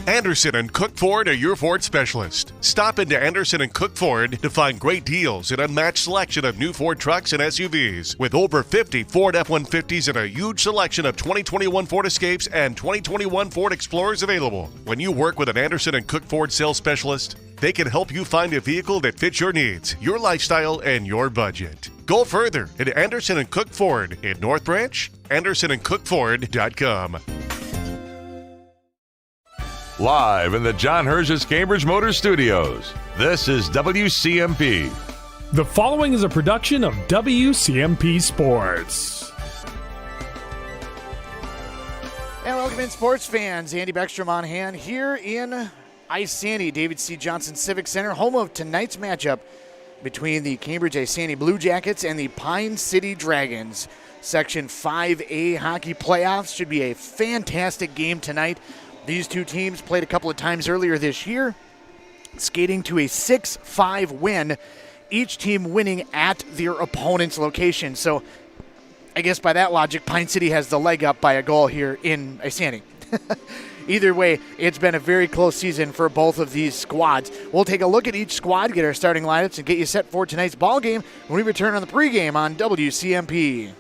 Anderson and Cook Ford are your Ford specialist. Stop into Anderson and Cook Ford to find great deals and unmatched selection of new Ford trucks and SUVs. With over 50 Ford F-150s and a huge selection of 2021 Ford Escapes and 2021 Ford Explorers available. When you work with an Anderson and Cook Ford sales specialist, they can help you find a vehicle that fits your needs, your lifestyle, and your budget. Go further at Anderson and Cook Ford in North Branch, AndersonandCookFord.com. Live in the John Herges Cambridge Motor Studios, this is WCMP. The following is a production of WCMP Sports. And welcome in, sports fans. Andy Beckstrom on hand here in Isanti, David C. Johnson Civic Center, home of tonight's matchup between the Cambridge-Isanti Blue Jackets and the Pine City Dragons. Section 5A hockey playoffs should be a fantastic game tonight. These two teams played a couple of times earlier this year, skating to a 6-5 win, each team winning at their opponent's location. So I guess by that logic, Pine City has the leg up by a goal here in Isanti. Either way, it's been a very close season for both of these squads. We'll take a look at each squad, get our starting lineups, and get you set for tonight's ball game when we return on the pregame on WCMP.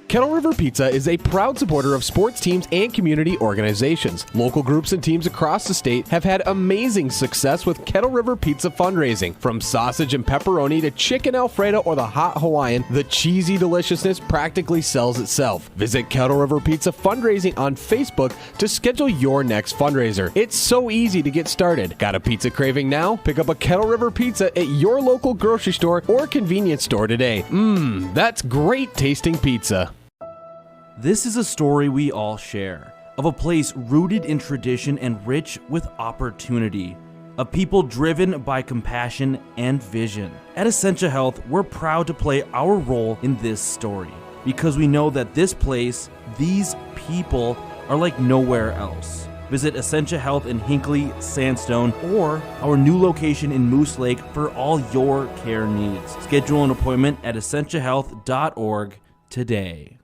Kettle River Pizza is a proud supporter of sports teams and community organizations. Local groups and teams across the state have had amazing success with Kettle River Pizza fundraising. From sausage and pepperoni to chicken Alfredo or the hot Hawaiian, the cheesy deliciousness practically sells itself. Visit Kettle River Pizza fundraising on Facebook to schedule your next fundraiser. It's so easy to get started. Got a pizza craving now? Pick up a Kettle River Pizza at your local grocery store or convenience store today. That's great tasting pizza. This is a story we all share, of a place rooted in tradition and rich with opportunity, of people driven by compassion and vision. At Essentia Health, we're proud to play our role in this story, because we know that this place, these people, are like nowhere else. Visit Essentia Health in Hinckley, Sandstone, or our new location in Moose Lake for all your care needs. Schedule an appointment at essentiahealth.org today.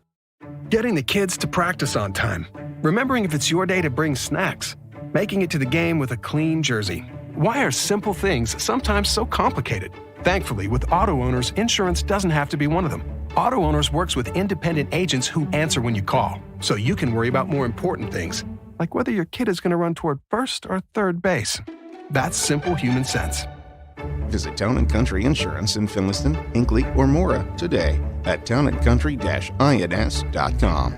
Getting the kids to practice on time. Remembering if it's your day to bring snacks. Making it to the game with a clean jersey. Why are simple things sometimes so complicated? Thankfully, with Auto Owners, insurance doesn't have to be one of them. Auto Owners works with independent agents who answer when you call, so you can worry about more important things, like whether your kid is going to run toward first or third base. That's simple human sense. Visit Town & Country Insurance in Finliston, Hinckley, or Mora today at townandcountry-ins.com.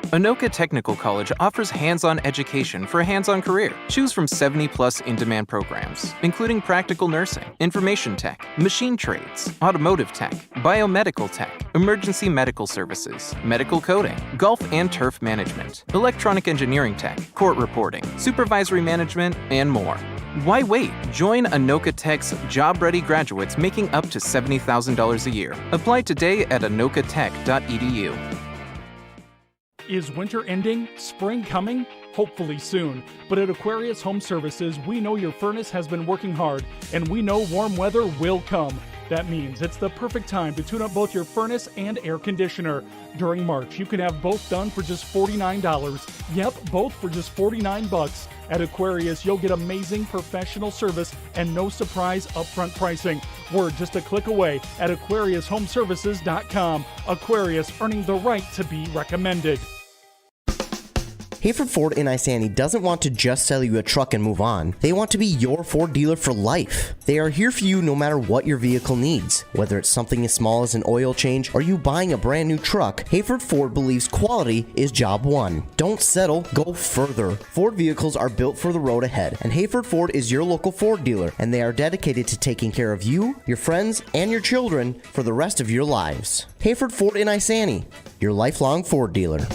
Anoka Technical College offers hands-on education for a hands-on career. Choose from 70-plus in-demand programs, including practical nursing, information tech, machine trades, automotive tech, biomedical tech, emergency medical services, medical coding, golf and turf management, electronic engineering tech, court reporting, supervisory management, and more. Why wait? Join Anoka Tech's job-ready graduates making up to $70,000 a year. Apply today at anokatech.edu. Is winter ending? Spring coming? Hopefully soon. But at Aquarius Home Services, we know your furnace has been working hard, and we know warm weather will come. That means it's the perfect time to tune up both your furnace and air conditioner. During March, you can have both done for just $49. Yep, both for just $49. At Aquarius, you'll get amazing professional service and no surprise upfront pricing. We're just a click away at AquariusHomeservices.com. Aquarius, earning the right to be recommended. Hayford Ford in Isanti doesn't want to just sell you a truck and move on. They want to be your Ford dealer for life. They are here for you no matter what your vehicle needs. Whether it's something as small as an oil change or you buying a brand new truck, Hayford Ford believes quality is job one. Don't settle, go further. Ford vehicles are built for the road ahead, and Hayford Ford is your local Ford dealer, and they are dedicated to taking care of you, your friends, and your children for the rest of your lives. Hayford Ford in Isanti, your lifelong Ford dealer.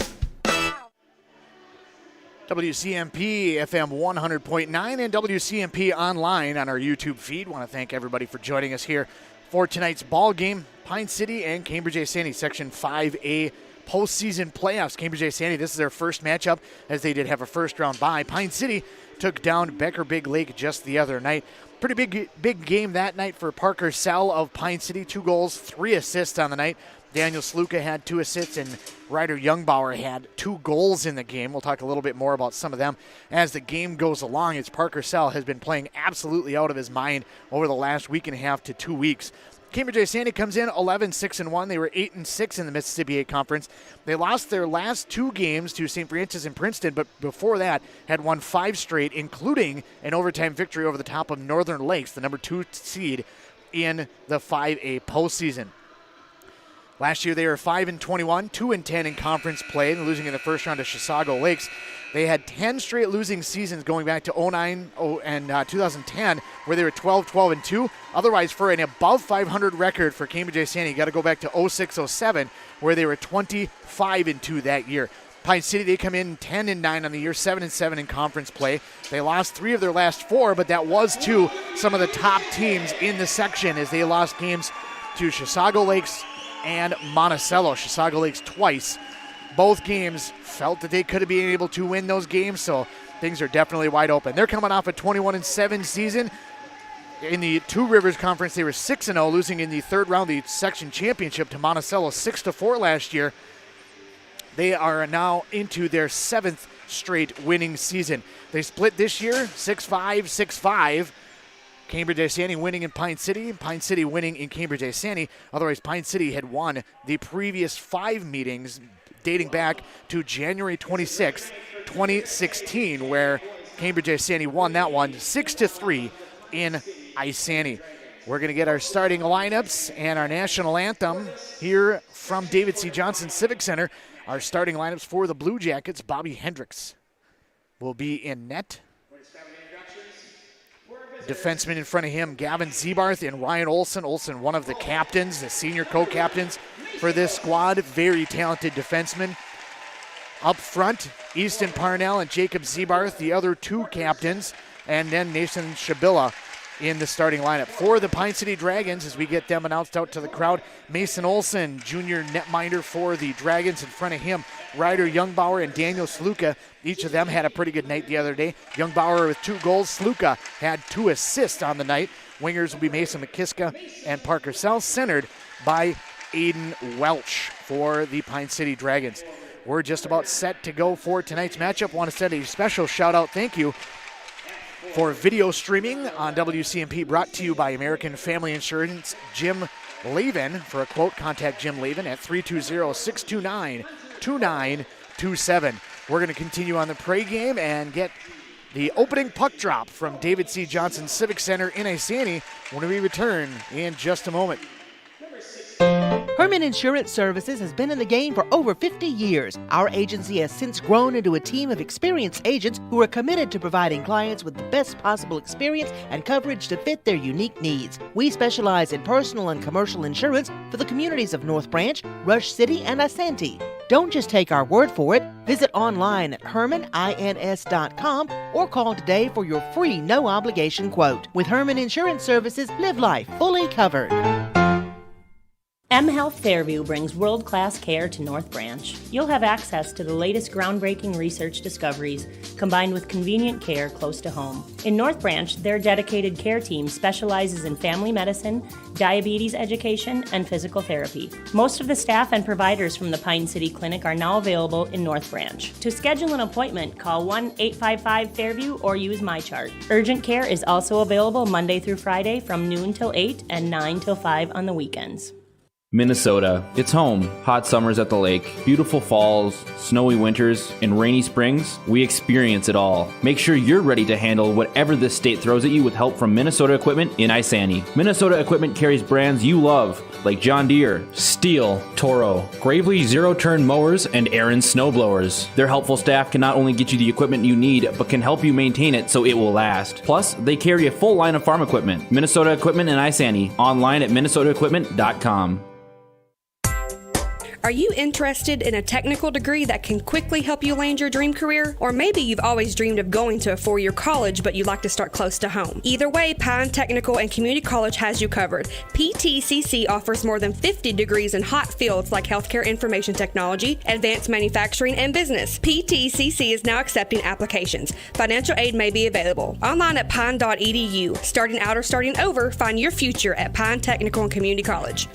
WCMP FM 100.9 and WCMP online on our YouTube feed. Want to thank everybody for joining us here for tonight's ball game. Pine City and Cambridge-Isanti Section 5A postseason playoffs. Cambridge-Isanti, this is their first matchup as they did have a first-round bye. Pine City took down Becker Big Lake just the other night. Pretty big game that night for Parker Sell of Pine City. 2 goals, 3 assists on the night. Daniel Sluka had 2 assists, and Ryder Youngbauer had 2 goals in the game. We'll talk a little bit more about some of them as the game goes along, as Parker Sell has been playing absolutely out of his mind over the last week and a half to 2 weeks. Cambridge-Isanti comes in 11-6-1. They were 8-6 in the Mississippi 8 Conference. They lost their last 2 games to St. Francis and Princeton, but before that had won 5 straight, including an overtime victory over the top of Northern Lakes, the number 2 seed in the 5A postseason. Last year they were 5-21, 2-10 in conference play, and losing in the first round to Chisago Lakes. They had 10 straight losing seasons going back to 2009 and 2010, where they were 12-12-2. Otherwise, for an above 500 record for Cambridge-Isanti, you got to go back to 06-07, where they were 25-2 that year. Pine City, they come in 10-9 on the year, 7-7 in conference play. They lost 3 of their last 4, but that was to some of the top teams in the section, as they lost games to Chisago Lakes and Monticello. Chisago Lakes twice. Both games felt that they could have been able to win those games, so things are definitely wide open. They're coming off a 21-7 season. In the Two Rivers Conference, they were 6-0, losing in the third round of the section championship to Monticello 6-4 last year. They are now into their 7th straight winning season. They split this year 6-5, 6-5. Cambridge-Isanti winning in Pine City, Pine City winning in Cambridge-Isanti. Otherwise, Pine City had won the previous 5 meetings dating back to January 26, 2016, where Cambridge-Isanti won that one 6-3 in Isanti. We're going to get our starting lineups and our national anthem here from David C. Johnson Civic Center. Our starting lineups for the Blue Jackets: Bobby Hendricks will be in net. Defenseman in front of him, Gavin Zebarth and Ryan Olson. Olson, one of the captains, the senior co-captains for this squad. Very talented defenseman. Up front, Easton Parnell and Jacob Zebarth, the other 2 captains. And then Nathan Shabilla in the starting lineup. For the Pine City Dragons, as we get them announced out to the crowd, Mason Olson, junior netminder for the Dragons. In front of him, Ryder Youngbauer and Daniel Sluka. Each of them had a pretty good night the other day. Youngbauer with 2 goals. Sluka had 2 assists on the night. Wingers will be Mason McKiska and Parker Sell, centered by Aiden Welch for the Pine City Dragons. We're just about set to go for tonight's matchup. Want to send a special shout-out thank you for video streaming on WCMP, brought to you by American Family Insurance. Jim Lavin. For a quote, contact Jim Lavin at 320-629-2927. We're going to continue on the pregame and get the opening puck drop from David C. Johnson Civic Center in Isanti when we return in just a moment. Herman Insurance Services has been in the game for over 50 years. Our agency has since grown into a team of experienced agents who are committed to providing clients with the best possible experience and coverage to fit their unique needs. We specialize in personal and commercial insurance for the communities of North Branch, Rush City, and Isanti. Don't just take our word for it. Visit online at hermanins.com or call today for your free no-obligation quote. With Herman Insurance Services, live life fully covered. mHealth Fairview brings world-class care to North Branch. You'll have access to the latest groundbreaking research discoveries, combined with convenient care close to home. In North Branch, their dedicated care team specializes in family medicine, diabetes education, and physical therapy. Most of the staff and providers from the Pine City Clinic are now available in North Branch. To schedule an appointment, call 1-855-FAIRVIEW or use MyChart. Urgent care is also available Monday through Friday from noon till 8 and 9 till 5 on the weekends. Minnesota. It's home. Hot summers at the lake, beautiful falls, snowy winters, and rainy springs. We experience it all. Make sure you're ready to handle whatever this state throws at you with help from Minnesota Equipment in Isanti. Minnesota Equipment carries brands you love, like John Deere, Steel, Toro, Gravely zero-turn mowers, and Aaron snowblowers. Their helpful staff can not only get you the equipment you need, but can help you maintain it so it will last. Plus, they carry a full line of farm equipment. Minnesota Equipment in Isanti. Online at minnesotaequipment.com. Are you interested in a technical degree that can quickly help you land your dream career? Or maybe you've always dreamed of going to a four-year college, but you'd like to start close to home. Either way, Pine Technical and Community College has you covered. PTCC offers more than 50 degrees in hot fields like healthcare information technology, advanced manufacturing, and business. PTCC is now accepting applications. Financial aid may be available. Online at pine.edu. Starting out or starting over, find your future at Pine Technical and Community College.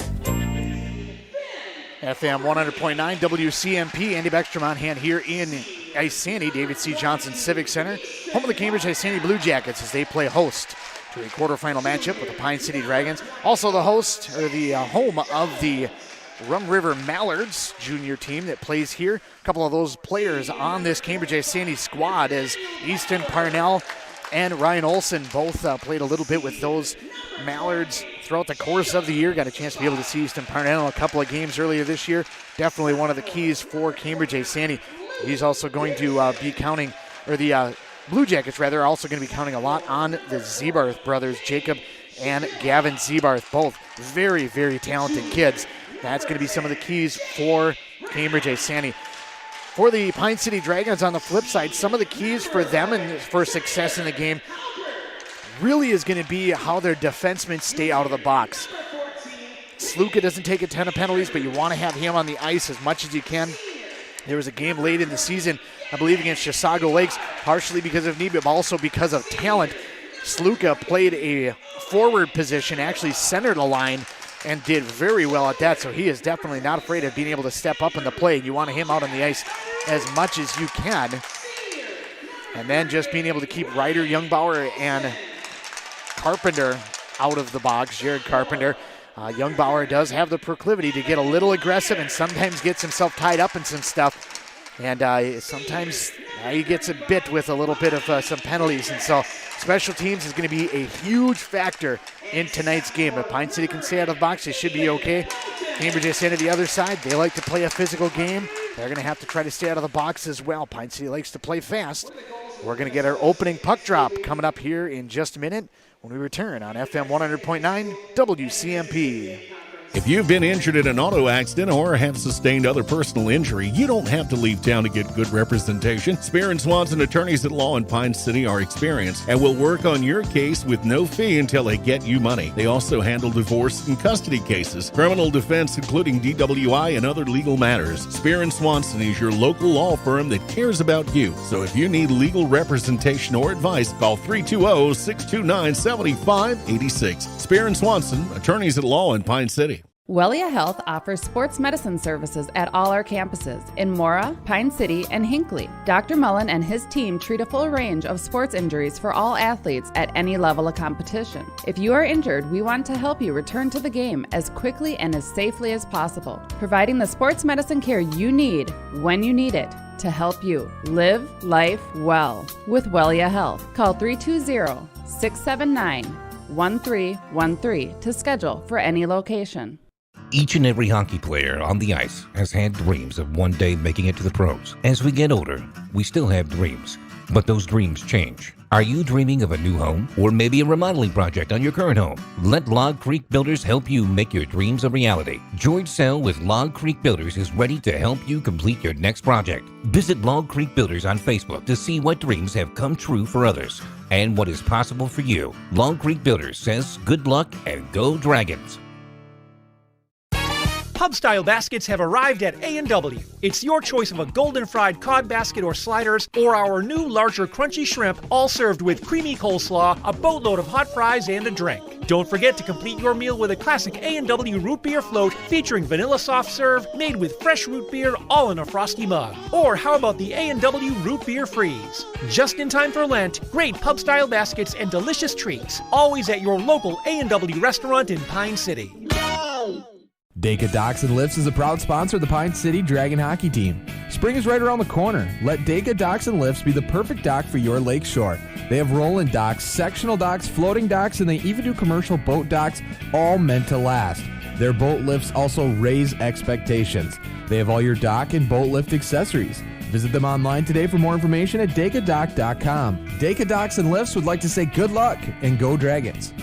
FM 100.9 WCMP. Andy Beckstrom on hand here in Isanti, David C. Johnson Civic Center, home of the Cambridge-Isanti Blue Jackets as they play host to a quarterfinal matchup with the Pine City Dragons. Also the home of the Rum River Mallards junior team that plays here. A couple of those players on this Cambridge-Isanti squad as Easton Parnell and Ryan Olson both played a little bit with those Mallards throughout the course of the year. Got a chance to be able to see Easton Parnell in a couple of games earlier this year. Definitely one of the keys for Cambridge-Isanti. He's also going to be counting, or the Blue Jackets rather, are also going to be counting a lot on the Zebarth brothers, Jacob and Gavin Zebarth, both very, very talented kids. That's going to be some of the keys for Cambridge-Isanti. For the Pine City Dragons on the flip side, some of the keys for them and for success in the game really is going to be how their defensemen stay out of the box. Sluka doesn't take a ton of penalties, but you want to have him on the ice as much as you can. There was a game late in the season, I believe, against Chisago Lakes, partially because of need, but also because of talent. Sluka played a forward position, actually centered a line, and did very well at that, so he is definitely not afraid of being able to step up in the play. You want him out on the ice as much as you can. And then just being able to keep Ryder, Youngbauer, and Carpenter out of the box, Jared Carpenter. Youngbauer does have the proclivity to get a little aggressive and sometimes gets himself tied up in some stuff. And sometimes he gets a bit with a little bit of some penalties. And so special teams is going to be a huge factor in tonight's game. If Pine City can stay out of the box, they should be okay. Cambridge-Isanti the other side, they like to play a physical game. They're going to have to try to stay out of the box as well. Pine City likes to play fast. We're going to get our opening puck drop coming up here in just a minute when we return on FM 100.9 WCMP. If you've been injured in an auto accident or have sustained other personal injury, you don't have to leave town to get good representation. Spear and Swanson attorneys at law in Pine City are experienced and will work on your case with no fee until they get you money. They also handle divorce and custody cases, criminal defense, including DWI and other legal matters. Spear and Swanson is your local law firm that cares about you. So if you need legal representation or advice, call 320-629-7586. Spear and Swanson, attorneys at law in Pine City. Wellia Health offers sports medicine services at all our campuses in Mora, Pine City, and Hinckley. Dr. Mullen and his team treat a full range of sports injuries for all athletes at any level of competition. If you are injured, we want to help you return to the game as quickly and as safely as possible, providing the sports medicine care you need when you need it to help you live life well with Wellia Health. Call 320-679-1313 to schedule for any location. Each and every hockey player on the ice has had dreams of one day making it to the pros. As we get older, we still have dreams, but those dreams change. Are you dreaming of a new home or maybe a remodeling project on your current home? Let Log Creek Builders help you make your dreams a reality. George Sell with Log Creek Builders is ready to help you complete your next project. Visit Log Creek Builders on Facebook to see what dreams have come true for others and what is possible for you. Log Creek Builders says good luck and go Dragons. Pub-style baskets have arrived at A&W. It's your choice of a golden fried cod basket or sliders, or our new larger crunchy shrimp, all served with creamy coleslaw, a boatload of hot fries, and a drink. Don't forget to complete your meal with a classic A&W root beer float featuring vanilla soft serve made with fresh root beer all in a frosty mug. Or how about the A&W root beer freeze? Just in time for Lent, great pub-style baskets and delicious treats, always at your local A&W restaurant in Pine City. Deka Docks and Lifts is a proud sponsor of the Pine City Dragon hockey team. Spring is right around the corner. Let Deka Docks and Lifts be the perfect dock for your lake shore. They have rolling docks, sectional docks, floating docks, and they even do commercial boat docks, all meant to last. Their boat lifts also raise expectations. They have all your dock and boat lift accessories. Visit them online today for more information at dekadock.com. Deka Docks and Lifts would like to say good luck and go Dragons.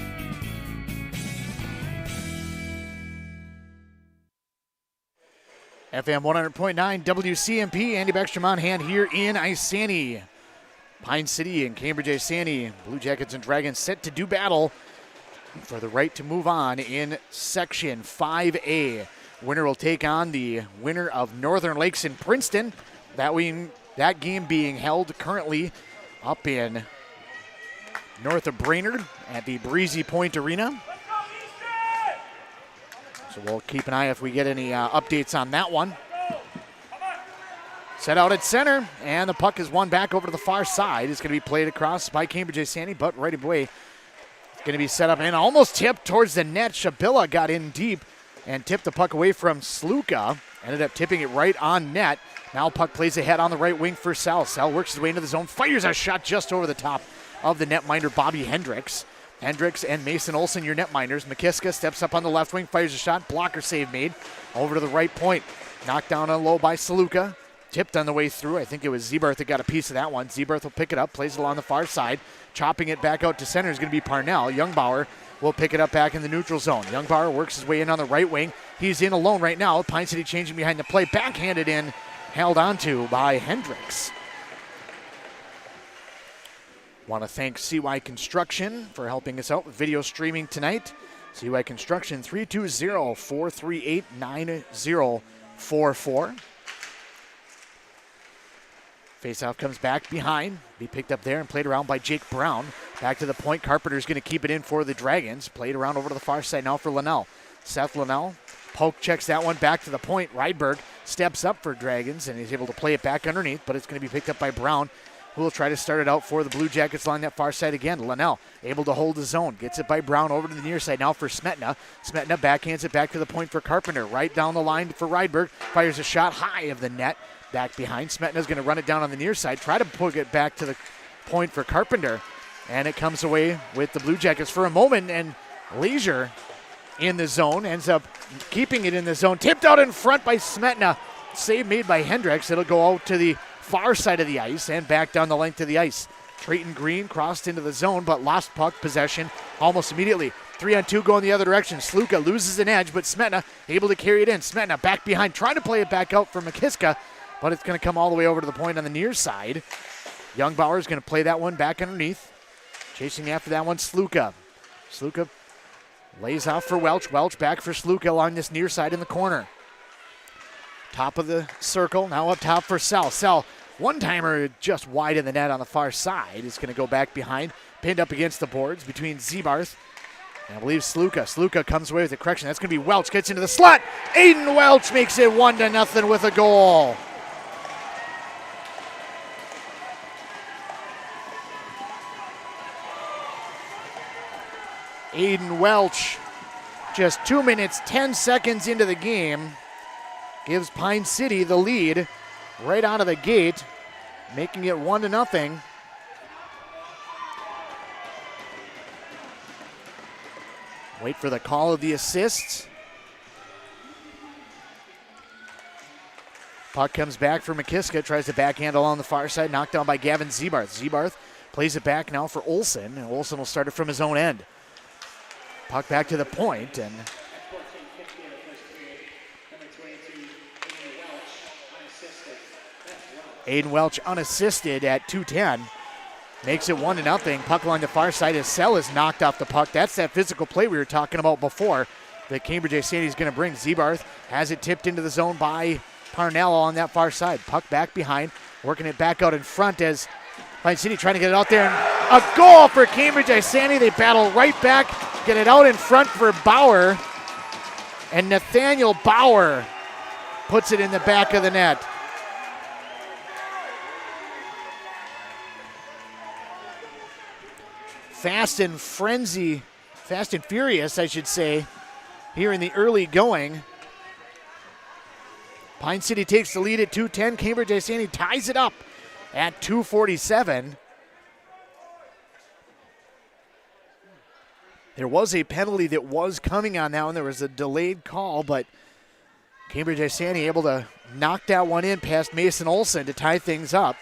FM 100.9 WCMP, Andy Beckstrom on hand here in Isanti. Pine City and Cambridge-Isanti, Blue Jackets and Dragons set to do battle for the right to move on in Section 5A. Winner will take on the winner of Northern Lakes and Princeton. That game being held currently up in north of Brainerd at the Breezy Point Arena. So we'll keep an eye if we get any updates on that one. Set out at center, and the puck is won back over to the far side. It's going to be played across by Cambridge-Isanti, but right away, it's going to be set up and almost tipped towards the net. Shabilla got in deep and tipped the puck away from Sluka. Ended up tipping it right on net. Now puck plays ahead on the right wing for Sal. Sal works his way into the zone, fires a shot just over the top of the netminder, Bobby Hendricks. Hendricks and Mason Olson, your netminders. McKiska steps up on the left wing, fires a shot. Blocker save made. Over to the right point. Knocked down on low by Saluka. Tipped on the way through. I think it was Zebarth that got a piece of that one. Zebarth will pick it up, plays it along the far side. Chopping it back out to center is going to be Parnell. Youngbauer will pick it up back in the neutral zone. Youngbauer works his way in on the right wing. He's in alone right now. Pine City changing behind the play. Backhanded in, held onto by Hendricks. Want to thank CY Construction for helping us out with video streaming tonight. CY Construction 320-438-9044. Faceoff comes back behind. Be picked up there and played around by Jake Brown. Back to the point. Carpenter's going to keep it in for the Dragons. Played around over to the far side now for Linnell. Seth Linnell. Poke checks that one back to the point. Rydberg steps up for Dragons and he's able to play it back underneath, but it's going to be picked up by Brown, who will try to start it out for the Blue Jackets along that far side again. Linnell able to hold the zone. Gets it by Brown over to the near side now for Smetna. Smetna backhands it back to the point for Carpenter. Right down the line for Rydberg. Fires a shot high of the net. Back behind. Smetna's going to run it down on the near side. Try to poke it back to the point for Carpenter. And it comes away with the Blue Jackets for a moment. And Leisure in the zone. Ends up keeping it in the zone. Tipped out in front by Smetna. Save made by Hendricks. It'll go out to the far side of the ice and back down the length of the ice. Trayton Green crossed into the zone but lost puck possession almost immediately. 3-on-2 going the other direction. Sluka loses an edge, but Smetna able to carry it in. Smetna back behind, trying to play it back out for McKiska, but it's going to come all the way over to the point on the near side. Youngbauer is going to play that one back underneath. Chasing after that one, Sluka. Sluka lays off for Welch. Welch back for Sluka along this near side in the corner. Top of the circle, now up top for Sal. Sal, one-timer just wide in the net on the far side. Is going to go back behind, pinned up against the boards between Zebarth and I believe Sluka. Sluka comes away with a correction. That's going to be Welch, gets into the slot. Aiden Welch makes it 1-0 with a goal. Aiden Welch, just 2 minutes, 10 seconds into the game, gives Pine City the lead right out of the gate, making it 1-0. Wait for the call of the assists. Puck comes back for McKiska, tries to backhand along the far side, knocked down by Gavin Zebarth. Zebarth plays it back now for Olsen, and Olsen will start it from his own end. Puck back to the point, and Aiden Welch unassisted at 2:10. Makes it 1-0. Puck along the far side as Sell is knocked off the puck. That's that physical play we were talking about before that Cambridge-Isanti is going to bring. Zebarth has it tipped into the zone by Parnell on that far side. Puck back behind, working it back out in front as Pine City trying to get it out there. And a goal for Cambridge-Isanti. They battle right back, get it out in front for Bauer. And Nathaniel Bauer puts it in the back of the net. Fast and furious, I should say, here in the early going. Pine City takes the lead at 2:10. Cambridge-Isanti ties it up at 2:47. There was a penalty that was coming on now, and there was a delayed call, but Cambridge-Isanti able to knock that one in past Mason Olson to tie things up.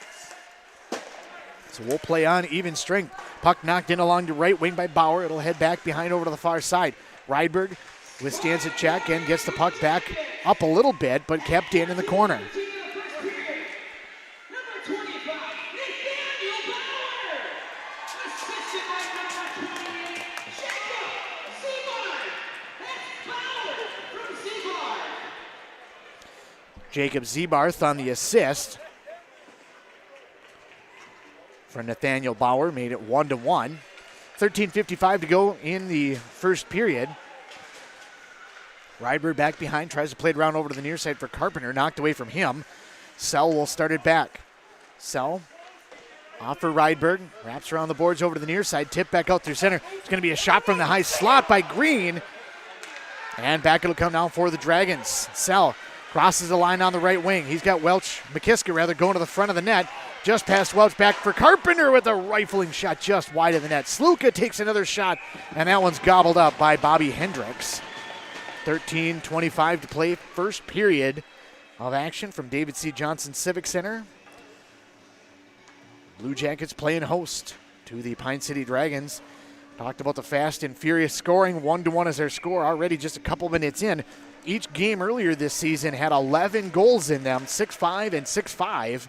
So we'll play on even strength. Puck knocked in along the right wing by Bauer. It'll head back behind over to the far side. Rydberg withstands a check and gets the puck back up a little bit, but kept in the corner. Jacob Zebarth on the assist for Nathaniel Bauer, made it 1-1. 13:55 to go in the first period. Rydberg back behind, tries to play it around over to the near side for Carpenter, knocked away from him. Sell will start it back. Sell off for Rydberg, wraps around the boards over to the near side, tip back out through center. It's going to be a shot from the high slot by Green. And back it'll come down for the Dragons. Sell crosses the line on the right wing. He's got McKiska going to the front of the net. Just past Welch, back for Carpenter with a rifling shot just wide of the net. Sluka takes another shot, and that one's gobbled up by Bobby Hendricks. 13:25 to play, first period of action from David C. Johnson Civic Center. Blue Jackets playing host to the Pine City Dragons. Talked about the fast and furious scoring. 1-1 is their score already just a couple minutes in. Each game earlier this season had 11 goals in them, 6-5 and 6-5.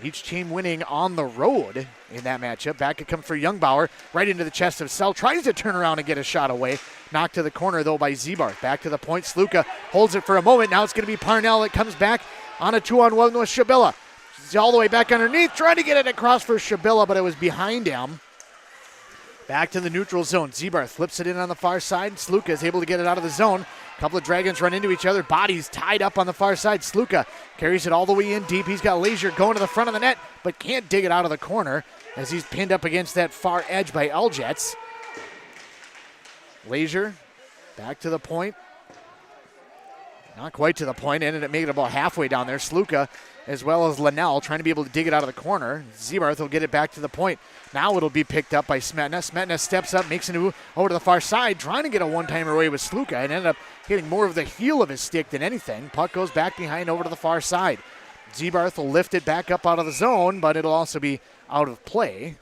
Each team winning on the road in that matchup. Back it comes for Youngbauer, right into the chest of Sell. Tries to turn around and get a shot away. Knocked to the corner, though, by Zebarth. Back to the point. Sluka holds it for a moment. Now it's going to be Parnell that comes back on a 2-on-1 with Shabilla. He's all the way back underneath, trying to get it across for Shabilla, but it was behind him. Back to the neutral zone. Zebarth flips it in on the far side. Sluka is able to get it out of the zone. A couple of Dragons run into each other. Bodies tied up on the far side. Sluka carries it all the way in deep. He's got Leisure going to the front of the net, but can't dig it out of the corner as he's pinned up against that far edge by Eljets. Leisure back to the point. Not quite to the point. Ended up making it about halfway down there. Sluka as well as Linnell trying to be able to dig it out of the corner. Zebarth will get it back to the point. Now it'll be picked up by Smetna. Smetna steps up, makes a move over to the far side, trying to get a one-timer away with Sluka, and ended up hitting more of the heel of his stick than anything. Puck goes back behind over to the far side. Zebarth will lift it back up out of the zone, but it'll also be out of play.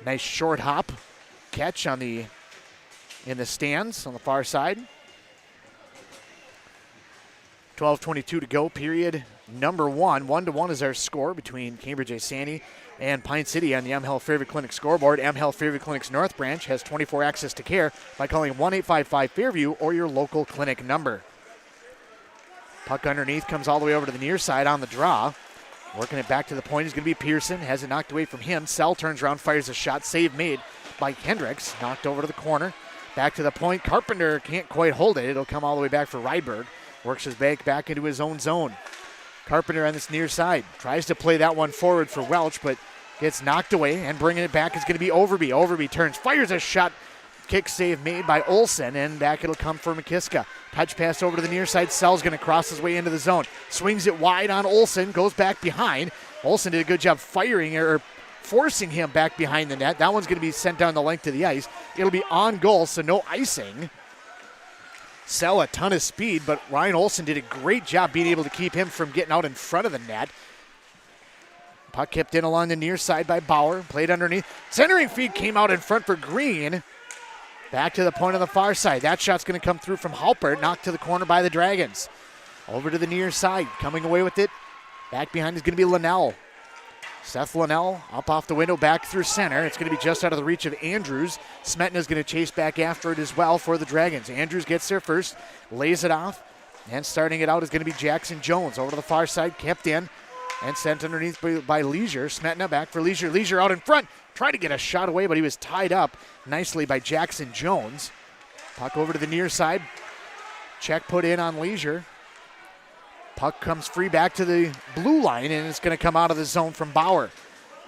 Nice short hop catch in the stands on the far side. 12:22 to go, period number one. 1-1 is our score between Cambridge-Isanti and Pine City on the M. Health Fairview Clinic scoreboard. M. Health Fairview Clinic's North Branch has 24 access to care by calling 1-855-FAIRVIEW or your local clinic number. Puck underneath comes all the way over to the near side on the draw. Working it back to the point is going to be Pearson. Has it knocked away from him. Sell turns around, fires a shot. Save made by Hendricks. Knocked over to the corner. Back to the point. Carpenter can't quite hold it. It'll come all the way back for Rydberg. Works his back into his own zone. Carpenter on this near side. Tries to play that one forward for Welch, but gets knocked away, and bringing it back is going to be Overby. Overby turns, fires a shot. Kick save made by Olsen, and back it'll come for McKiska. Touch pass over to the near side. Sell's going to cross his way into the zone. Swings it wide on Olsen, goes back behind. Olsen did a good job forcing him back behind the net. That one's going to be sent down the length of the ice. It'll be on goal, so no icing. Sell a ton of speed, but Ryan Olsen did a great job being able to keep him from getting out in front of the net. Puck kept in along the near side by Bauer. Played underneath. Centering feed came out in front for Green. Back to the point on the far side. That shot's going to come through from Halpert. Knocked to the corner by the Dragons. Over to the near side. Coming away with it. Back behind is going to be Linnell. Seth Linnell up off the window, back through center. It's going to be just out of the reach of Andrews. Smetna's going to chase back after it as well for the Dragons. Andrews gets there first, lays it off, and starting it out is going to be Jackson Jones. Over to the far side, kept in, and sent underneath by Leisure. Smetna back for Leisure. Leisure out in front. Tried to get a shot away, but he was tied up nicely by Jackson Jones. Puck over to the near side. Check put in on Leisure. Puck comes free back to the blue line, and it's going to come out of the zone from Bauer.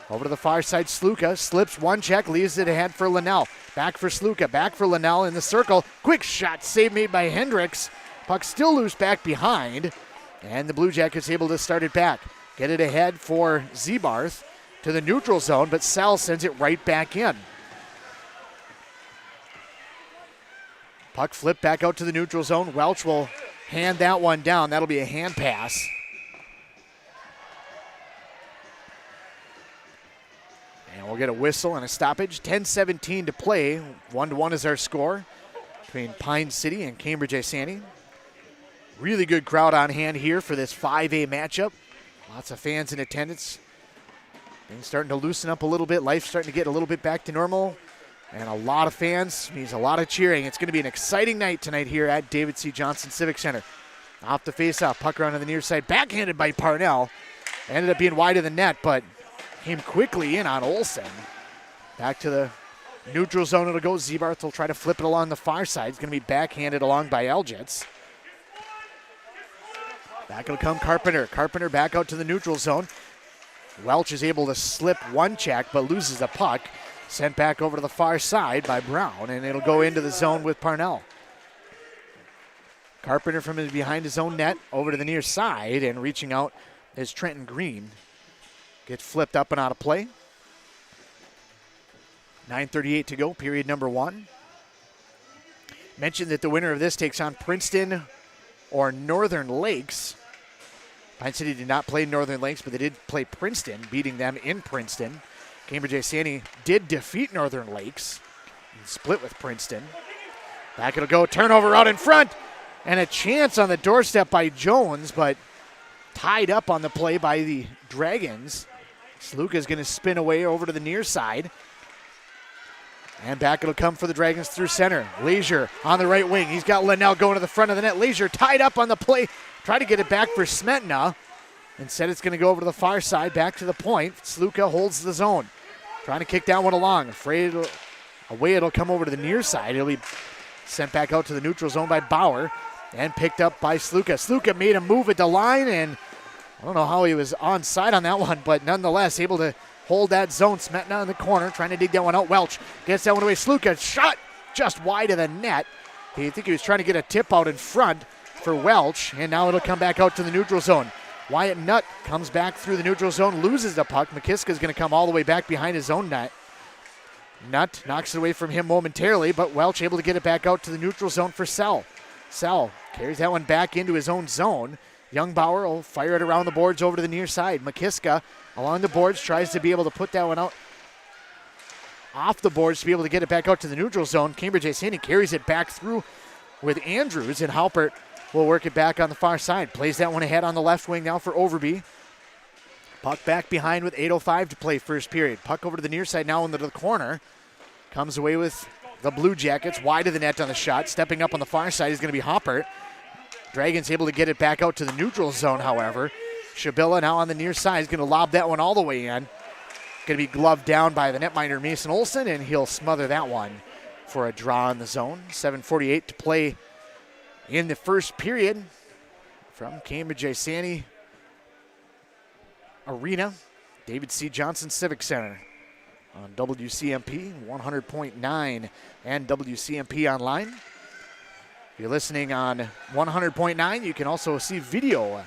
Over to the far side, Sluka slips one check, leaves it ahead for Linnell. Back for Sluka, back for Linnell in the circle. Quick shot, save made by Hendricks. Puck still loose back behind, and the Blue Jackets able to start it back. Get it ahead for Zebarth to the neutral zone, but Sal sends it right back in. Puck flipped back out to the neutral zone. Welch will hand that one down. That'll be a hand pass. And we'll get a whistle and a stoppage. 10:17 to play. 1-1 is our score between Pine City and Cambridge-Isanti. Really good crowd on hand here for this 5A matchup. Lots of fans in attendance. Things starting to loosen up a little bit. Life's starting to get a little bit back to normal. And a lot of fans means a lot of cheering. It's going to be an exciting night tonight here at David C. Johnson Civic Center. Off the face-off, puck around on the near side, backhanded by Parnell. Ended up being wide of the net, but came quickly in on Olsen. Back to the Neutral zone it'll go. Zebarth will try to flip it along the far side. It's going to be backhanded along by Aljets. Back it'll come Carpenter. Carpenter back out to the neutral zone. Welch is able to slip one check but loses the puck. Sent back over to the far side by Brown, and it'll go into the zone with Parnell. Carpenter from behind his own net over to the near side, and reaching out is Trenton Green. Gets flipped up and out of play. 9:38 to go, period number 1. Mentioned that the winner of this takes on Princeton or Northern Lakes. Pine City did not play Northern Lakes, but they did play Princeton, beating them in Princeton. Cambridge-Isanti did defeat Northern Lakes and split with Princeton. Back it'll go, turnover out in front, and a chance on the doorstep by Jones, but tied up on the play by the Dragons. Sluka's going to spin away over to the near side. And back it'll come for the Dragons through center. Leisure on the right wing. He's got Linnell going to the front of the net. Leisure tied up on the play. Try to get it back for Smetna. Instead it's going to go over to the far side, back to the point. Sluka holds the zone. Trying to kick that one along. Afraid it'll come over to the near side. It'll be sent back out to the neutral zone by Bauer. And picked up by Sluka. Sluka made a move at the line, and I don't know how he was onside on that one, but nonetheless able to hold that zone. Smetna in the corner, trying to dig that one out. Welch gets that one away. Sluka shot just wide of the net. I think he was trying to get a tip out in front for Welch, and now it'll come back out to the neutral zone. Wyatt Nutt comes back through the neutral zone, loses the puck. McKiska's going to come all the way back behind his own net. Nutt knocks it away from him momentarily, but Welch able to get it back out to the neutral zone for Sell. Sell carries that one back into his own zone. Youngbauer will fire it around the boards over to the near side. McKiska along the boards tries to be able to put that one out off the boards to be able to get it back out to the neutral zone. Cambridge-Isanti carries it back through with Andrews, and Halpert will work it back on the far side. Plays that one ahead on the left wing now for Overby. Puck back behind with 8:05 to play first period. Puck over to the near side now into the corner. Comes away with the Blue Jackets, wide of the net on the shot. Stepping up on the far side is going to be Halpert. Dragons able to get it back out to the neutral zone, however. Shabilla now on the near side is going to lob that one all the way in. Going to be gloved down by the netminder Mason Olson, and he'll smother that one for a draw in the zone. 7:48 to play in the first period from Cambridge-Isanti Arena, David C. Johnson Civic Center on WCMP 100.9 and WCMP Online. If you're listening on 100.9, you can also see video.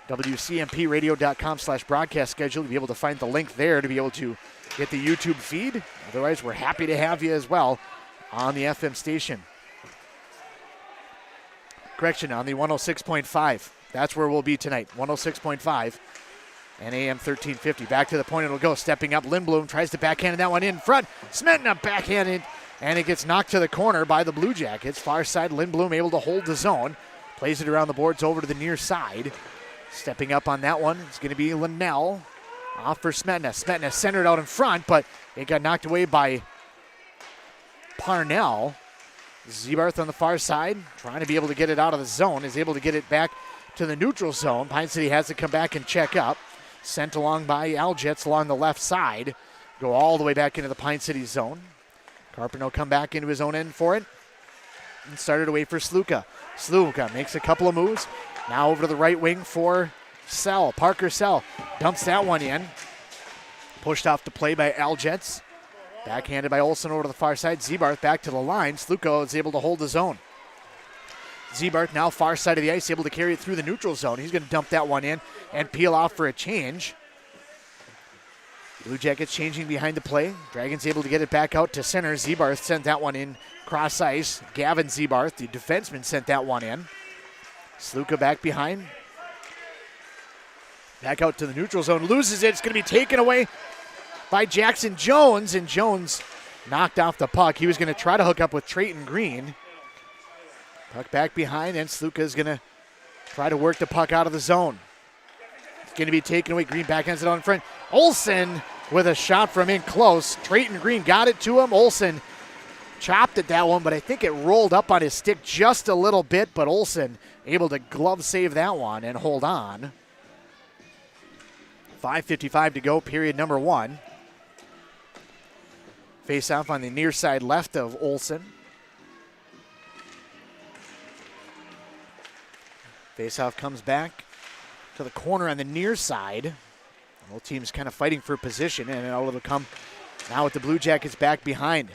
WCMPradio.com/broadcast schedule. You'll be able to find the link there to be able to get the YouTube feed. Otherwise, we're happy to have you as well on the FM station. Correction, on the 106.5. That's where we'll be tonight, 106.5 and AM 1350. Back to the point it'll go. Stepping up, Lindblom tries to backhand that one in front. Smetna backhanded, and it gets knocked to the corner by the Blue Jackets. Far side, Lindblom able to hold the zone. Plays it around the boards over to the near side. Stepping up on that one is going to be Linnell. Off for Smetna. Smetna centered out in front, but it got knocked away by Parnell. Zebarth on the far side, trying to be able to get it out of the zone, is able to get it back to the neutral zone. Pine City has to come back and check up. Sent along by Aljets along the left side. Go all the way back into the Pine City zone. Carpenter will come back into his own end for it. And started away for Sluka. Sluka makes a couple of moves. Now over to the right wing for Sell. Parker Sell dumps that one in. Pushed off the play by Aljets. Backhanded by Olsen over to the far side. Zebarth back to the line. Sluka is able to hold the zone. Zebarth now far side of the ice, able to carry it through the neutral zone. He's going to dump that one in and peel off for a change. Blue Jackets changing behind the play. Dragons able to get it back out to center. Zebarth sent that one in cross ice. Gavin Zebarth, the defenseman, sent that one in. Sluka back behind. Back out to the neutral zone. Loses it. It's going to be taken away by Jackson Jones, and Jones knocked off the puck. He was going to try to hook up with Trayton Green. Puck back behind, and Sluka is going to try to work the puck out of the zone. It's going to be taken away. Green backhands it out in front. Olsen with a shot from in close. Trayton Green got it to him. Olsen chopped at that one, but I think it rolled up on his stick just a little bit, but Olsen able to glove save that one and hold on. 5:55 to go, period number 1. Face off on the near side left of Olsen. Face off comes back to the corner on the near side. Both teams kind of fighting for position, and it'll come now with the Blue Jackets back behind.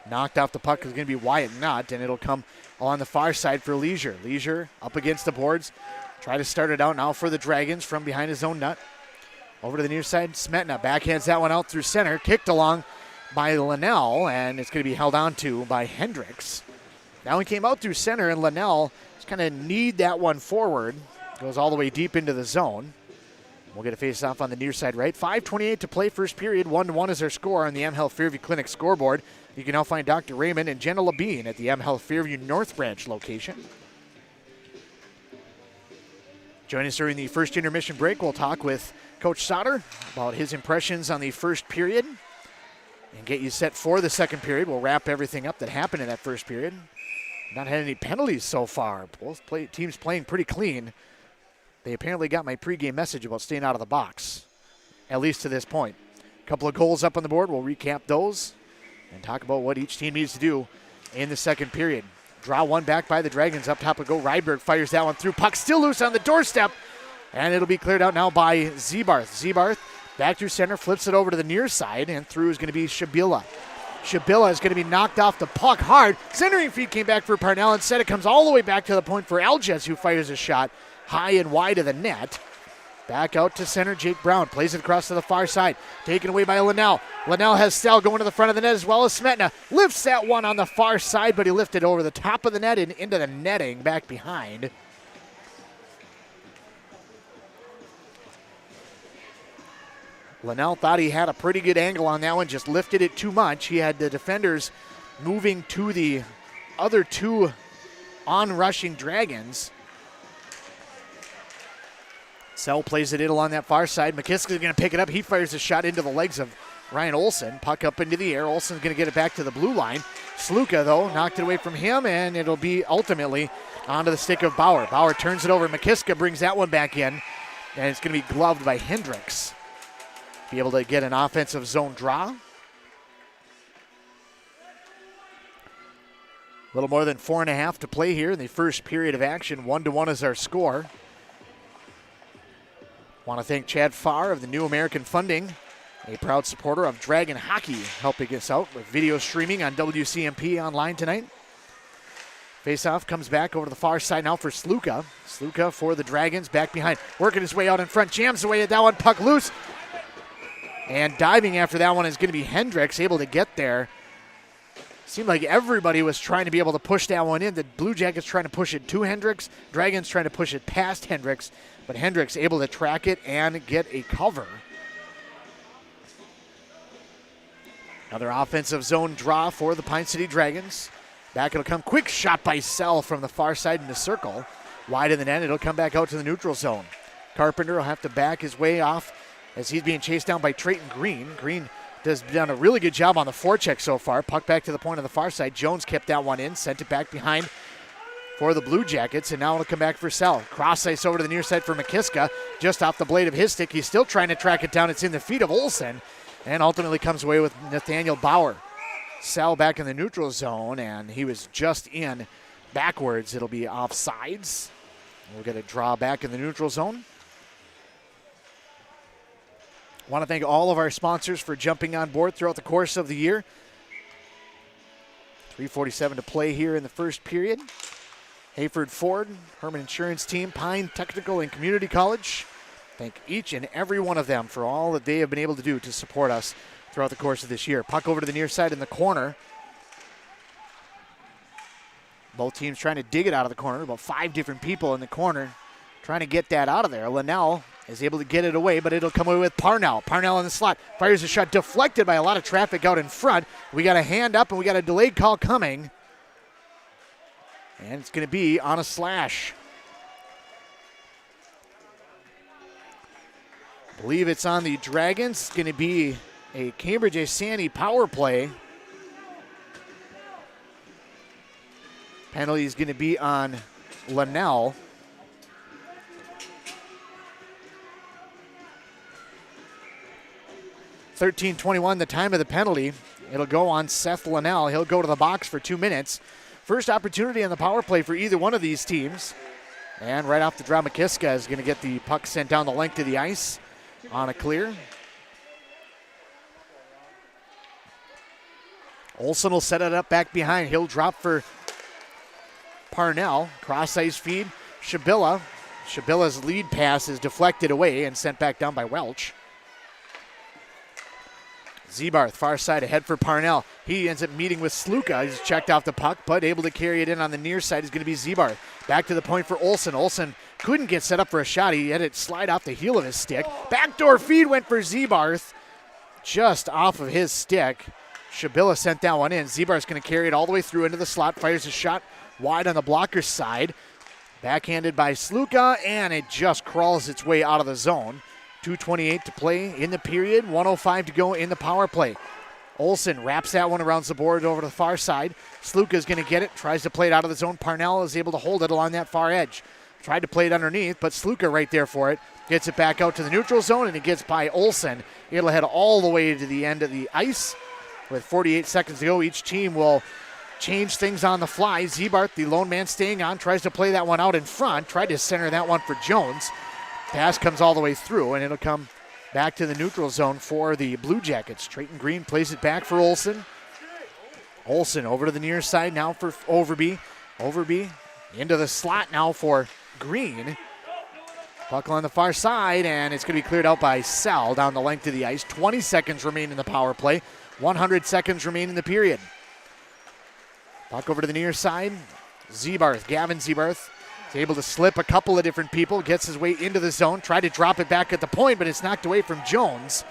Knocked off the puck is going to be Wyatt Nutt, and it'll come on the far side for Leisure. Leisure up against the boards. Try to start it out now for the Dragons from behind his own net. Over to the near side, Smetna backhands that one out through center. Kicked along by Linnell, and it's going to be held on to by Hendricks. Now he came out through center, and Linnell just kind of kneed that one forward. Goes all the way deep into the zone. We'll get a face-off on the near side right. 5:28 to play first period. 1-1 is our score on the M Health Fairview Clinic scoreboard. You can now find Dr. Raymond and Jenna Labine at the M Health Fairview North Branch location. Join us during the first intermission break. We'll talk with Coach Sauter about his impressions on the first period and get you set for the second period. We'll wrap everything up that happened in that first period. Not had any penalties so far. Both teams playing pretty clean. They apparently got my pregame message about staying out of the box, at least to this point. A couple of goals up on the board. We'll recap those and talk about what each team needs to do in the second period. Draw one back by the Dragons. Up top will go. Rydberg fires that one through. Puck still loose on the doorstep, and it'll be cleared out now by Zebarth. Zebarth back through center, flips it over to the near side, and through is going to be Shabila. Shabila is going to be knocked off the puck hard. Centering feed came back for Parnell. Instead, it comes all the way back to the point for Alges, who fires a shot high and wide of the net. Back out to center, Jake Brown plays it across to the far side. Taken away by Linnell. Linnell has Stell going to the front of the net as well as Smetna. Lifts that one on the far side, but he lifted over the top of the net and into the netting back behind. Linnell thought he had a pretty good angle on that one, just lifted it too much. He had the defenders moving to the other two on-rushing Dragons. Sell plays it in along that far side. McKissick's going to pick it up. He fires a shot into the legs of Ryan Olsen. Puck up into the air. Olsen's going to get it back to the blue line. Sluka, though, knocked it away from him, and it'll be ultimately onto the stick of Bauer. Bauer turns it over. McKissick brings that one back in, and it's going to be gloved by Hendricks. Be able to get an offensive zone draw. A little more than 4.5 to play here in the first period of action. 1-1 is our score. Want to thank Chad Farr of the New American Funding, a proud supporter of Dragon Hockey, helping us out with video streaming on WCMP online tonight. Faceoff comes back over to the far side now for Sluka. Sluka for the Dragons, back behind, working his way out in front, jams away at that one, puck loose. And diving after that one is going to be Hendricks, able to get there. Seemed like everybody was trying to be able to push that one in. The Blue Jackets trying to push it to Hendricks. Dragons trying to push it past Hendricks. But Hendricks able to track it and get a cover. Another offensive zone draw for the Pine City Dragons. Back it'll come. Quick shot by Sell from the far side in the circle. Wide in the net. It'll come back out to the neutral zone. Carpenter will have to back his way off as he's being chased down by Trayton Green. Green has done a really good job on the forecheck so far. Puck back to the point on the far side. Jones kept that one in, sent it back behind for the Blue Jackets, and now it'll come back for Sell. Cross ice over to the near side for McKiska, just off the blade of his stick. He's still trying to track it down. It's in the feet of Olsen, and ultimately comes away with Nathaniel Bauer. Sell back in the neutral zone, and he was just in backwards. It'll be offsides. We'll get a draw back in the neutral zone. Want to thank all of our sponsors for jumping on board throughout the course of the year. 3:47 to play here in the first period. Hayford Ford, Herman Insurance Team, Pine Technical and Community College. Thank each and every one of them for all that they have been able to do to support us throughout the course of this year. Puck over to the near side in the corner. Both teams trying to dig it out of the corner. About 5 different people in the corner trying to get that out of there. Linnell is able to get it away, but it'll come away with Parnell. Parnell in the slot. Fires a shot deflected by a lot of traffic out in front. We got a hand up, and we got a delayed call coming. And it's going to be on a slash. I believe it's on the Dragons. It's going to be a Cambridge-Isanti power play. Penalty is going to be on Linnell. 13:21, the time of the penalty. It'll go on Seth Linnell. He'll go to the box for 2 minutes. First opportunity on the power play for either one of these teams. And right off the draw, McKiska is going to get the puck sent down the length of the ice on a clear. Olsen will set it up back behind. He'll drop for Parnell. Cross ice feed. Shabilla. Shabilla's lead pass is deflected away and sent back down by Welch. Zebarth, far side ahead for Parnell. He ends up meeting with Sluka. He's checked off the puck, but able to carry it in on the near side is going to be Zebarth. Back to the point for Olsen. Olsen couldn't get set up for a shot. He had it slide off the heel of his stick. Backdoor feed went for Zebarth. Just off of his stick. Shabilla sent that one in. Zebarth's going to carry it all the way through into the slot. Fires a shot wide on the blocker's side. Backhanded by Sluka, and it just crawls its way out of the zone. 2:28 to play in the period, 1:05 to go in the power play. Olsen wraps that one around the board over to the far side. Sluka's going to get it, tries to play it out of the zone. Parnell is able to hold it along that far edge. Tried to play it underneath, but Sluka right there for it. Gets it back out to the neutral zone, and it gets by Olsen. It'll head all the way to the end of the ice. With 48 seconds to go, each team will change things on the fly. Zebarth, the lone man staying on, tries to play that one out in front. Tried to center that one for Jones. Pass comes all the way through, and it'll come back to the neutral zone for the Blue Jackets. Trayton Green plays it back for Olsen. Olsen over to the near side now for Overby. Overby into the slot now for Green. Puck on the far side, and it's going to be cleared out by Sell down the length of the ice. 20 seconds remain in the power play. 100 seconds remain in the period. Puck over to the near side. Zebarth, Gavin Zebarth. He's able to slip a couple of different people, gets his way into the zone, tried to drop it back at the point, but it's knocked away from Jones.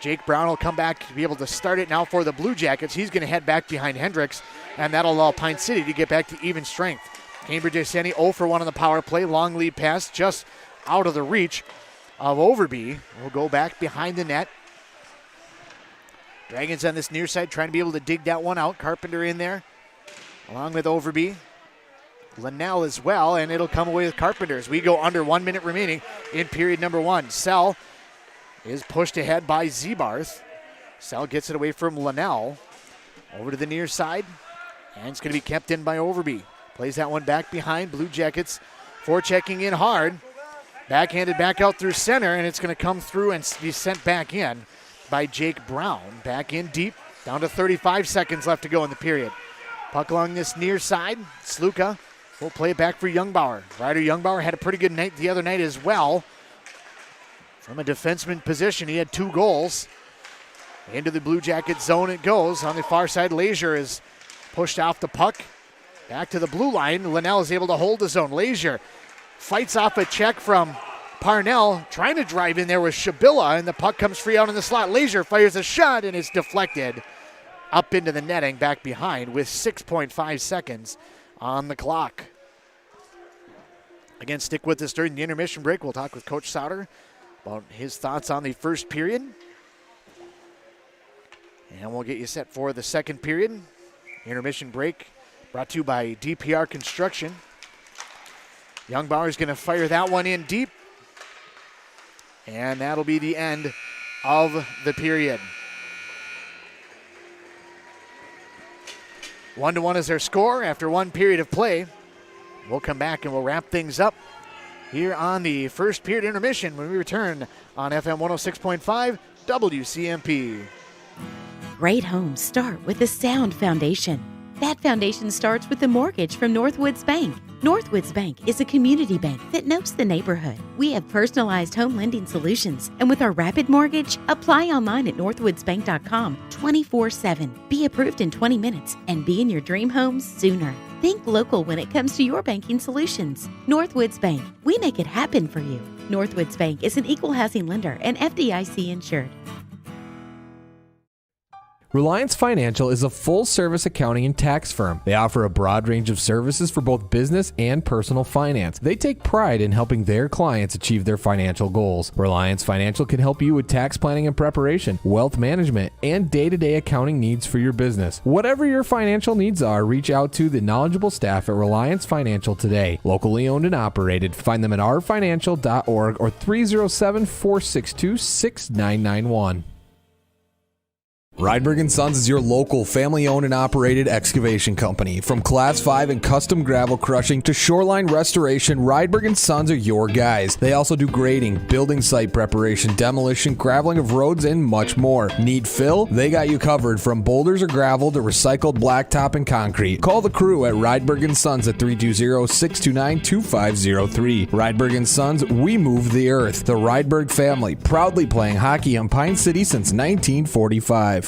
Jake Brown will come back to be able to start it now for the Blue Jackets. He's going to head back behind Hendricks, and that'll allow Pine City to get back to even strength. Cambridge-Isanti 0 for 1 on the power play. Long lead pass just out of the reach of Overby. Will go back behind the net. Dragons on this near side trying to be able to dig that one out. Carpenter in there along with Overby. Linnell as well, and it'll come away with Carpenter as we go under 1 minute remaining in period number 1. Sell is pushed ahead by Zebarth. Sell gets it away from Linnell. Over to the near side, and it's going to be kept in by Overby. Plays that one back behind. Blue Jackets forechecking in hard. Backhanded back out through center, and it's going to come through and be sent back in by Jake Brown. Back in deep, down to 35 seconds left to go in the period. Puck along this near side. Sluka will play it back for Youngbauer. Ryder Youngbauer had a pretty good night the other night as well. From a defenseman position, he had 2 goals. Into the Blue Jacket zone it goes. On the far side, Lazier is pushed off the puck. Back to the blue line. Linnell is able to hold the zone. Lazier fights off a check from Parnell, trying to drive in there with Shabilla, and the puck comes free out in the slot. Lazier fires a shot, and it's deflected up into the netting back behind with 6.5 seconds on the clock. Again, stick with us during the intermission break. We'll talk with Coach Sauter about his thoughts on the first period. And we'll get you set for the second period. Intermission break brought to you by DPR Construction. Youngbauer's going to fire that one in deep. And that'll be the end of the period. 1-1 is their score after 1 period of play. We'll come back and we'll wrap things up here on the first period intermission when we return on FM 106.5 WCMP. Great homes start with a sound foundation. That foundation starts with a mortgage from Northwoods Bank. Northwoods Bank is a community bank that knows the neighborhood. We have personalized home lending solutions, and with our Rapid Mortgage, apply online at northwoodsbank.com 24/7. Be approved in 20 minutes and be in your dream home sooner. Think local when it comes to your banking solutions. Northwoods Bank, we make it happen for you. Northwoods Bank is an equal housing lender and FDIC insured. Reliance Financial is a full-service accounting and tax firm. They offer a broad range of services for both business and personal finance. They take pride in helping their clients achieve their financial goals. Reliance Financial can help you with tax planning and preparation, wealth management, and day-to-day accounting needs for your business. Whatever your financial needs are, reach out to the knowledgeable staff at Reliance Financial today. Locally owned and operated. Find them at rfinancial.org or 307-462-6991. Rydberg & Sons is your local family-owned and operated excavation company. From Class 5 and custom gravel crushing to shoreline restoration, Rydberg & Sons are your guys. They also do grading, building site preparation, demolition, graveling of roads, and much more. Need fill? They got you covered from boulders or gravel to recycled blacktop and concrete. Call the crew at Rydberg & Sons at 320-629-2503. Rydberg & Sons, we move the earth. The Rydberg family, proudly playing hockey on Pine City since 1945.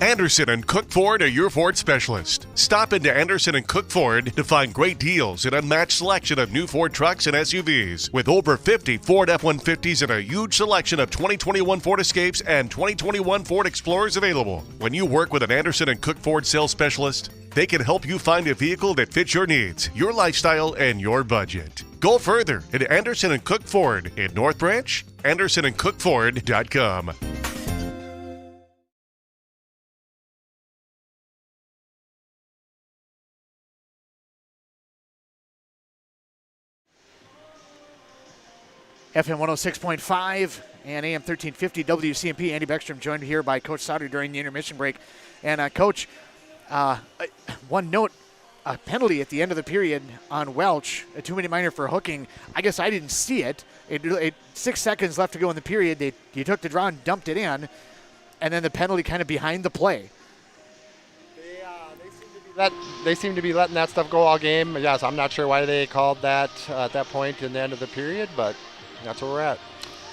Anderson and Cook Ford are your Ford specialist. Stop into Anderson and Cook Ford to find great deals and unmatched selection of new Ford trucks and SUVs. With over 50 Ford F-150s and a huge selection of 2021 Ford Escapes and 2021 Ford Explorers available. When you work with an Anderson and Cook Ford sales specialist, they can help you find a vehicle that fits your needs, your lifestyle, and your budget. Go further at Anderson and Cook Ford in North Branch, AndersonandCookFord.com. FM 106.5 and AM 1350 WCMP. Andy Beckstrom joined here by Coach Sauter during the intermission break. And Coach, one note, a penalty at the end of the period on Welch, a 2-minute minor for hooking. I guess I didn't see it. 6 seconds left to go in the period. He took the draw and dumped it in, and then the penalty kind of behind the play. They seem to be letting that stuff go all game. Yes, I'm not sure why they called that at that point in the end of the period, but that's where we're at.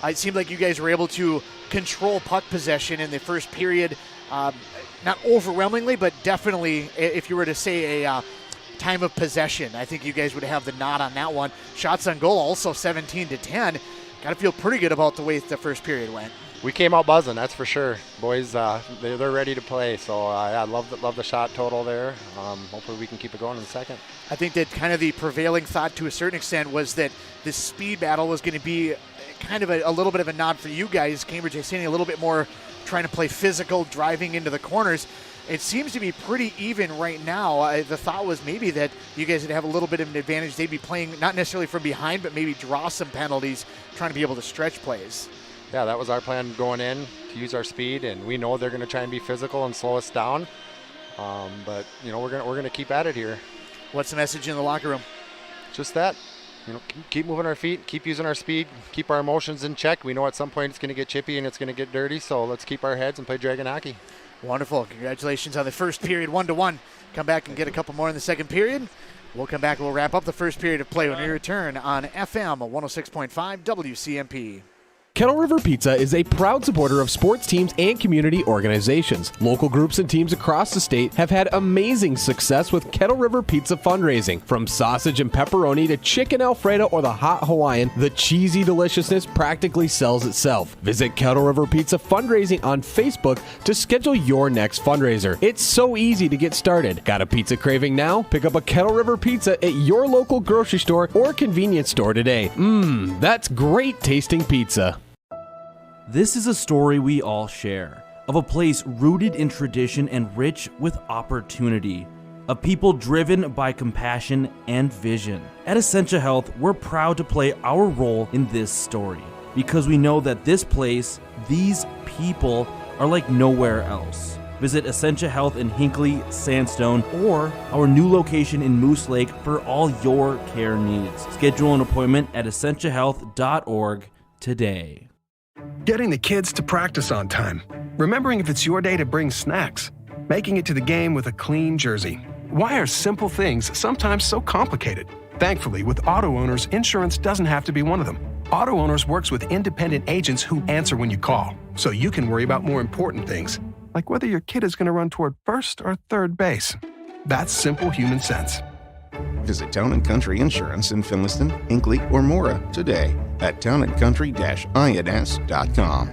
It seemed like you guys were able to control puck possession in the first period. Not overwhelmingly, but definitely, if you were to say a time of possession, I think you guys would have the nod on that one. Shots on goal also 17-10. Got to feel pretty good about the way the first period went. We came out buzzing, that's for sure. Boys, they're ready to play. So I love the shot total there. Hopefully we can keep it going in the second. I think that kind of the prevailing thought to a certain extent was that the speed battle was going to be kind of a little bit of a nod for you guys. Cambridge-Isanti a little bit more trying to play physical, driving into the corners. It seems to be pretty even right now. The thought was maybe that you guys would have a little bit of an advantage. They'd be playing not necessarily from behind, but maybe draw some penalties, trying to be able to stretch plays. Yeah, that was our plan going in, to use our speed, and we know they're going to try and be physical and slow us down. But we're going to keep at it here. What's the message in the locker room? Just that. Keep moving our feet, keep using our speed, keep our emotions in check. We know at some point it's going to get chippy and it's going to get dirty, so let's keep our heads and play Dragon hockey. Wonderful. Congratulations on the first period, 1-1. Come back and get a couple more in the second period. We'll come back and we'll wrap up the first period of play when we return on FM 106.5 WCMP. Kettle River Pizza is a proud supporter of sports teams and community organizations. Local groups and teams across the state have had amazing success with Kettle River Pizza fundraising. From sausage and pepperoni to chicken Alfredo or the hot Hawaiian, the cheesy deliciousness practically sells itself. Visit Kettle River Pizza fundraising on Facebook to schedule your next fundraiser. It's so easy to get started. Got a pizza craving now? Pick up a Kettle River Pizza at your local grocery store or convenience store today. That's great tasting pizza. This is a story we all share, of a place rooted in tradition and rich with opportunity, of people driven by compassion and vision. At Essentia Health, we're proud to play our role in this story, because we know that this place, these people, are like nowhere else. Visit Essentia Health in Hinckley, Sandstone, or our new location in Moose Lake for all your care needs. Schedule an appointment at essentiahealth.org today. Getting the kids to practice on time. Remembering if it's your day to bring snacks. Making it to the game with a clean jersey. Why are simple things sometimes so complicated? Thankfully, with auto owners, insurance doesn't have to be one of them. Auto Owners works with independent agents who answer when you call, so you can worry about more important things, like whether your kid is going to run toward first or third base. That's simple human sense. Visit Town & Country Insurance in Finliston, Hinckley, or Mora today at townandcountry-ins.com.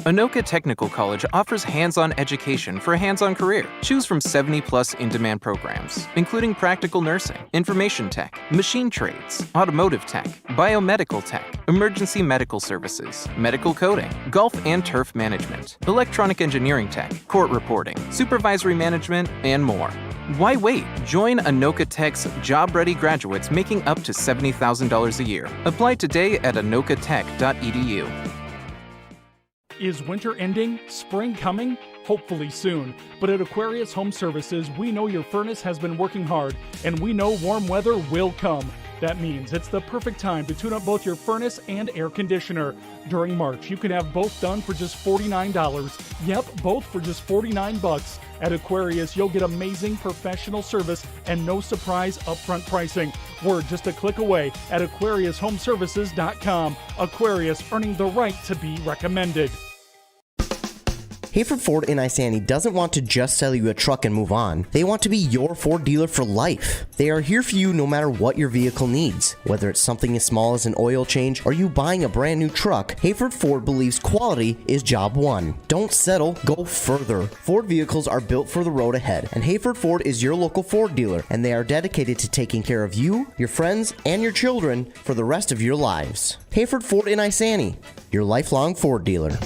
Anoka Technical College offers hands-on education for a hands-on career. Choose from 70-plus in-demand programs, including practical nursing, information tech, machine trades, automotive tech, biomedical tech, emergency medical services, medical coding, golf and turf management, electronic engineering tech, court reporting, supervisory management, and more. Why wait? Join Anoka Tech's job-ready graduates making up to $70,000 a year. Apply today at anokatech.edu. Is winter ending? Spring coming? Hopefully soon. But at Aquarius Home Services, we know your furnace has been working hard, and we know warm weather will come. That means it's the perfect time to tune up both your furnace and air conditioner. During March, you can have both done for just $49. Yep, both for just $49. At Aquarius, you'll get amazing professional service and no surprise upfront pricing. We're just a click away at AquariusHomeservices.com. Aquarius, earning the right to be recommended. Hayford Ford in Isanti doesn't want to just sell you a truck and move on. They want to be your Ford dealer for life. They are here for you no matter what your vehicle needs. Whether it's something as small as an oil change or you buying a brand new truck, Hayford Ford believes quality is job one. Don't settle, go further. Ford vehicles are built for the road ahead, and Hayford Ford is your local Ford dealer, and they are dedicated to taking care of you, your friends, and your children for the rest of your lives. Hayford Ford in Isanti, your lifelong Ford dealer.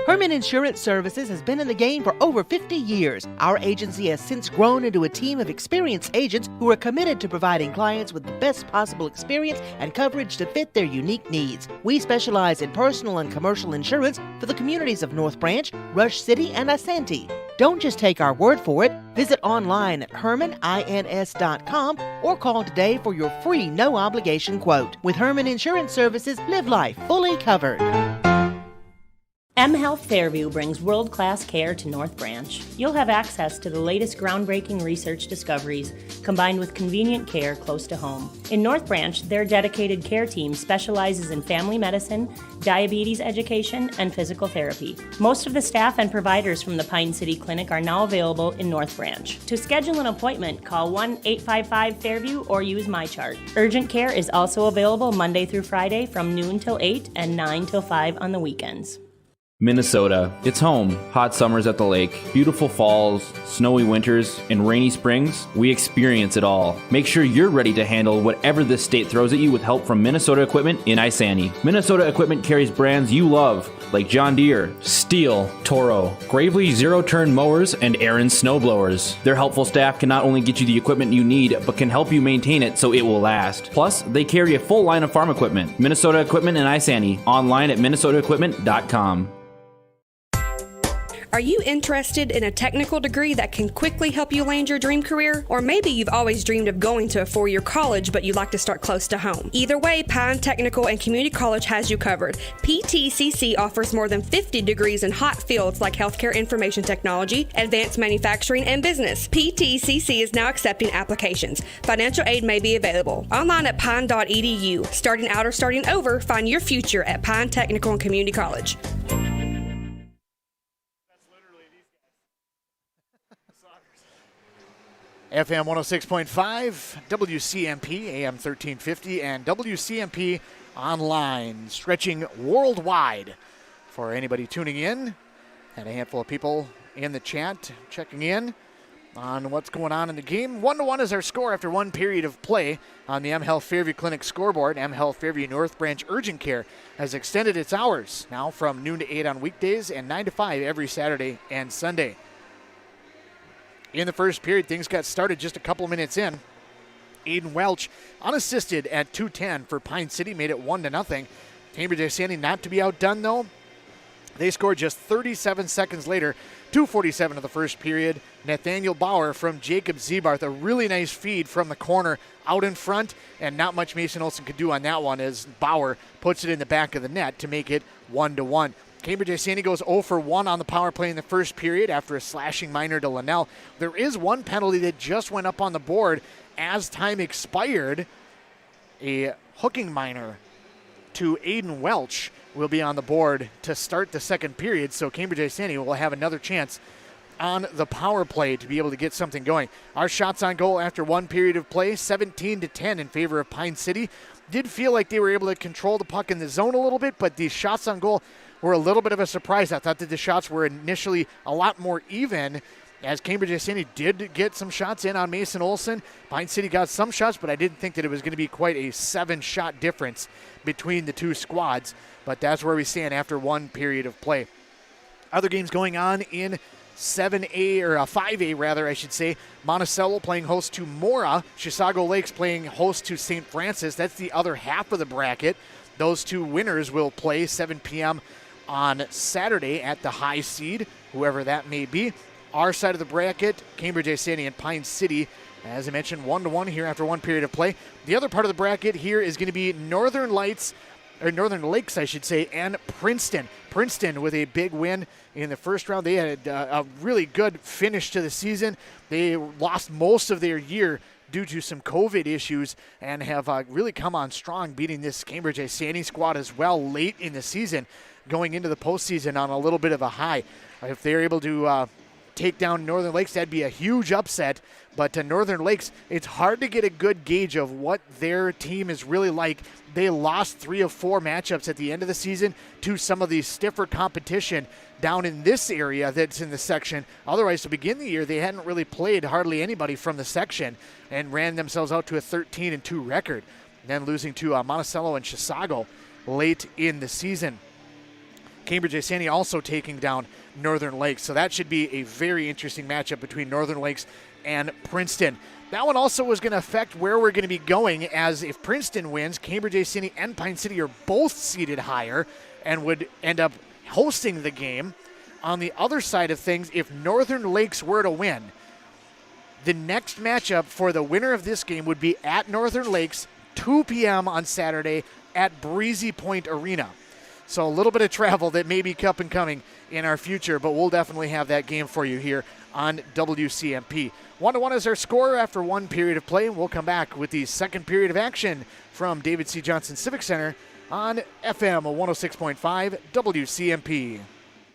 Herman Insurance Services has been in the game for over 50 years. Our agency has since grown into a team of experienced agents who are committed to providing clients with the best possible experience and coverage to fit their unique needs. We specialize in personal and commercial insurance for the communities of North Branch, Rush City, and Isanti. Don't just take our word for it. Visit online at hermanins.com or call today for your free no-obligation quote. With Herman Insurance Services, live life fully covered. mHealth Fairview brings world-class care to North Branch. You'll have access to the latest groundbreaking research discoveries, combined with convenient care close to home. In North Branch, their dedicated care team specializes in family medicine, diabetes education, and physical therapy. Most of the staff and providers from the Pine City Clinic are now available in North Branch. To schedule an appointment, call 1-855-FAIRVIEW or use MyChart. Urgent care is also available Monday through Friday from noon till 8 and 9 till 5 on the weekends. Minnesota. It's home. Hot summers at the lake, beautiful falls, snowy winters, and rainy springs. We experience it all. Make sure you're ready to handle whatever this state throws at you with help from Minnesota Equipment in Isanti. Minnesota Equipment carries brands you love, like John Deere, Steel, Toro, Gravely zero-turn mowers, and Aaron snowblowers. Their helpful staff can not only get you the equipment you need, but can help you maintain it so it will last. Plus, they carry a full line of farm equipment. Minnesota Equipment in Isanti. Online at minnesotaequipment.com. Are you interested in a technical degree that can quickly help you land your dream career? Or maybe you've always dreamed of going to a four-year college, but you'd like to start close to home. Either way, Pine Technical and Community College has you covered. PTCC offers more than 50 degrees in hot fields like healthcare information technology, advanced manufacturing, and business. PTCC is now accepting applications. Financial aid may be available. Online at pine.edu. Starting out or starting over, find your future at Pine Technical and Community College. FM 106.5, WCMP, AM 1350, and WCMP online, stretching worldwide for anybody tuning in. Had a handful of people in the chat checking in on what's going on in the game. 1-1 is our score after one period of play on the mHealth Fairview Clinic scoreboard. mHealth Fairview North Branch Urgent Care has extended its hours now from noon to 8 on weekdays and 9 to 5 every Saturday and Sunday. In the first period, things got started just a couple minutes in. Aiden Welch, unassisted at 2:10 for Pine City, made it 1-0. Cambridge-Isanti not to be outdone, though. They scored just 37 seconds later, 2:47 of the first period. Nathaniel Bauer from Jacob Zebarth, a really nice feed from the corner out in front, and not much Mason Olsen could do on that one as Bauer puts it in the back of the net to make it 1-1. Cambridge-Isanti goes 0 for 1 on the power play in the first period after a slashing minor to Linnell. There is one penalty that just went up on the board as time expired. A hooking minor to Aiden Welch will be on the board to start the second period, so Cambridge-Isanti will have another chance on the power play to be able to get something going. Our shots on goal after one period of play, 17-10 in favor of Pine City. Did feel like they were able to control the puck in the zone a little bit, but the shots on goal were a little bit of a surprise. I thought that the shots were initially a lot more even, as Cambridge-Isanti did get some shots in on Mason Olsen. Pine City got some shots, but I didn't think that it was going to be quite a 7-shot difference between the two squads. But that's where we stand after one period of play. Other games going on in 7A, or 5A rather, I should say. Monticello playing host to Mora. Chisago Lakes playing host to St. Francis. That's the other half of the bracket. Those two winners will play 7 p.m. on Saturday at the high seed, whoever that may be. Our side of the bracket, Cambridge-Isanti and Pine City, as I mentioned, 1-1 here after one period of play. The other part of the bracket here is going to be Northern Lakes, I should say, and Princeton. Princeton with a big win in the first round. They had a really good finish to the season. They lost most of their year due to some COVID issues and have really come on strong, beating this Cambridge-Isanti squad as well late in the season, going into the postseason on a little bit of a high. If they're able to take down Northern Lakes, that'd be a huge upset. But to Northern Lakes, it's hard to get a good gauge of what their team is really like. They lost 3 of 4 matchups at the end of the season to some of the stiffer competition down in this area that's in the section. Otherwise, to begin the year, they hadn't really played hardly anybody from the section and ran themselves out to a 13-2 record, then losing to Monticello and Chisago late in the season. Cambridge-Isanti also taking down Northern Lakes. So that should be a very interesting matchup between Northern Lakes and Princeton. That one also was going to affect where we're going to be going, as if Princeton wins, Cambridge-Isanti and Pine City are both seated higher and would end up hosting the game. On the other side of things, if Northern Lakes were to win, the next matchup for the winner of this game would be at Northern Lakes, 2 p.m. on Saturday at Breezy Point Arena. So a little bit of travel that may be up and coming in our future, but we'll definitely have that game for you here on WCMP. 1-1 is our score after one period of play, and we'll come back with the second period of action from David C. Johnson Civic Center on FM 106.5 WCMP.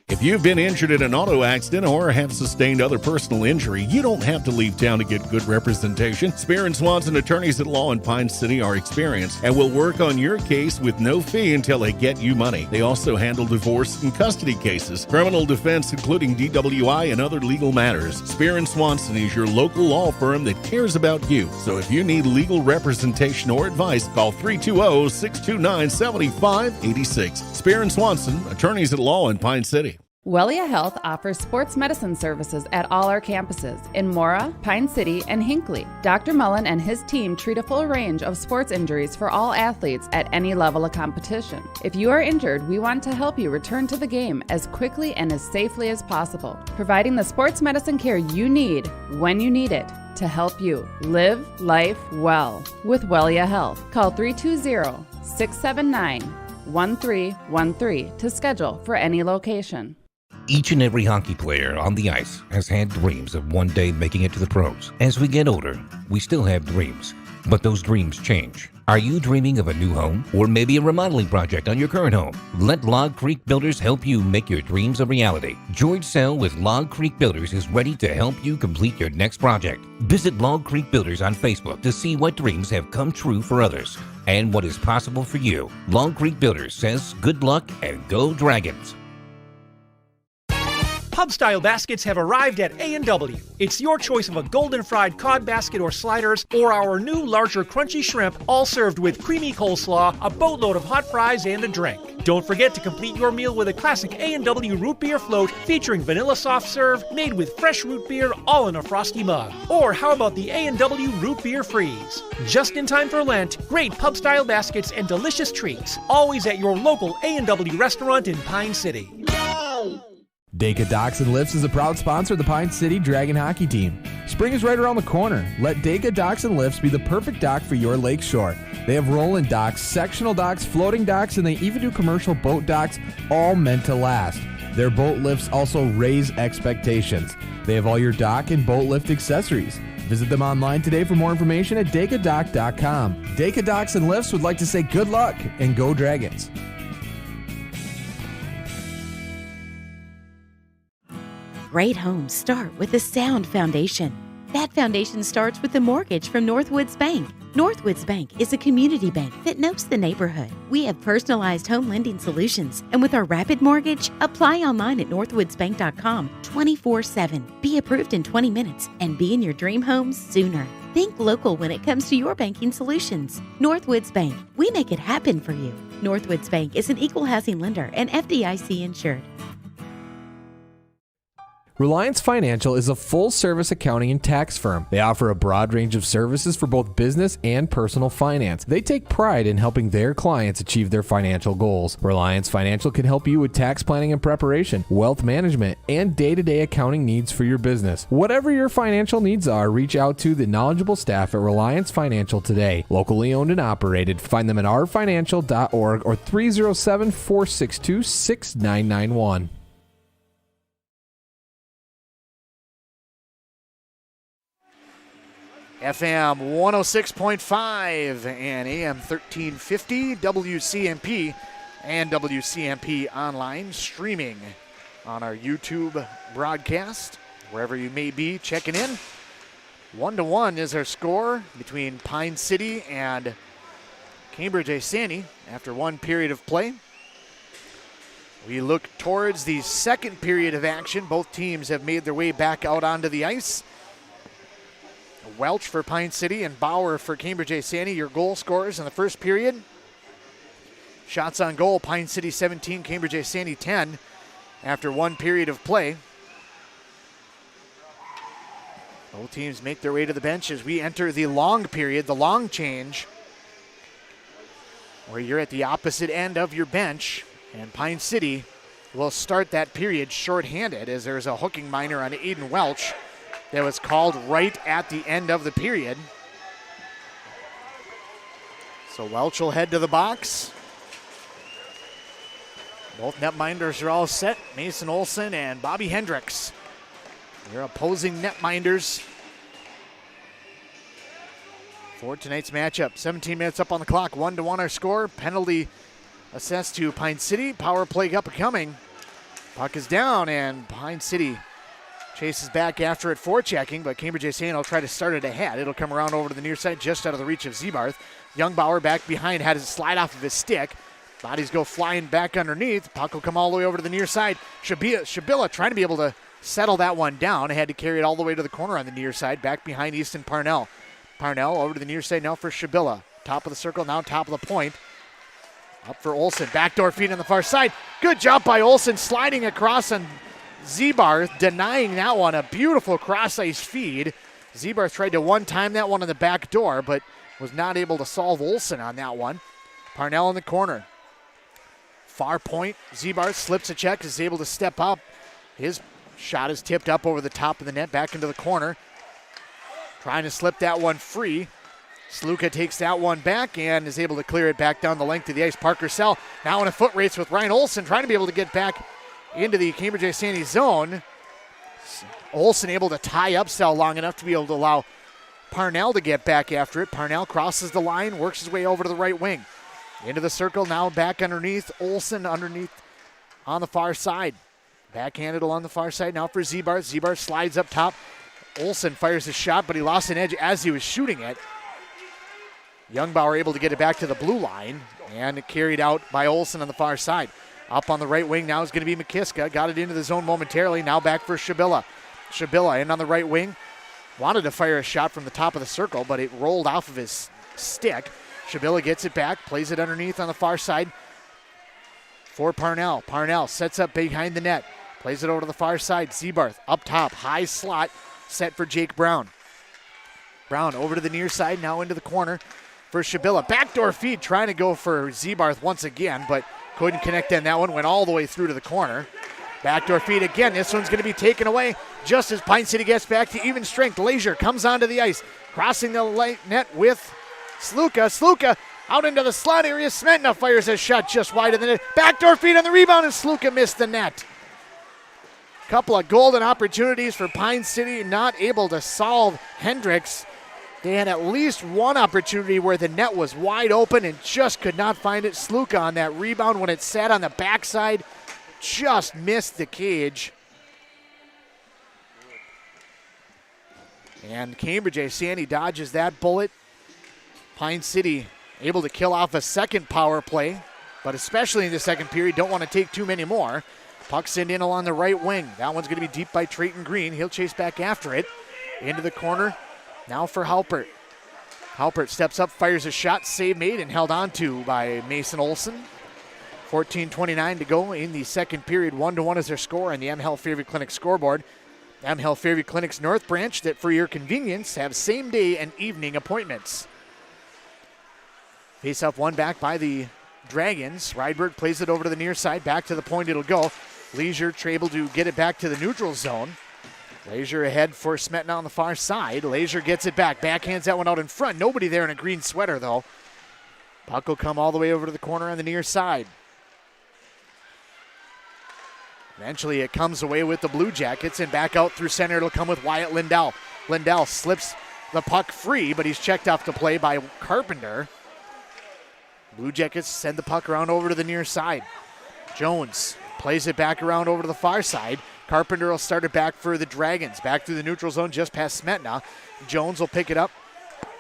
If you've been injured in an auto accident or have sustained other personal injury, you don't have to leave town to get good representation. Spear & Swanson attorneys at law in Pine City are experienced and will work on your case with no fee until they get you money. They also handle divorce and custody cases, criminal defense, including DWI and other legal matters. Spear & Swanson is your local law firm that cares about you. So if you need legal representation or advice, call 320-629-7586. Spear & Swanson, attorneys at law in Pine City. Wellia Health offers sports medicine services at all our campuses in Mora, Pine City, and Hinckley. Dr. Mullen and his team treat a full range of sports injuries for all athletes at any level of competition. If you are injured, we want to help you return to the game as quickly and as safely as possible, providing the sports medicine care you need when you need it to help you live life well with Wellia Health. Call 320-679-1313 to schedule for any location. Each and every hockey player on the ice has had dreams of one day making it to the pros. As we get older, we still have dreams, but those dreams change. Are you dreaming of a new home or maybe a remodeling project on your current home? Let Log Creek Builders help you make your dreams a reality. George Sell with Log Creek Builders is ready to help you complete your next project. Visit Log Creek Builders on Facebook to see what dreams have come true for others and what is possible for you. Log Creek Builders says good luck and go Dragons. Pub-style baskets have arrived at A&W. It's your choice of a golden fried cod basket or sliders, or our new larger crunchy shrimp, all served with creamy coleslaw, a boatload of hot fries, and a drink. Don't forget to complete your meal with a classic A&W root beer float featuring vanilla soft serve made with fresh root beer all in a frosty mug. Or how about the A&W root beer freeze? Just in time for Lent, great pub-style baskets and delicious treats, always at your local A&W restaurant in Pine City. Deka Docks and Lifts is a proud sponsor of the Pine City Dragon hockey team. Spring is right around the corner. Let Deka Docks and Lifts be the perfect dock for your lakeshore. They have rolling docks, sectional docks, floating docks, and they even do commercial boat docks, all meant to last. Their boat lifts also raise expectations. They have all your dock and boat lift accessories. Visit them online today for more information at dekadock.com. Deka Docks and Lifts would like to say good luck and go Dragons. Great homes start with a sound foundation. That foundation starts with a mortgage from Northwoods Bank. Northwoods Bank is a community bank that knows the neighborhood. We have personalized home lending solutions, and with our rapid mortgage, apply online at northwoodsbank.com 24/7. Be approved in 20 minutes and be in your dream home sooner. Think local when it comes to your banking solutions. Northwoods Bank, we make it happen for you. Northwoods Bank is an equal housing lender and FDIC insured. Reliance Financial is a full-service accounting and tax firm. They offer a broad range of services for both business and personal finance. They take pride in helping their clients achieve their financial goals. Reliance Financial can help you with tax planning and preparation, wealth management, and day-to-day accounting needs for your business. Whatever your financial needs are, reach out to the knowledgeable staff at Reliance Financial today. Locally owned and operated. Find them at rfinancial.org or 307-462-6991. FM 106.5 and AM 1350, WCMP and WCMP online, streaming on our YouTube broadcast, wherever you may be checking in. 1-1 is our score between Pine City and Cambridge-Isanti after one period of play. We look towards the second period of action. Both teams have made their way back out onto the ice. Welch for Pine City and Bauer for Cambridge-Isanti, your goal scorers in the first period. Shots on goal, Pine City 17, Cambridge-Isanti 10 after one period of play. Both teams make their way to the bench as we enter the long period, the long change, where you're at the opposite end of your bench, and Pine City will start that period shorthanded as there's a hooking minor on Aiden Welch that was called right at the end of the period. So Welch will head to the box. Both netminders are all set. Mason Olson and Bobby Hendricks. Your opposing netminders for tonight's matchup. 17 minutes up on the clock. 1-1 our score. Penalty assessed to Pine City. Power play up and coming. Puck is down and Pine City chases back after it, forechecking, but Cambridge-Isanti will try to start it ahead. It'll come around over to the near side, just out of the reach of Zebarth. Youngbauer back behind, had it slide off of his stick. Bodies go flying back underneath. Puck will come all the way over to the near side. Shabilla trying to be able to settle that one down. Had to carry it all the way to the corner on the near side, back behind Easton Parnell. Parnell over to the near side now for Shabilla. Top of the circle, now top of the point. Up for Olson, backdoor feed on the far side. Good job by Olson, sliding across on Zebarth, denying that one. A beautiful cross-ice feed. Zebarth tried to one-time that one on the back door, but was not able to solve Olson on that one. Parnell in the corner. Far point, Zebarth slips a check, is able to step up. His shot is tipped up over the top of the net, back into the corner. Trying to slip that one free. Sluka takes that one back and is able to clear it back down the length of the ice. Parker Sell now in a foot race with Ryan Olson, trying to be able to get back into the Cambridge-Isanti zone. Olson able to tie up Sell long enough to be able to allow Parnell to get back after it. Parnell crosses the line, works his way over to the right wing. Into the circle, now back underneath. Olson underneath on the far side. Backhanded along the far side now for Zebarth. Zebarth slides up top. Olson fires a shot, but he lost an edge as he was shooting it. Youngbauer able to get it back to the blue line and carried out by Olson on the far side. Up on the right wing now is going to be McKiska. Got it into the zone momentarily. Now back for Shabilla. Shabilla in on the right wing. Wanted to fire a shot from the top of the circle, but it rolled off of his stick. Shabilla gets it back, plays it underneath on the far side for Parnell. Parnell sets up behind the net. Plays it over to the far side. Zebarth up top. High slot set for Jake Brown. Brown over to the near side, now into the corner for Shabilla. Backdoor feed trying to go for Zebarth once again, but couldn't connect on that one. Went all the way through to the corner. Backdoor feed again. This one's going to be taken away just as Pine City gets back to even strength. Leisure comes onto the ice, crossing the net with Sluka. Sluka out into the slot area. Smetna fires a shot just wide of the net. Backdoor feed on the rebound, and Sluka missed the net. Couple of golden opportunities for Pine City, not able to solve Hendricks. They had at least one opportunity where the net was wide open and just could not find it. Sluka on that rebound when it sat on the backside just missed the cage. And Cambridge-Isanti dodges that bullet. Pine City able to kill off a second power play, but especially in the second period, don't want to take too many more. Puck sent in along the right wing. That one's going to be deep by Trayton Green. He'll chase back after it. Into the corner. Now for Halpert. Halpert steps up, fires a shot, save made and held on to by Mason Olson. 14:29 to go in the second period. 1-1 is their score on the M Health Favorite Clinic scoreboard. Health Fairview Clinic's North Branch that for your convenience have same day and evening appointments. Face off one back by the Dragons. Rydberg plays it over to the near side. Back to the point it'll go. Leisure able to get it back to the neutral zone. Leisure ahead for Smetna on the far side. Leisure gets it back. Backhands that one out in front. Nobody there in a green sweater though. Puck will come all the way over to the corner on the near side. Eventually it comes away with the Blue Jackets, and back out through center it'll come with Wyatt Lindell. Lindell slips the puck free, but he's checked off the play by Carpenter. Blue Jackets send the puck around over to the near side. Jones plays it back around over to the far side. Carpenter will start it back for the Dragons. Back through the neutral zone just past Smetna. Jones will pick it up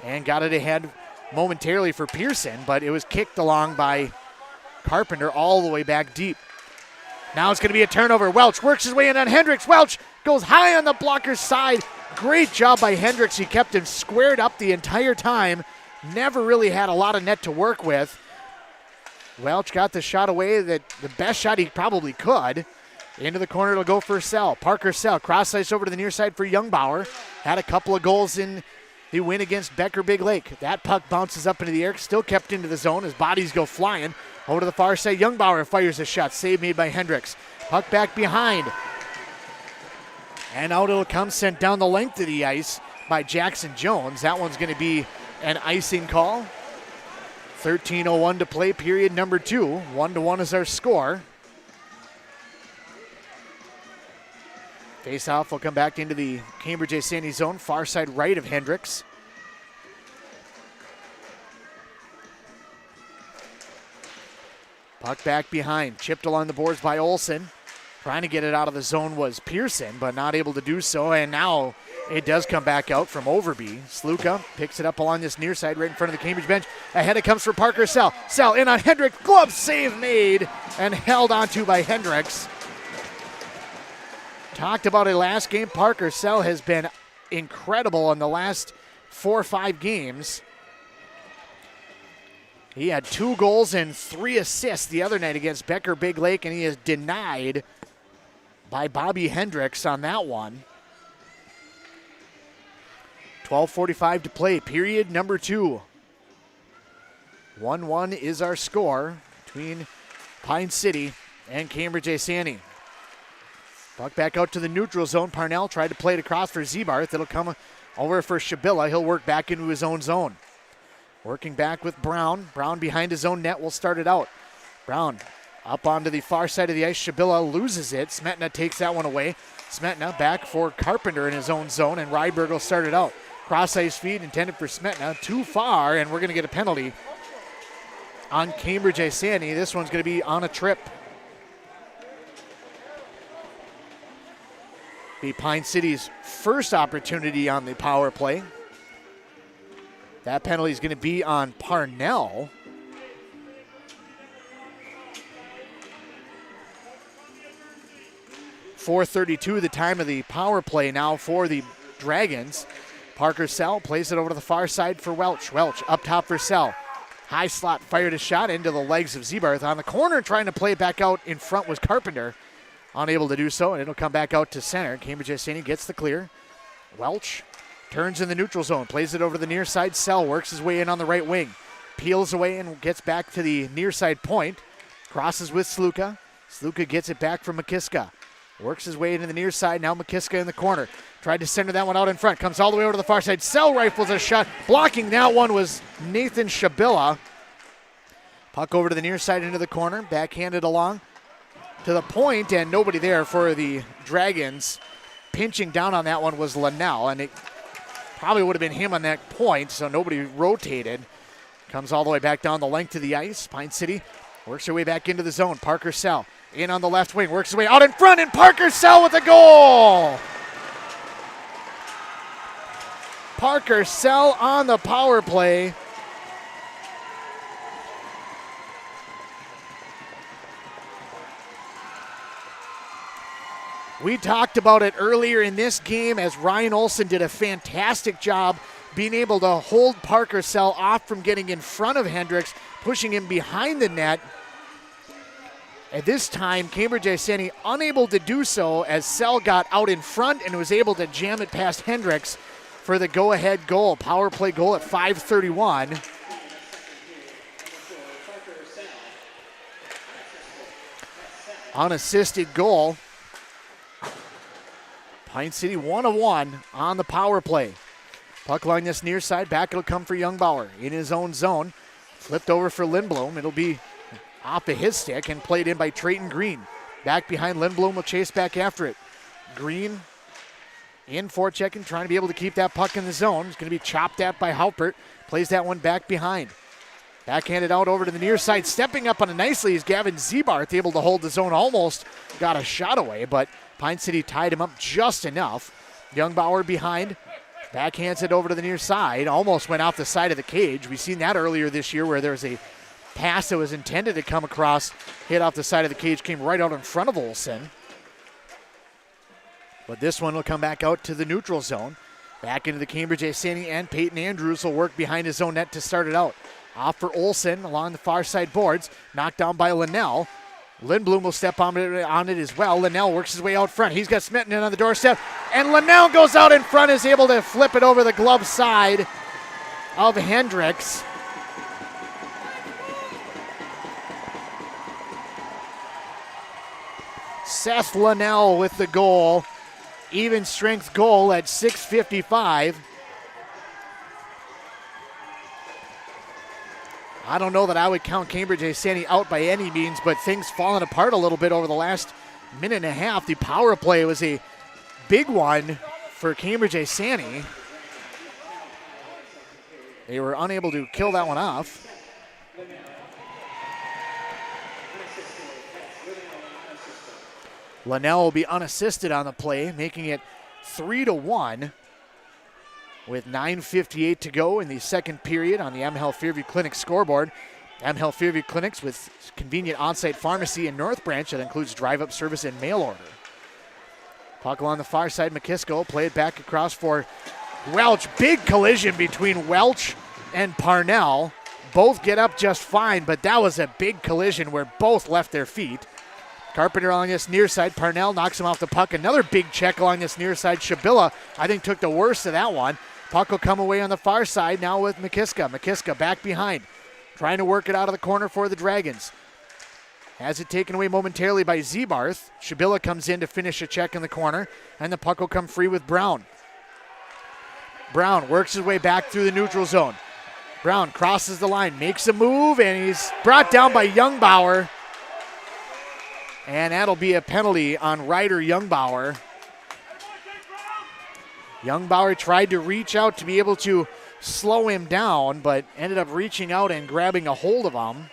and got it ahead momentarily for Pearson, but it was kicked along by Carpenter all the way back deep. Now it's going to be a turnover. Welch works his way in on Hendricks. Welch goes high on the blocker's side. Great job by Hendricks. He kept him squared up the entire time. Never really had a lot of net to work with. Welch got the shot away, the best shot he probably could. Into the corner it'll go for Sell. Parker Sell cross ice over to the near side for Youngbauer. Had a couple of goals in the win against Becker Big Lake. That puck bounces up into the air, still kept into the zone as bodies go flying. Over to the far side, Youngbauer fires a shot. Save made by Hendricks. Puck back behind. And out it'll come, sent down the length of the ice by Jackson Jones. That one's going to be an icing call. 13:01 to play, period number 2. 1-1 is our score. Face-off will come back into the Cambridge-Isanti zone, far side right of Hendricks. Puck back behind, chipped along the boards by Olsen. Trying to get it out of the zone was Pearson, but not able to do so, and now it does come back out from Overby. Sluka picks it up along this near side right in front of the Cambridge bench. Ahead it comes for Parker Sell. Sell in on Hendricks, glove save made, and held onto by Hendricks. Talked about it last game. Parker Sell has been incredible in the last 4 or 5 games. He had 2 goals and 3 assists the other night against Becker Big Lake, and he is denied by Bobby Hendricks on that one. 12:45 to play, period number 2. 1-1 is our score between Pine City and Cambridge-Isanti. Puck back out to the neutral zone. Parnell tried to play it across for Zebarth. It'll come over for Shabilla. He'll work back into his own zone. Working back with Brown. Brown behind his own net will start it out. Brown up onto the far side of the ice. Shabilla loses it. Smetna takes that one away. Smetna back for Carpenter in his own zone, and Rydberg will start it out. Cross ice feed intended for Smetna. Too far, and we're going to get a penalty on Cambridge-Isanti. This one's going to be on a trip. Be Pine City's first opportunity on the power play. That penalty is going to be on Parnell. .432 the time of the power play now for the Dragons. Parker Sell plays it over to the far side for Welch. Welch up top for Sell. High slot fired a shot into the legs of Zebarth. On the corner trying to play it back out in front was Carpenter. Unable to do so, and it'll come back out to center. Cambridge-Isanti gets the clear. Welch turns in the neutral zone, plays it over the near side. Sell works his way in on the right wing. Peels away and gets back to the near side point. Crosses with Sluka. Sluka gets it back from McKiska. Works his way into the near side. Now McKiska in the corner. Tried to center that one out in front. Comes all the way over to the far side. Sell rifles a shot. Blocking that one was Nathan Shabilla. Puck over to the near side into the corner. Backhanded along to the point, and nobody there for the Dragons. Pinching down on that one was Linnell, and it probably would have been him on that point, so nobody rotated. Comes all the way back down the length of the ice. Pine City works her way back into the zone. Parker Sell in on the left wing, works his way out in front, and Parker Sell with a goal! Parker Sell on the power play. We talked about it earlier in this game as Ryan Olsen did a fantastic job being able to hold Parker Sell off from getting in front of Hendricks, pushing him behind the net. At this time, Cambridge-Isanti unable to do so as Sell got out in front and was able to jam it past Hendricks for the go-ahead goal. Power play goal at 5:31. Unassisted goal. Pine City 1-1 on the power play. Puck along this near side. Back it'll come for Youngbauer in his own zone. Flipped over for Lindblom. It'll be off of his stick and played in by Trayton Green. Back behind Lindblom will chase back after it. Green in forechecking, trying to be able to keep that puck in the zone. It's going to be chopped at by Haupert. Plays that one back behind. Backhanded out over to the near side. Stepping up on it nicely is Gavin Zebarth, able to hold the zone. Almost got a shot away, but Pine City tied him up just enough. Youngbauer behind. Backhands it over to the near side. Almost went off the side of the cage. We've seen that earlier this year where there was a pass that was intended to come across, hit off the side of the cage, came right out in front of Olsen. But this one will come back out to the neutral zone. Back into the Cambridge-Isanti, and Peyton Andrews will work behind his own net to start it out. Off for Olsen along the far side boards. Knocked down by Linnell. Lindblom will step on it as well. Linnell works his way out front. He's got Smitten in on the doorstep. And Linnell goes out in front, is able to flip it over the glove side of Hendricks. Seth Linnell with the goal. Even strength goal at 6:55. I don't know that I would count Cambridge-Isanti out by any means, but things falling apart a little bit over the last minute and a half. The power play was a big one for Cambridge-Isanti. They were unable to kill that one off. Linnell will be unassisted on the play, making it 3-1 with 9:58 to go in the second period on the MHealth Fairview Clinic scoreboard. MHealth Fairview Clinics with convenient on-site pharmacy in North Branch that includes drive-up service and mail order. Puck along the far side, McKisko play it back across for Welch. Big collision between Welch and Parnell. Both get up just fine, but that was a big collision where both left their feet. Carpenter along this near side. Parnell knocks him off the puck. Another big check along this near side. Shabilla, I think, took the worst of that one. Puck will come away on the far side now with McKiska. McKiska back behind, trying to work it out of the corner for the Dragons. Has it taken away momentarily by Zebarth. Shabilla comes in to finish a check in the corner, and the puck will come free with Brown. Brown works his way back through the neutral zone. Brown crosses the line, makes a move, and he's brought down by Youngbauer. And that'll be a penalty on Ryder Youngbauer. Youngbauer tried to reach out to be able to slow him down, but ended up reaching out and grabbing a hold of him.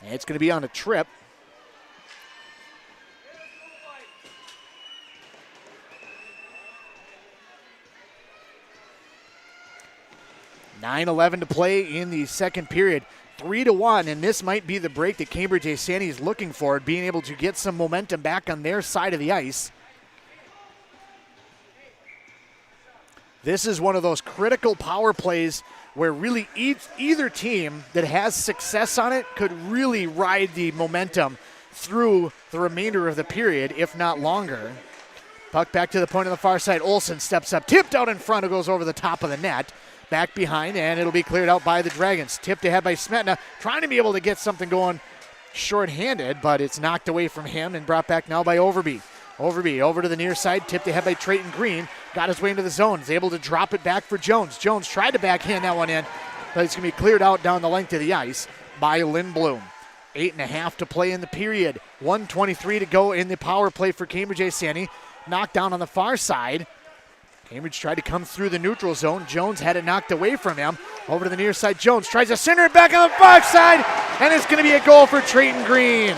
And it's going to be on a trip. .9:11 to play in the second period. 3-1, and this might be the break that Cambridge-Isanti is looking for, being able to get some momentum back on their side of the ice. This is one of those critical power plays where really either team that has success on it could really ride the momentum through the remainder of the period, if not longer. Puck back to the point on the far side. Olsen steps up, tipped out in front, it goes over the top of the net. Back behind, and it'll be cleared out by the Dragons. Tipped ahead by Smetna, trying to be able to get something going shorthanded, but it's knocked away from him and brought back now by Overby. Overby over to the near side, tipped ahead by Trayton Green. Got his way into the zone, is able to drop it back for Jones. Jones tried to backhand that one in, but it's going to be cleared out down the length of the ice by Lindblom. 8:30 to play in the period. 1:23 to go in the power play for Cambridge-Isanti. Knocked down on the far side. Cambridge tried to come through the neutral zone. Jones had it knocked away from him. Over to the near side, Jones tries to center it back on the far side, and it's going to be a goal for Trayton Green.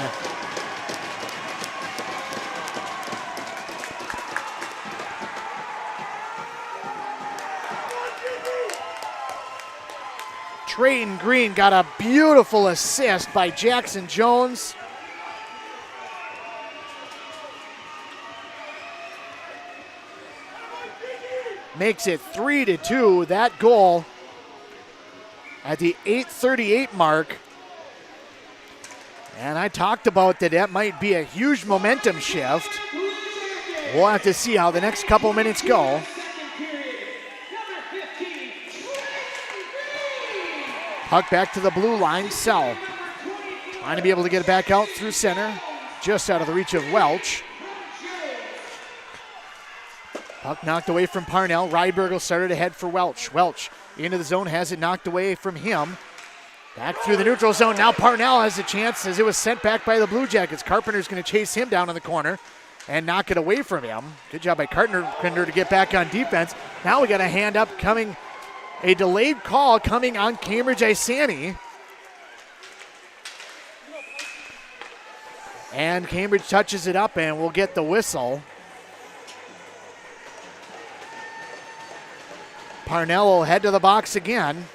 Trayton Green got a beautiful assist by Jackson Jones. Makes it 3-2. That goal at the 8:38 mark. And I talked about that might be a huge momentum shift. We'll have to see how the next couple minutes go. Puck back to the blue line. Sell trying to be able to get it back out through center. Just out of the reach of Welch. Puck knocked away from Parnell. Rydberg will start it ahead for Welch. Welch into the zone, has it knocked away from him. Back through the neutral zone. Now Parnell has a chance as it was sent back by the Blue Jackets. Carpenter's going to chase him down in the corner and knock it away from him. Good job by Carpenter to get back on defense. Now we got a hand up coming, a delayed call coming on Cambridge-Isanti. And Cambridge touches it up and we'll get the whistle. Parnell will head to the box again.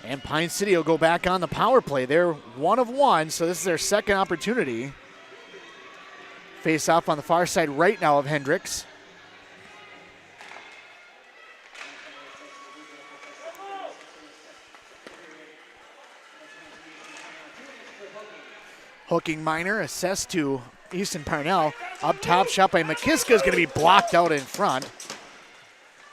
And Pine City will go back on the power play. They're 1 of 1, so this is their second opportunity. Face off on the far side right now of Hendricks. Hooking minor, assessed to Easton Parnell. Up top, shot by McKiska is going to be blocked out in front.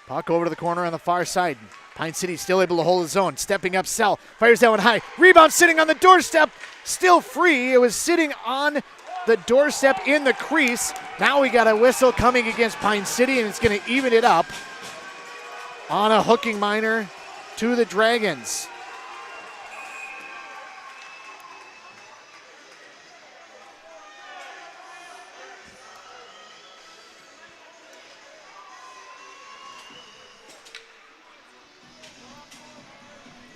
Puck over to the corner on the far side. Pine City still able to hold his own. Stepping up, Sell. Fires that one high. Rebound sitting on the doorstep. Still free. It was sitting on the doorstep in the crease. Now we got a whistle coming against Pine City, and it's going to even it up on a hooking minor to the Dragons.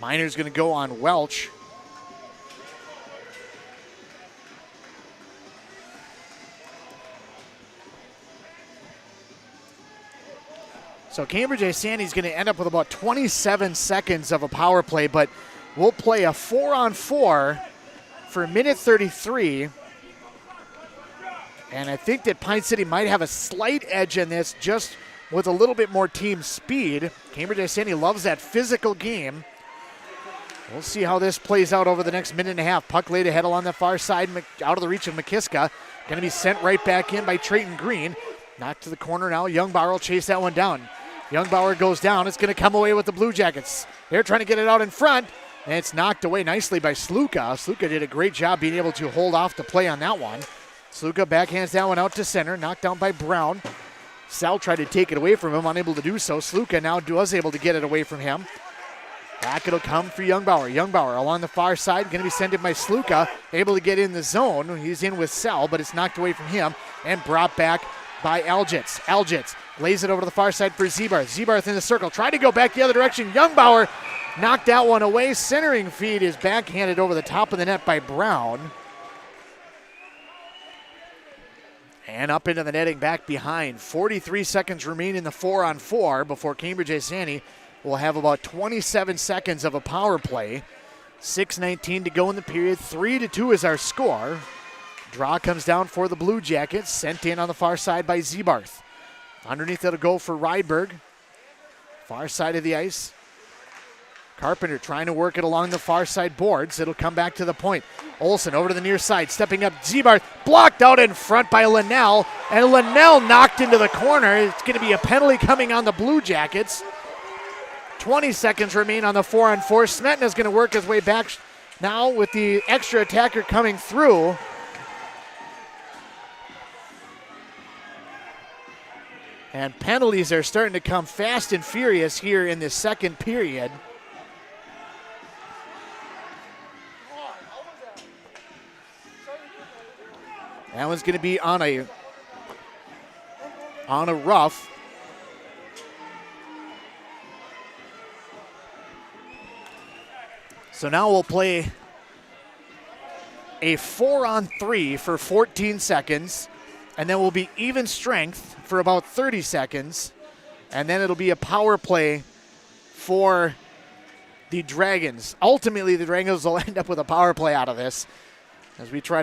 Minor's going to go on Welch. So Cambridge-Isanti is going to end up with about 27 seconds of a power play, but we'll play a 4-on-4 for minute 33. And I think that Pine City might have a slight edge in this just with a little bit more team speed. Cambridge-Isanti loves that physical game. We'll see how this plays out over the next minute and a half. Puck laid ahead along the far side, out of the reach of McKiska. Going to be sent right back in by Trayton Green. Knocked to the corner now. Youngbauer will chase that one down. Youngbauer goes down. It's going to come away with the Blue Jackets. They're trying to get it out in front, and it's knocked away nicely by Sluka. Sluka did a great job being able to hold off the play on that one. Sluka backhands that one out to center. Knocked down by Brown. Sal tried to take it away from him, unable to do so. Sluka now was able to get it away from him. Back it'll come for Youngbauer. Youngbauer along the far side, going to be sent in by Sluka, able to get in the zone. He's in with Sal, but it's knocked away from him and brought back by Algitz. Algitz lays it over to the far side for Zebarth. Zebarth in the circle, tried to go back the other direction. Youngbauer knocked that one away. Centering feed is backhanded over the top of the net by Brown. And up into the netting back behind. 43 seconds remain in the 4-on-4 before Cambridge-Isanti will have about 27 seconds of a power play. 6:19 to go in the period. 3-2 is our score. Draw comes down for the Blue Jackets. Sent in on the far side by Zebarth. Underneath it'll go for Rydberg. Far side of the ice. Carpenter trying to work it along the far side boards. It'll come back to the point. Olsen over to the near side. Stepping up, Zebarth blocked out in front by Linnell. And Linnell knocked into the corner. It's going to be a penalty coming on the Blue Jackets. 20 seconds remain on the 4-on-4. Smetna's going to work his way back now with the extra attacker coming through. And penalties are starting to come fast and furious here in the second period. That one's going to be on a rough. So now we'll play a 4-on-3 for 14 seconds, and then we'll be even strength for about 30 seconds, and then it'll be a power play for the Dragons. Ultimately, the Dragons will end up with a power play out of this as we try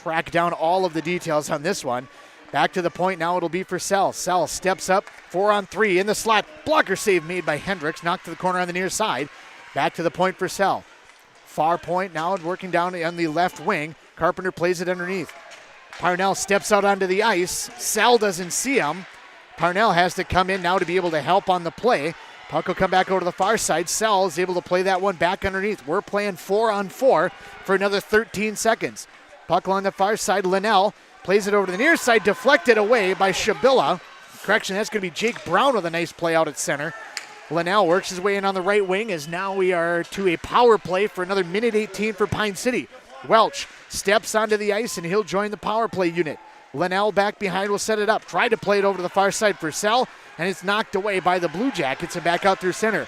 track down all of the details on this one. Back to the point now, it'll be for Sell. Sell steps up, 4-on-3 in the slot. Blocker save made by Hendricks, knocked to the corner on the near side. Back to the point for Sell. Far point now working down on the left wing. Carpenter plays it underneath. Parnell steps out onto the ice. Sell doesn't see him. Parnell has to come in now to be able to help on the play. Puck will come back over to the far side. Sell is able to play that one back underneath. We're playing 4-on-4 for another 13 seconds. Puck on the far side. Linnell plays it over to the near side, deflected away by Shabilla. Correction, that's going to be Jake Brown with a nice play out at center. Linnell works his way in on the right wing as now we are to a power play for another minute 18 for Pine City. Welch steps onto the ice and he'll join the power play unit. Linnell back behind will set it up. Tried to play it over to the far side for Sell, and it's knocked away by the Blue Jackets and back out through center.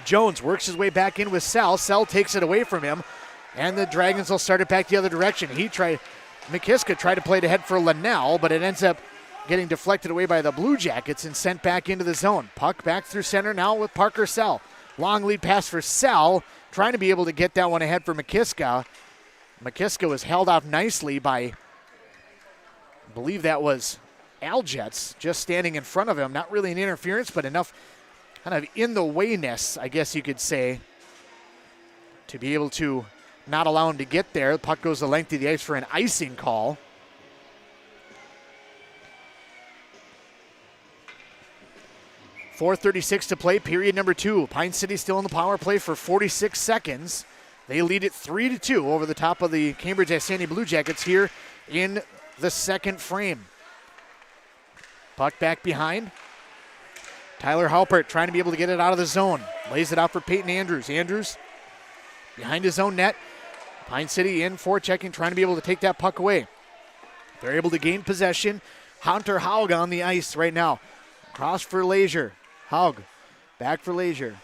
Jones works his way back in with Sell. Sell takes it away from him, and the Dragons will start it back the other direction. McKiska tried to play it ahead for Linnell, but it ends up getting deflected away by the Blue Jackets and sent back into the zone. Puck back through center now with Parker Sell. Long lead pass for Sell, trying to be able to get that one ahead for McKiska. McKiska was held off nicely by, I believe that was Aljets, just standing in front of him. Not really an interference, but enough kind of in the wayness, I guess you could say, to be able to not allow him to get there. The puck goes the length of the ice for an icing call. .436 to play, period number 2. Pine City still in the power play for 46 seconds. They lead it 3-2 over the top of the Cambridge-Isanti Blue Jackets here in the second frame. Puck back behind. Tyler Halpert trying to be able to get it out of the zone. Lays it out for Peyton Andrews. Andrews behind his own net. Pine City in forechecking, trying to be able to take that puck away. They're able to gain possession. Hunter Haug on the ice right now. Cross for Leisure. Haug back for Leisure.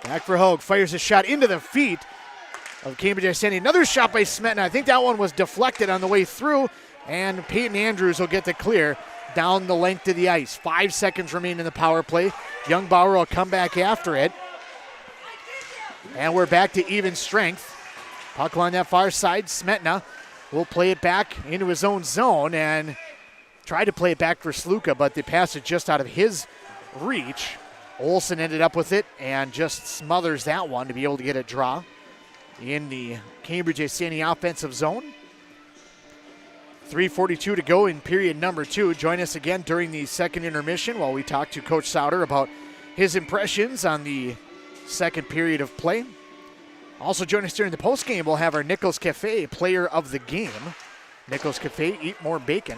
Back for Haug. Fires a shot into the feet of Cambridge-Isanti. Another shot by Smetna. I think that one was deflected on the way through, and Peyton Andrews will get the clear down the length of the ice. 5 seconds remain in the power play. Youngbauer will come back after it. And we're back to even strength. Puck on that far side. Smetna will play it back into his own zone and try to play it back for Sluka, but the pass is just out of his reach. Olsen ended up with it and just smothers that one to be able to get a draw in the Cambridge-Isanti offensive zone. 3:42 to go in period number 2. Join us again during the second intermission while we talk to Coach Sauter about his impressions on the second period of play. Also join us during the postgame. We'll have our Nichols Cafe player of the game. Nichols Cafe, eat more bacon.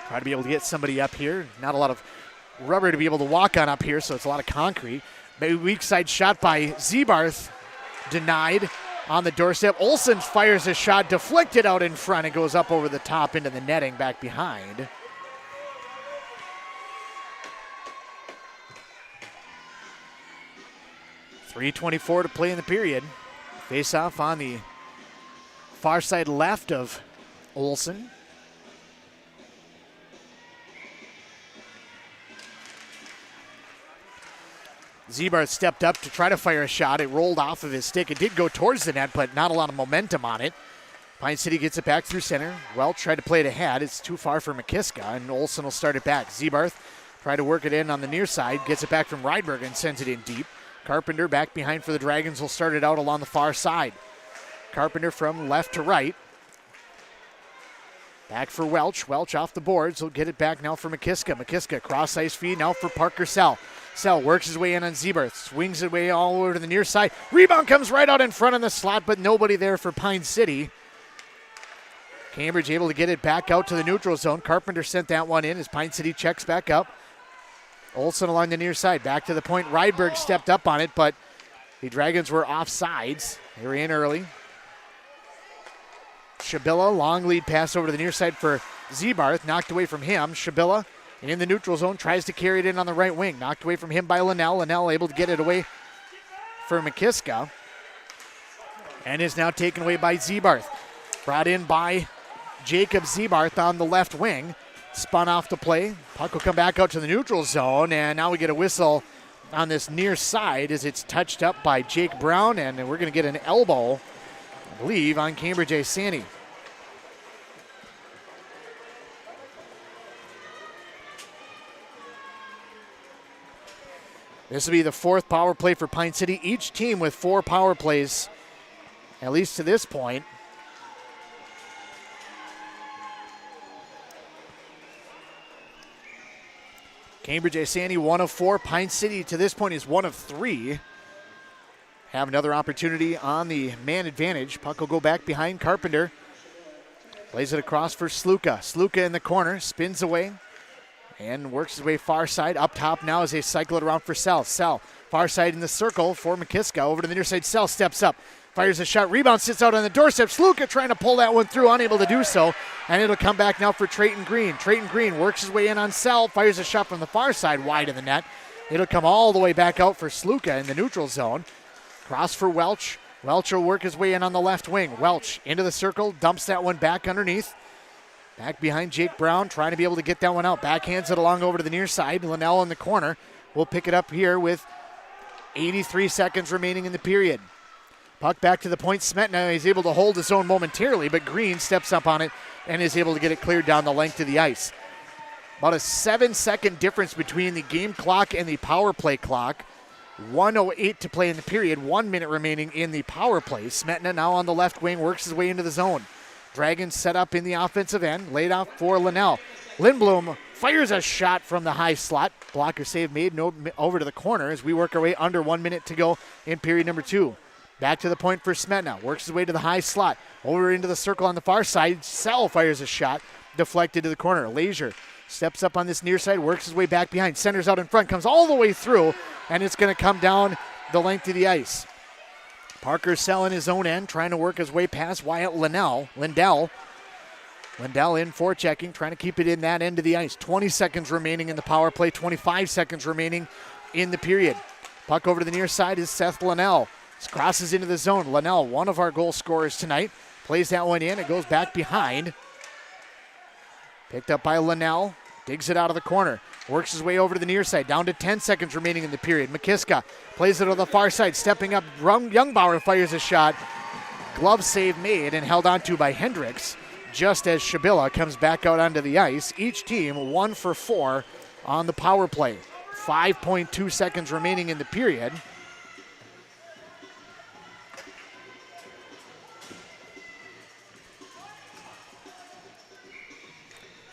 Try to be able to get somebody up here. Not a lot of rubber to be able to walk on up here, so it's a lot of concrete. Maybe weak side shot by Zebarth. Denied on the doorstep. Olsen fires a shot, deflected out in front. It goes up over the top into the netting back behind. .324 to play in the period. Face off on the far side left of Olsen. Zebarth stepped up to try to fire a shot. It rolled off of his stick. It did go towards the net, but not a lot of momentum on it. Pine City gets it back through center. Welch tried to play it ahead. It's too far for McKiska, and Olsen will start it back. Zebarth tried to work it in on the near side, gets it back from Rydberg and sends it in deep. Carpenter back behind for the Dragons will start it out along the far side. Carpenter from left to right. Back for Welch. Welch off the boards. He'll get it back now for McKiska. McKiska cross ice feed now for Parker Sell. Sell works his way in on Zebarth. Swings his way all over to the near side. Rebound comes right out in front of the slot, but nobody there for Pine City. Cambridge able to get it back out to the neutral zone. Carpenter sent that one in as Pine City checks back up. Olsen along the near side. Back to the point. Rydberg stepped up on it, but the Dragons were offsides. They were in early. Shabilla, long lead pass over to the near side for Zebarth. Knocked away from him. Shabilla in the neutral zone, tries to carry it in on the right wing. Knocked away from him by Linnell. Linnell able to get it away for McKiska. And is now taken away by Zebarth. Brought in by Jacob Zebarth on the left wing. Spun off the play. Puck will come back out to the neutral zone, and now we get a whistle on this near side as it's touched up by Jake Brown, and we're going to get an elbow I believe, on Cambridge-Isanti. This will be the fourth power play for Pine City. Each team with 4 power plays, at least to this point. Cambridge-Isanti 1 of 4. Pine City to this point is 1 of 3. Have another opportunity on the man advantage. Puck will go back behind Carpenter. Plays it across for Sluka. Sluka in the corner, spins away and works his way far side. Up top now as they cycle it around for Sell. Sell, far side in the circle for McKiska. Over to the near side, Sell steps up. Fires a shot, rebound, sits out on the doorstep. Sluka trying to pull that one through, unable to do so. And it'll come back now for Trayton Green. Trayton Green works his way in on Sell, fires a shot from the far side wide of the net. It'll come all the way back out for Sluka in the neutral zone. Cross for Welch. Welch will work his way in on the left wing. Welch into the circle, dumps that one back underneath. Back behind Jake Brown, trying to be able to get that one out. Backhands it along over to the near side. Linnell in the corner. We'll pick it up here with 83 seconds remaining in the period. Puck back to the point. Smetna is able to hold his own momentarily, but Green steps up on it and is able to get it cleared down the length of the ice. About a 7-second difference between the game clock and the power play clock. 1:08 to play in the period. 1 minute remaining in the power play. Smetna now on the left wing, works his way into the zone. Dragons set up in the offensive end, laid off for Linnell. Lindblom fires a shot from the high slot. Blocker save made, over to the corner as we work our way under 1 minute to go in period number 2. Back to the point for Smetna. Works his way to the high slot. Over into the circle on the far side. Sell fires a shot. Deflected to the corner. Leisure steps up on this near side. Works his way back behind. Centers out in front. Comes all the way through. And it's going to come down the length of the ice. Parker Sell in his own end. Trying to work his way past Wyatt Lindell. Lindell in forechecking. Trying to keep it in that end of the ice. 20 seconds remaining in the power play. 25 seconds remaining in the period. Puck over to the near side is Seth Linnell. Crosses into the zone. Linnell, one of our goal scorers tonight, plays that one in. It goes back behind. Picked up by Linnell. Digs it out of the corner. Works his way over to the near side. Down to 10 seconds remaining in the period. McKiska plays it on the far side. Stepping up, Youngbauer fires a shot. Glove save made and held onto by Hendricks just as Shabilla comes back out onto the ice. Each team 1 for 4 on the power play. 5.2 seconds remaining in the period.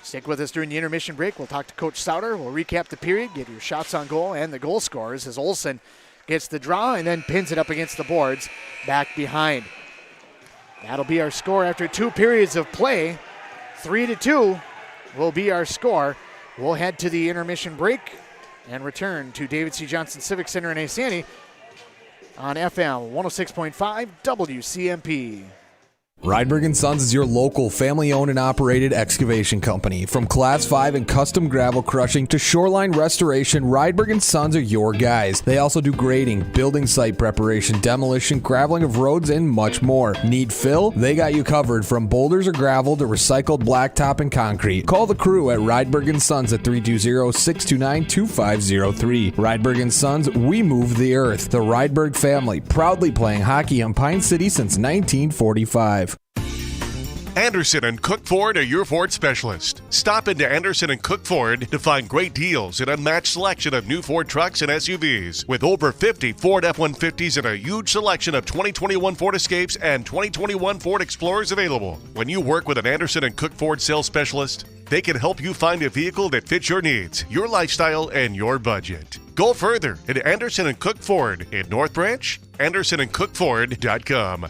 Stick with us during the intermission break. We'll talk to Coach Sauter. We'll recap the period, give your shots on goal and the goal scorers as Olsen gets the draw and then pins it up against the boards back behind. That'll be our score after 2 periods of play. 3-2 will be our score. We'll head to the intermission break and return to David C. Johnson Civic Center in Isanti on FM 106.5 WCMP. Rydberg & Sons is your local family-owned and operated excavation company. From Class 5 and custom gravel crushing to shoreline restoration, Rydberg & Sons are your guys. They also do grading, building site preparation, demolition, graveling of roads, and much more. Need fill? They got you covered from boulders or gravel to recycled blacktop and concrete. Call the crew at Rydberg & Sons at 320-629-2503. Rydberg & Sons, we move the earth. The Rydberg family, proudly playing hockey on Pine City since 1945. Anderson and Cook Ford are your Ford specialist. Stop into Anderson and Cook Ford to find great deals and unmatched selection of new Ford trucks and SUVs. With over 50 Ford F-150s and a huge selection of 2021 Ford Escapes and 2021 Ford Explorers available. When you work with an Anderson and Cook Ford sales specialist, they can help you find a vehicle that fits your needs, your lifestyle, and your budget. Go further at Anderson and Cook Ford in North Branch, AndersonandCookFord.com.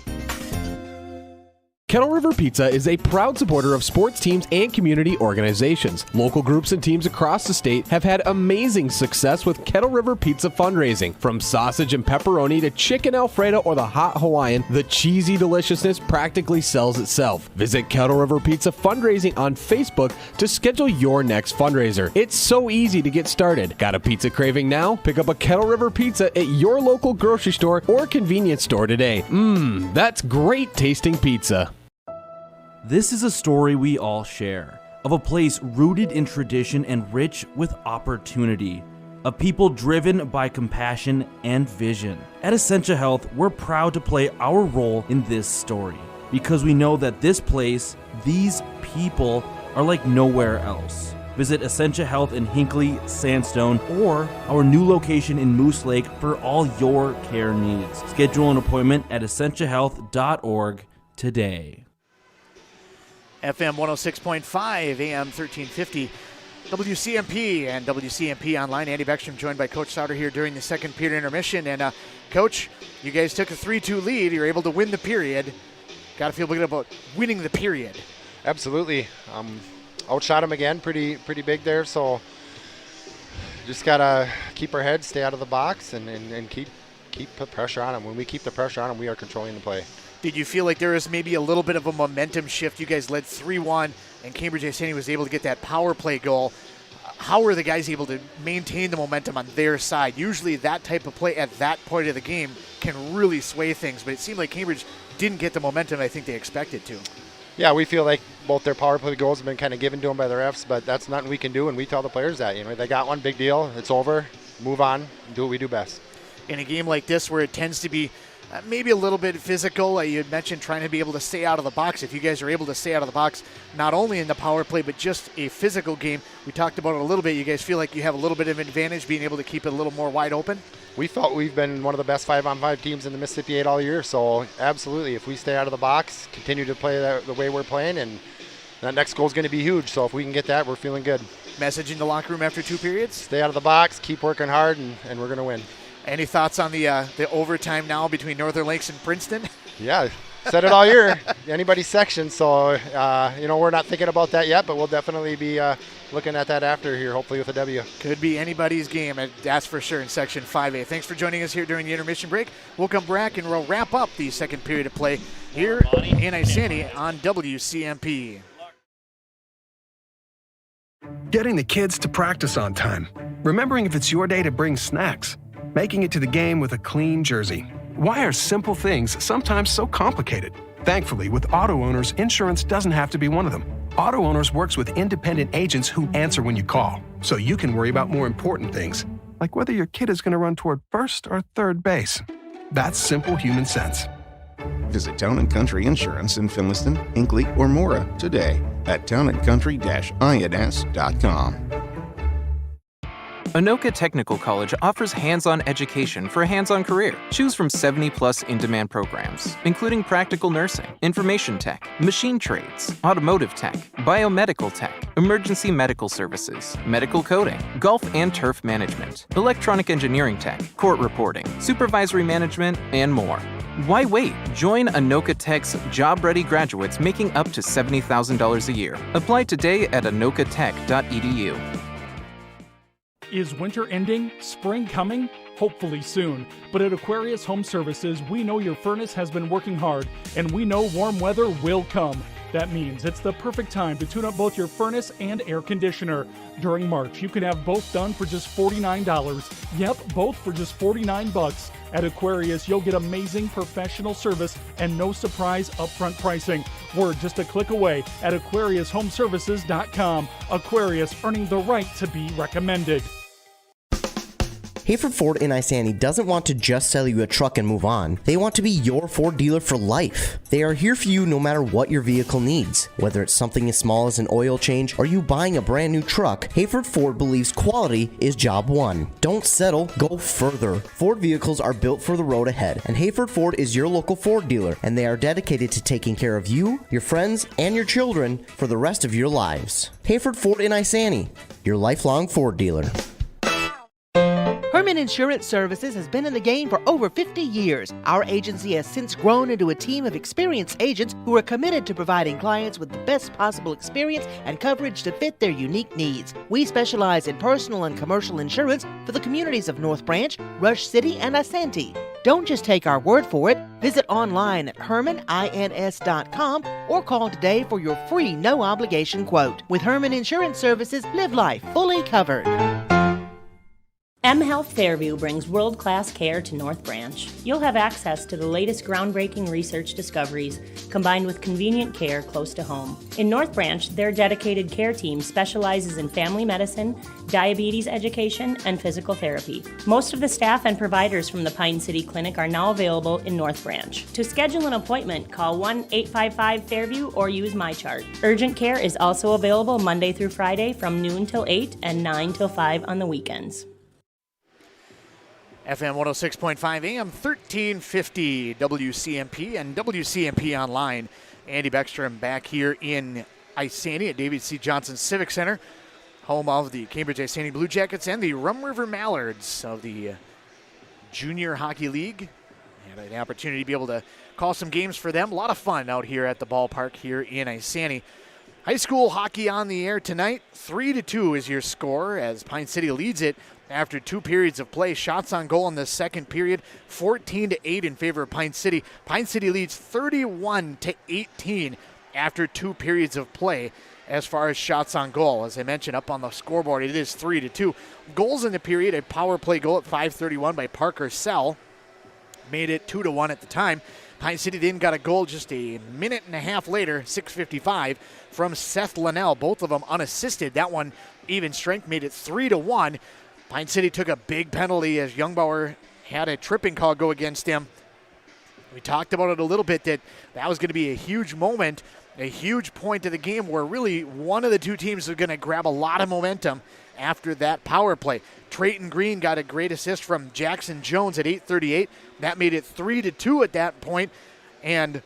Kettle River Pizza is a proud supporter of sports teams and community organizations. Local groups and teams across the state have had amazing success with Kettle River Pizza fundraising. From sausage and pepperoni to chicken Alfredo or the hot Hawaiian, the cheesy deliciousness practically sells itself. Visit Kettle River Pizza fundraising on Facebook to schedule your next fundraiser. It's so easy to get started. Got a pizza craving now? Pick up a Kettle River Pizza at your local grocery store or convenience store today. That's great tasting pizza. This is a story we all share, of a place rooted in tradition and rich with opportunity, of people driven by compassion and vision. At Essentia Health, we're proud to play our role in this story because we know that this place, these people, are like nowhere else. Visit Essentia Health in Hinckley, Sandstone, or our new location in Moose Lake for all your care needs. Schedule an appointment at essentiahealth.org today. FM 106.5, AM 1350, WCMP and WCMP Online. Andy Beckstrom joined by Coach Sauter here during the second period intermission. And, Coach, you guys took a 3-2 lead. You're able to win the period. Got to feel good about winning the period. Absolutely. Outshot them again pretty big there. So just got to keep our heads, stay out of the box, and keep the pressure on them. When we keep the pressure on them, we are controlling the play. Did you feel like there was maybe a little bit of a momentum shift? You guys led 3-1, and Cambridge-Isanti was able to get that power play goal. How were the guys able to maintain the momentum on their side? Usually that type of play at that point of the game can really sway things, but it seemed like Cambridge didn't get the momentum I think they expected to. Yeah, we feel like both their power play goals have been kind of given to them by the refs, but that's nothing we can do, and we tell the players that. They got one, big deal, it's over, move on, do what we do best. In a game like this where it tends to be maybe a little bit physical, you had mentioned trying to be able to stay out of the box. If you guys are able to stay out of the box, not only in the power play, but just a physical game, we talked about it a little bit, you guys feel like you have a little bit of an advantage being able to keep it a little more wide open? We felt we've been one of the best 5-on-5 teams in the Mississippi 8 all year, so absolutely, if we stay out of the box, continue to play the way we're playing, and that next goal is going to be huge, so if we can get that, we're feeling good. Message in the locker room after 2 periods? Stay out of the box, keep working hard, and we're going to win. Any thoughts on the overtime now between Northern Lakes and Princeton? Yeah, said it all year. Anybody's section, so we're not thinking about that yet, but we'll definitely be looking at that after here, hopefully with a W. Could be anybody's game, that's for sure, in Section 5A. Thanks for joining us here during the intermission break. We'll come back and we'll wrap up the second period of play here in Isanti on WCMP. Getting the kids to practice on time. Remembering if it's your day to bring snacks. Making it to the game with a clean jersey. Why are simple things sometimes so complicated? Thankfully, with auto owners, insurance doesn't have to be one of them. Auto Owners works with independent agents who answer when you call, so you can worry about more important things, like whether your kid is going to run toward first or third base. That's simple human sense. Visit Town & Country Insurance in Finliston, Hinckley, or Mora today at townandcountry-ins.com. Anoka Technical College offers hands-on education for a hands-on career. Choose from 70-plus in-demand programs, including practical nursing, information tech, machine trades, automotive tech, biomedical tech, emergency medical services, medical coding, golf and turf management, electronic engineering tech, court reporting, supervisory management, and more. Why wait? Join Anoka Tech's job-ready graduates making up to $70,000 a year. Apply today at anokatech.edu. Is winter ending? Spring coming? Hopefully soon. But at Aquarius Home Services, we know your furnace has been working hard, and we know warm weather will come. That means it's the perfect time to tune up both your furnace and air conditioner. During March, you can have both done for just $49. Yep, both for just $49. At Aquarius, you'll get amazing professional service and no surprise upfront pricing. We're just a click away at AquariusHomeservices.com. Aquarius, earning the right to be recommended. Hayford Ford in Isanti doesn't want to just sell you a truck and move on. They want to be your Ford dealer for life. They are here for you no matter what your vehicle needs. Whether it's something as small as an oil change or you buying a brand new truck, Hayford Ford believes quality is job one. Don't settle, go further. Ford vehicles are built for the road ahead, and Hayford Ford is your local Ford dealer, and they are dedicated to taking care of you, your friends, and your children for the rest of your lives. Hayford Ford in Isanti, your lifelong Ford dealer. Herman Insurance Services has been in the game for over 50 years. Our agency has since grown into a team of experienced agents who are committed to providing clients with the best possible experience and coverage to fit their unique needs. We specialize in personal and commercial insurance for the communities of North Branch, Rush City, and Isanti. Don't just take our word for it. Visit online at hermanins.com or call today for your free no-obligation quote. With Herman Insurance Services, live life fully covered. M Health Fairview brings world-class care to North Branch. You'll have access to the latest groundbreaking research discoveries combined with convenient care close to home. In North Branch, their dedicated care team specializes in family medicine, diabetes education, and physical therapy. Most of the staff and providers from the Pine City Clinic are now available in North Branch. To schedule an appointment, call 1-855-FAIRVIEW or use MyChart. Urgent care is also available Monday through Friday from noon till 8 and 9 till 5 on the weekends. FM 106.5 AM 1350 WCMP and WCMP Online. Andy Beckstrom back here in Isanti at David C. Johnson Civic Center, home of the Cambridge-Isanti Blue Jackets and the Rum River Mallards of the Junior Hockey League. Had an opportunity to be able to call some games for them. A lot of fun out here at the ballpark here in Isanti. High school hockey on the air tonight. 3-2 is your score as Pine City leads it after 2 periods of play. Shots on goal in the second period, 14-8 in favor of Pine City. Pine City leads 31-18 after 2 periods of play as far as shots on goal. As I mentioned, up on the scoreboard, it is 3-2. Goals in the period, a power play goal at 5:31 by Parker Sell. Made it 2-1 at the time. Pine City then got a goal just a minute and a half later, 6:55, from Seth Linnell. Both of them unassisted. That one, even strength, made it 3-1. Pine City took a big penalty as Youngbauer had a tripping call go against him. We talked about it a little bit, that was going to be a huge moment, a huge point of the game where really one of the two teams are going to grab a lot of momentum after that power play. Trayton Green got a great assist from Jackson Jones at 8:38. That made it 3-2 at that point, and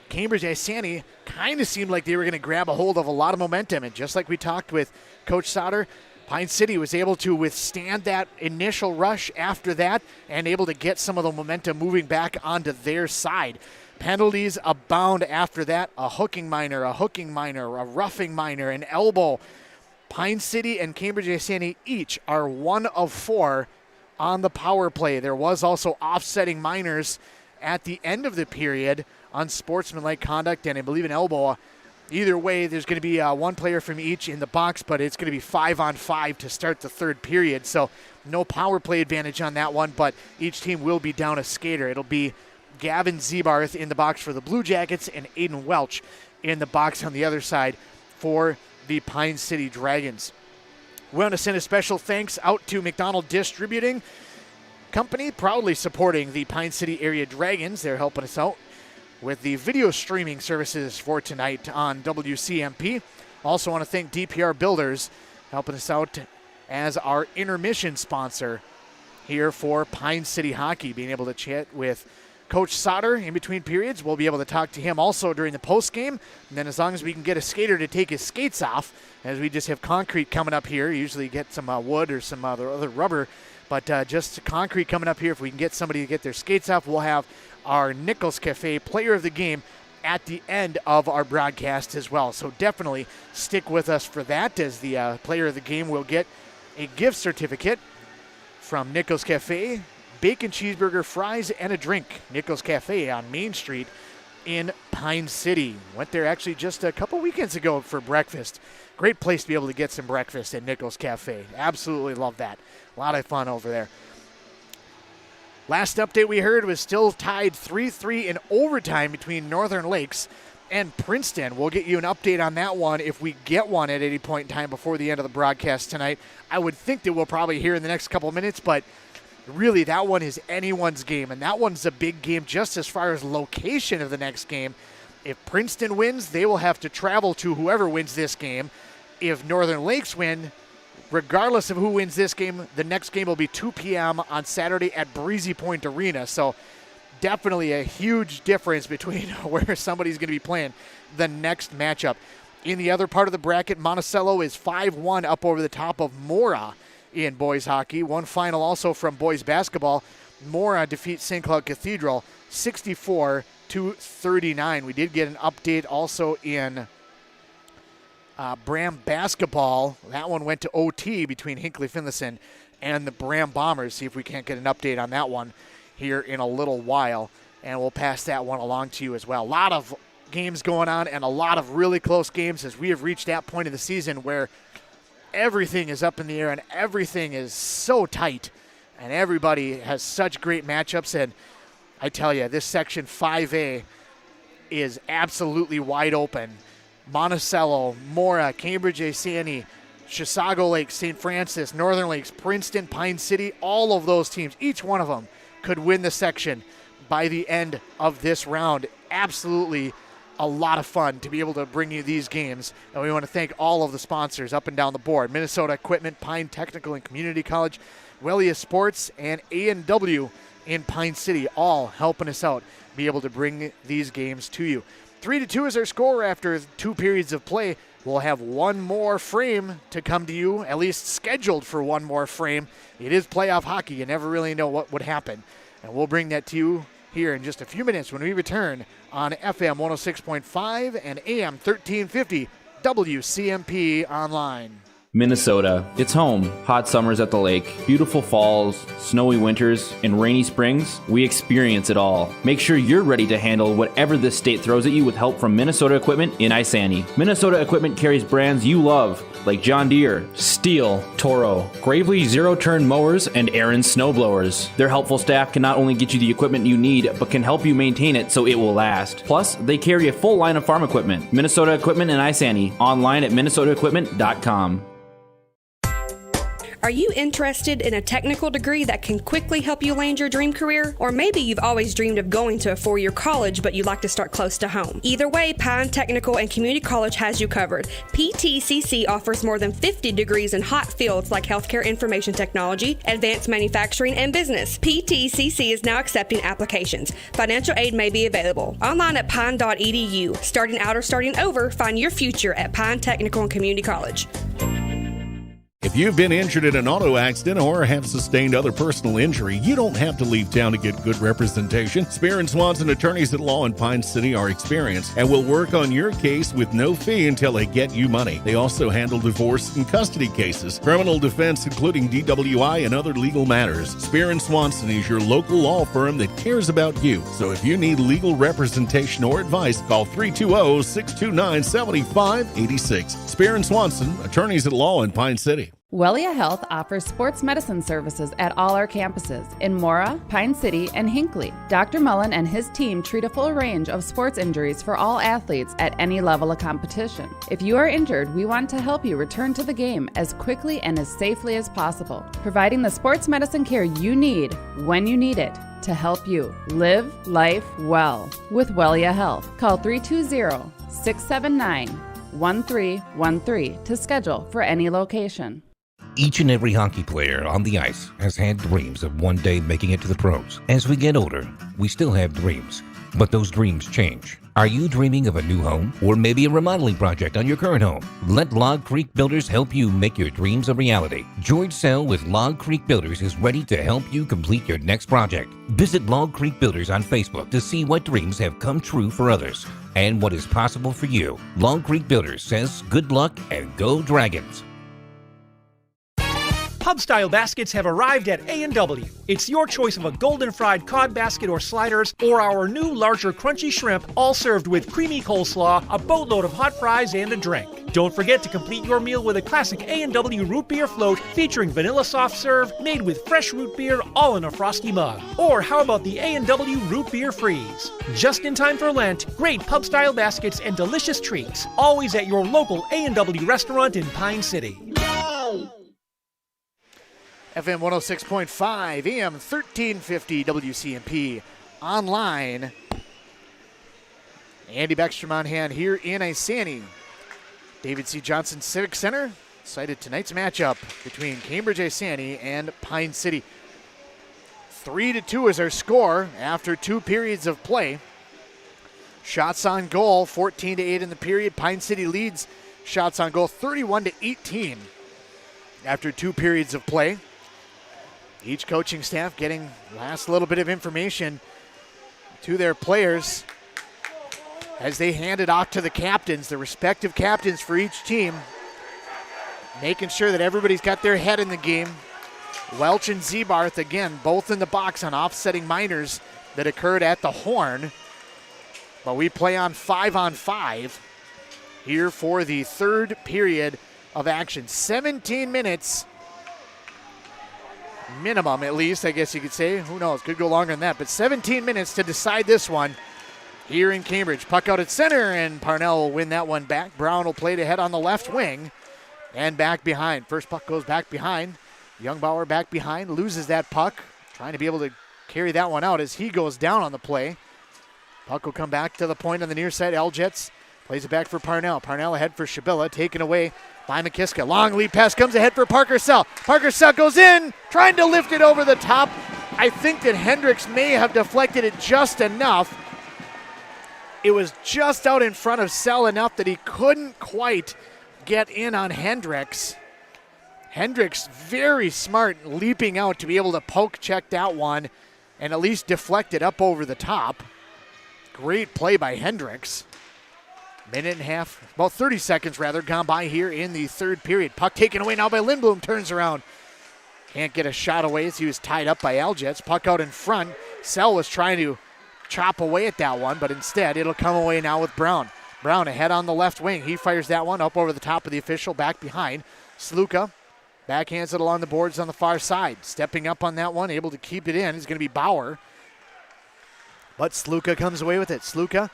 Cambridge-Isanti kind of seemed like they were going to grab a hold of a lot of momentum, and just like we talked with Coach Sauter, Pine City was able to withstand that initial rush after that and able to get some of the momentum moving back onto their side. Penalties abound after that. A hooking minor, a roughing minor, an elbow. Pine City and Cambridge-Isanti each are 1 of 4 on the power play. There was also offsetting minors at the end of the period, unsportsmanlike conduct, and I believe an elbow. Either way, there's going to be one player from each in the box, but it's going to be 5-on-5 to start the third period. So no power play advantage on that one, but each team will be down a skater. It'll be Gavin Zebarth in the box for the Blue Jackets and Aiden Welch in the box on the other side for the Pine City Dragons. We want to send a special thanks out to McDonald Distributing Company, proudly supporting the Pine City area Dragons. They're helping us out with the video streaming services for tonight on WCMP. Also want to thank DPR Builders, helping us out as our intermission sponsor here for Pine City Hockey. Being able to chat with Coach Sauter in between periods. We'll be able to talk to him also during the post game. And then as long as we can get a skater to take his skates off, as we just have concrete coming up here, usually get some wood or some other rubber, but just concrete coming up here. If we can get somebody to get their skates off, we'll have our Nichols Cafe Player of the Game at the end of our broadcast as well. So definitely stick with us for that, as the Player of the Game will get a gift certificate from Nichols Cafe, bacon cheeseburger, fries, and a drink. Nichols Cafe on Main Street in Pine City. Went there actually just a couple weekends ago for breakfast. Great place to be able to get some breakfast at Nichols Cafe. Absolutely love that. A lot of fun over there. Last update we heard was still tied 3-3 in overtime between Northern Lakes and Princeton. We'll get you an update on that one if we get one at any point in time before the end of the broadcast tonight. I would think that we'll probably hear in the next couple of minutes, but really that one is anyone's game, and that one's a big game just as far as location of the next game. If Princeton wins, they will have to travel to whoever wins this game. If Northern Lakes win, regardless of who wins this game, the next game will be 2 p.m. on Saturday at Breezy Point Arena. So definitely a huge difference between where somebody's going to be playing the next matchup. In the other part of the bracket, Monticello is 5-1 up over the top of Mora in boys hockey. One final also from boys basketball. Mora defeats St. Cloud Cathedral 64-39. We did get an update also in Bram basketball. That one went to OT between Hinckley Finlayson and the Bram Bombers. See if we can't get an update on that one here in a little while, and we'll pass that one along to you as well. A lot of games going on and a lot of really close games as we have reached that point of the season where everything is up in the air and everything is so tight. And everybody has such great matchups. And I tell you, this Section 5A is absolutely wide open. Monticello, Mora, Cambridge-Isanti, Chisago Lakes, St. Francis, Northern Lakes, Princeton, Pine City, all of those teams, each one of them could win the section by the end of this round. Absolutely a lot of fun to be able to bring you these games. And we want to thank all of the sponsors up and down the board. Minnesota Equipment, Pine Technical and Community College, Wellia Sports, and A&W in Pine City, all helping us out, be able to bring these games to you. 3-2 is our score after 2 periods of play. We'll have one more frame to come to you, at least scheduled for one more frame. It is playoff hockey. You never really know what would happen. And we'll bring that to you here in just a few minutes when we return on FM 106.5 and AM 1350 WCMP Online. Minnesota, it's home. Hot summers at the lake, beautiful falls, snowy winters, and rainy springs. We experience it all. Make sure you're ready to handle whatever this state throws at you with help from Minnesota Equipment in Isanti. Minnesota Equipment carries brands you love, like John Deere, Steel, Toro, Gravely zero-turn mowers, and Aaron snowblowers. Their helpful staff can not only get you the equipment you need, but can help you maintain it so it will last. Plus, they carry a full line of farm equipment. Minnesota Equipment in Isanti, online at minnesotaequipment.com. Are you interested in a technical degree that can quickly help you land your dream career? Or maybe you've always dreamed of going to a 4-year college, but you'd like to start close to home. Either way, Pine Technical and Community College has you covered. PTCC offers more than 50 degrees in hot fields like healthcare information technology, advanced manufacturing, and business. PTCC is now accepting applications. Financial aid may be available. Online at pine.edu. Starting out or starting over, find your future at Pine Technical and Community College. If you've been injured in an auto accident or have sustained other personal injury, you don't have to leave town to get good representation. Spear & Swanson attorneys at law in Pine City are experienced and will work on your case with no fee until they get you money. They also handle divorce and custody cases, criminal defense, including DWI and other legal matters. Spear & Swanson is your local law firm that cares about you. So if you need legal representation or advice, call 320-629-7586. Spear & Swanson, attorneys at law in Pine City. Wellia Health offers sports medicine services at all our campuses in Mora, Pine City, and Hinckley. Dr. Mullen and his team treat a full range of sports injuries for all athletes at any level of competition. If you are injured, we want to help you return to the game as quickly and as safely as possible, providing the sports medicine care you need when you need it to help you live life well with Wellia Health. Call 320-679-1313 to schedule for any location. Each and every hockey player on the ice has had dreams of one day making it to the pros. As we get older, we still have dreams, but those dreams change. Are you dreaming of a new home or maybe a remodeling project on your current home? Let Log Creek Builders help you make your dreams a reality. George Sell with Log Creek Builders is ready to help you complete your next project. Visit Log Creek Builders on Facebook to see what dreams have come true for others and what is possible for you. Log Creek Builders says good luck and go Dragons. Pub-style baskets have arrived at A&W. It's your choice of a golden fried cod basket or sliders, or our new larger crunchy shrimp, all served with creamy coleslaw, a boatload of hot fries, and a drink. Don't forget to complete your meal with a classic A&W root beer float featuring vanilla soft serve, made with fresh root beer, all in a frosty mug. Or how about the A&W root beer freeze? Just in time for Lent, great pub-style baskets and delicious treats, always at your local A&W restaurant in Pine City. FM 106.5, AM 1350 WCMP, online. Andy Beckstrom on hand here in Isanti. David C. Johnson Civic Center cited tonight's matchup between Cambridge-Isanti and Pine City. 3-2 is our score after 2 periods of play. Shots on goal, 14-8 in the period. Pine City leads shots on goal 31-18 after 2 periods of play. Each coaching staff getting last little bit of information to their players as they hand it off to the captains, the respective captains for each team, making sure that everybody's got their head in the game. Welch and Zebarth, again, both in the box on offsetting minors that occurred at the Horn. But we play on 5-on-5 here for the 3rd period of action. 17 minutes minimum, at least, I guess you could say. Who knows? Could go longer than that. But 17 minutes to decide this one here in Cambridge. Puck out at center, and Parnell will win that one back. Brown will play it ahead on the left wing and back behind. First puck goes back behind. Youngbauer back behind, loses that puck. Trying to be able to carry that one out as he goes down on the play. Puck will come back to the point on the near side. Aljets plays it back for Parnell. Parnell ahead for Shabilla, taken away by McKiska. Long lead pass comes ahead for Parker Sell. Parker Sell goes in, trying to lift it over the top. I think that Hendricks may have deflected it just enough. It was just out in front of Sell enough that he couldn't quite get in on Hendricks. Hendricks very smart leaping out to be able to poke check that one and at least deflect it up over the top. Great play by Hendricks. Minute and a half, about 30 seconds rather, gone by here in the third period. Puck taken away now by Lindblom, turns around. Can't get a shot away as he was tied up by Aljets. Puck out in front. Sell was trying to chop away at that one, but instead it'll come away now with Brown. Brown ahead on the left wing. He fires that one up over the top of the official, back behind. Sluka backhands it along the boards on the far side. Stepping up on that one, able to keep it in is going to be Bauer. But Sluka comes away with it. Sluka,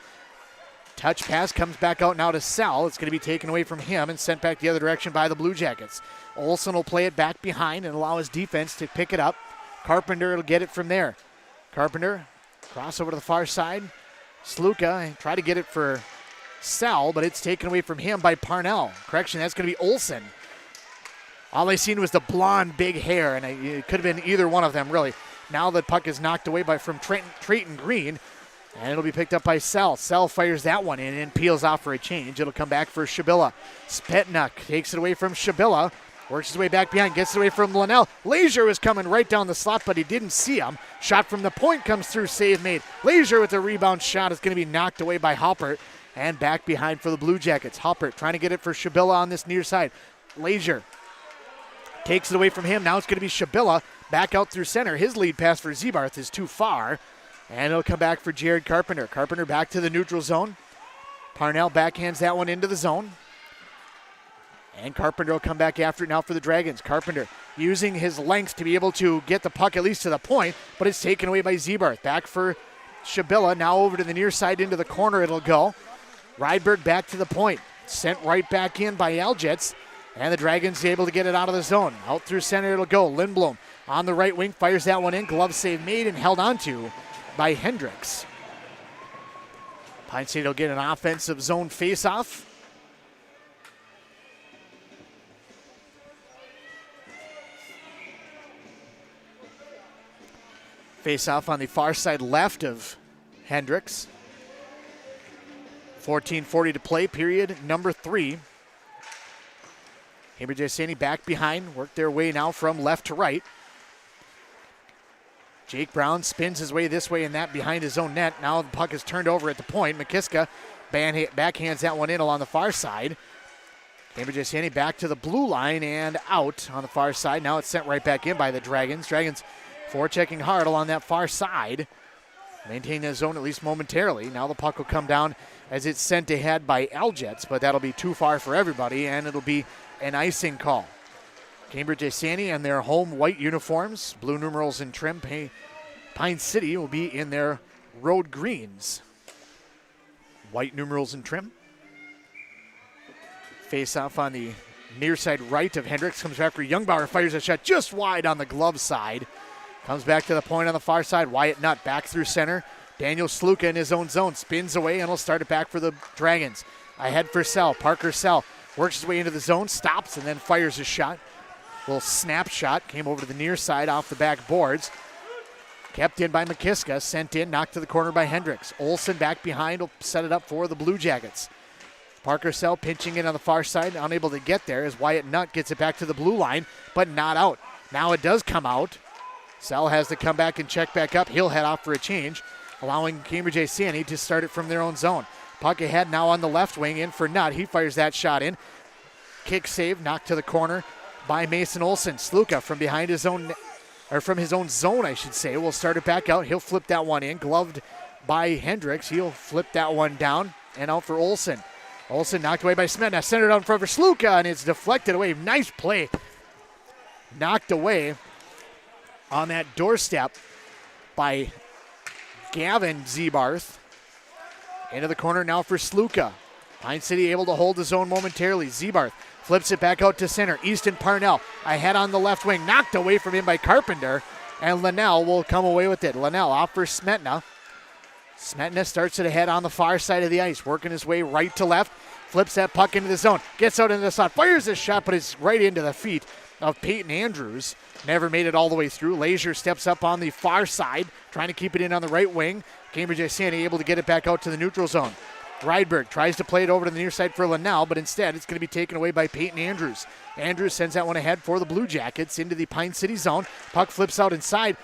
touch pass, comes back out now to Sell. It's going to be taken away from him and sent back the other direction by the Blue Jackets. Olsen will play it back behind and allow his defense to pick it up. Carpenter will get it from there. Carpenter, cross over to the far side. Sluka, try to get it for Sell, but it's taken away from him by Parnell. Correction, that's going to be Olsen. All I seen was the blonde big hair, and it could have been either one of them, really. Now the puck is knocked away from Trayton Green, and it'll be picked up by Sell. Sell fires that one in and peels off for a change. It'll come back for Shabilla. Spetnuk takes it away from Shabilla, works his way back behind, gets it away from Linnell. Leisure was coming right down the slot, but he didn't see him. Shot from the point comes through, save made. Leisure with a rebound shot is going to be knocked away by Halpert, and back behind for the Blue Jackets. Halpert trying to get it for Shabilla on this near side. Leisure takes it away from him. Now it's going to be Shabilla back out through center. His lead pass for Zebarth is too far, and it'll come back for Jared Carpenter. Carpenter back to the neutral zone. Parnell backhands that one into the zone, and Carpenter will come back after it now for the Dragons. Carpenter using his length to be able to get the puck at least to the point, but it's taken away by Zebarth. Back for Shabilla, now over to the near side into the corner it'll go. Rydberg back to the point, sent right back in by Aljets. And the Dragons able to get it out of the zone. Out through center it'll go. Lindblom on the right wing fires that one in. Glove save made and held onto by Hendricks. Pine State will get an offensive zone faceoff. Faceoff on the far side left of Hendricks. 14:40 to play, period number 3. Cambridge-Isanti back behind, work their way now from left to right. Jake Brown spins his way this way and that behind his own net. Now the puck is turned over at the point. McKiska backhands that one in along the far side. Cambridge-Isanti back to the blue line and out on the far side. Now it's sent right back in by the Dragons. Dragons forechecking hard along that far side. Maintaining the zone at least momentarily. Now the puck will come down as it's sent ahead by Aljets, but that'll be too far for everybody, and it'll be an icing call. Cambridge-Isanti and their home white uniforms, blue numerals in trim. Pine City will be in their road greens. White numerals in trim. Face off on the near side right of Hendricks. Comes back for Youngbauer, fires a shot just wide on the glove side. Comes back to the point on the far side. Wyatt Nutt back through center. Daniel Sluka in his own zone. Spins away and will start it back for the Dragons. Ahead for Sell. Parker Sell works his way into the zone, stops, and then fires a shot. Little snap shot. Came over to the near side off the back boards. Kept in by McKiska. Sent in, knocked to the corner by Hendricks. Olsen back behind will set it up for the Blue Jackets. Parker Sell pinching in on the far side, unable to get there as Wyatt Nutt gets it back to the blue line, but not out. Now it does come out. Sell has to come back and check back up. He'll head off for a change, allowing Cambridge-Isanti to start it from their own zone. Puck ahead now on the left wing, in for Nutt. He fires that shot in. Kick save, knocked to the corner by Mason Olsen. Sluka from behind his own, or from his own zone, I should say, will start it back out. He'll flip that one in, gloved by Hendricks. He'll flip that one down and out for Olsen. Olsen knocked away by Smetna. Centered out in front for Sluka, and it's deflected away. Nice play. Knocked away on that doorstep by Gavin Zebarth. Into the corner now for Sluka. Pine City able to hold the zone momentarily. Zebarth flips it back out to center. Easton Parnell ahead on the left wing. Knocked away from him by Carpenter. And Linnell will come away with it. Linnell off for Smetna. Smetna starts it ahead on the far side of the ice. Working his way right to left. Flips that puck into the zone. Gets out into the slot. Fires a shot, but it's right into the feet of Peyton Andrews. Never made it all the way through. Lazier steps up on the far side, trying to keep it in on the right wing. Cambridge-Isanti able to get it back out to the neutral zone. Rydberg tries to play it over to the near side for Linnell, but instead it's going to be taken away by Peyton Andrews. Andrews sends that one ahead for the Blue Jackets into the Pine City zone. Puck flips out inside.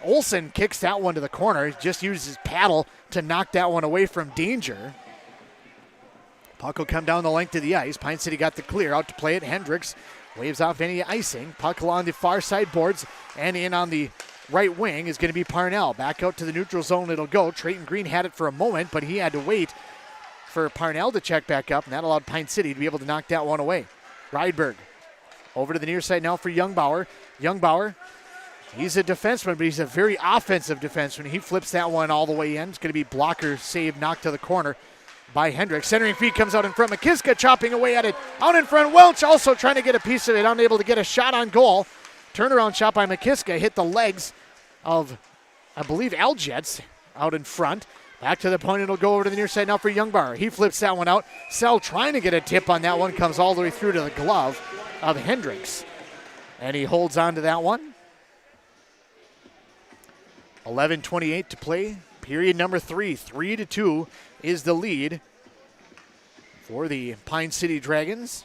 Olsen kicks that one to the corner. He just uses his paddle to knock that one away from danger. Puck will come down the length of the ice. Pine City got the clear out to play it. Hendricks waves off any icing. Puck along the far side boards and in on the right wing is going to be Parnell. Back out to the neutral zone it'll go. Trayton Green had it for a moment, but he had to wait for Parnell to check back up, and that allowed Pine City to be able to knock that one away. Rydberg over to the near side now for Youngbauer. Youngbauer, he's a defenseman, but he's a very offensive defenseman. He flips that one all the way in. It's going to be blocker save, knocked to the corner by Hendricks. Centering feed comes out in front. McKiska chopping away at it. Out in front, Welch also trying to get a piece of it, unable to get a shot on goal. Turnaround shot by McKiska hit the legs of, I believe, Aljets out in front. Back to the point, it'll go over to the near side now for Youngbauer. He flips that one out. Sell trying to get a tip on that one, comes all the way through to the glove of Hendricks. And he holds on to that one. 11:28 to play. Period number 3. 3-2 is the lead for the Pine City Dragons.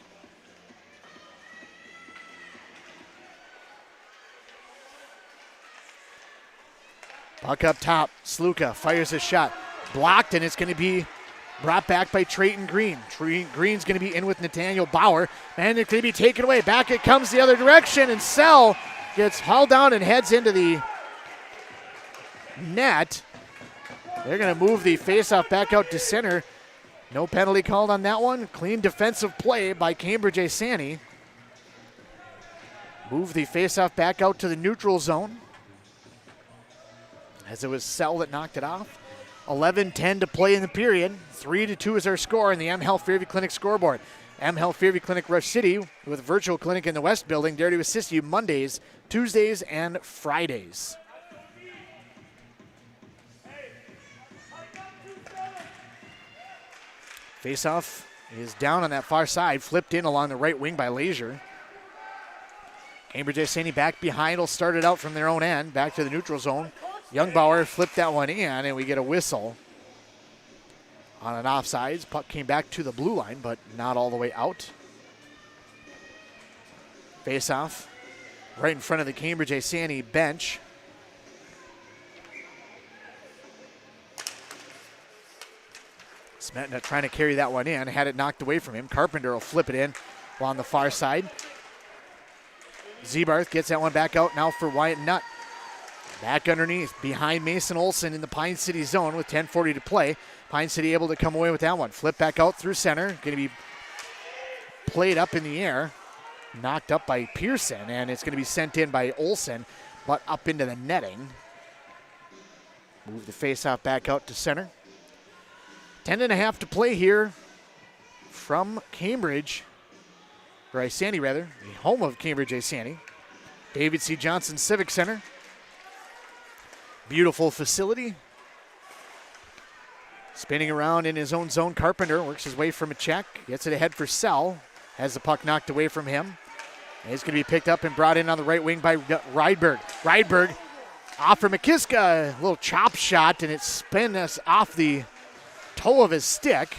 Puck up top. Sluka fires a shot. Blocked, and it's going to be brought back by Trayton Green. Green's going to be in with Nathaniel Bauer. And it's going to be taken away. Back it comes the other direction, and Sell gets hauled down and heads into the net. They're going to move the faceoff back out to center. No penalty called on that one. Clean defensive play by Cambridge-Isanti. Move the faceoff back out to the neutral zone, as it was Sell that knocked it off. 11:10 to play in the period. 3-2 is our score in the M Health Fairview Clinic scoreboard. M Health Fairview Clinic Rush City with a virtual clinic in the West Building, there to assist you Mondays, Tuesdays, and Fridays. Faceoff is down on that far side, flipped in along the right wing by Lazier. Cambridge-Isanti back behind will start it out from their own end, back to the neutral zone. Youngbauer flipped that one in, and we get a whistle on an offsides. Puck came back to the blue line, but not all the way out. Face-off right in front of the Cambridge-Isanti bench. Smetna trying to carry that one in, had it knocked away from him. Carpenter will flip it in on the far side. Zebarth gets that one back out now for Wyatt Nutt. Back underneath, behind Mason Olsen in the Pine City zone with 10:40 to play. Pine City able to come away with that one. Flip back out through center. Going to be played up in the air. Knocked up by Pearson, and it's going to be sent in by Olsen, but up into the netting. Move the faceoff back out to center. 10:30 to play here from Cambridge, or Isanti rather, the home of Cambridge-Isanti. David C. Johnson Civic Center. Beautiful facility. Spinning around in his own zone, Carpenter works his way from a check, gets it ahead for Sell, has the puck knocked away from him. And it's going to be picked up and brought in on the right wing by Rydberg. Rydberg off for McKiska, a little chop shot, and it spins us off the toe of his stick.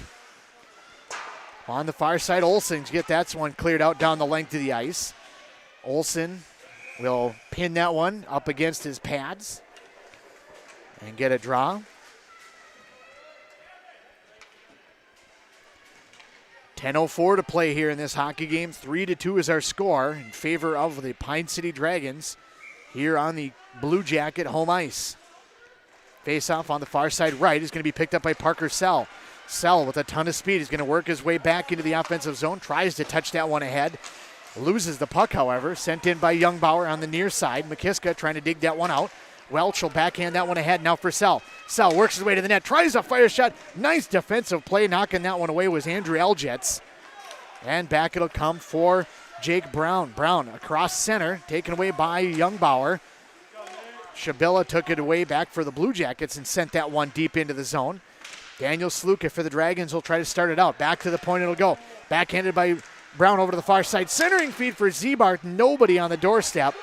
On the far side, Olsen get that one cleared out down the length of the ice. Olsen will pin that one up against his pads and get a draw. 10:04 to play here in this hockey game. 3-2 is our score in favor of the Pine City Dragons here on the Blue Jacket home ice. Face off on the far side right is going to be picked up by Parker Sell. Sell with a ton of speed. He's going to work his way back into the offensive zone. Tries to touch that one ahead. Loses the puck, however. Sent in by Youngbauer on the near side. McKiska trying to dig that one out. Welch will backhand that one ahead now for Sell. Sell works his way to the net. Tries a fire shot. Nice defensive play. Knocking that one away was Andrew Elgetz. And back it'll come for Jake Brown. Brown across center. Taken away by Youngbauer. Shabilla took it away back for the Blue Jackets and sent that one deep into the zone. Daniel Sluka for the Dragons will try to start it out. Back to the point it'll go. Backhanded by Brown over to the far side. Centering feed for Zebarth. Nobody on the doorstep.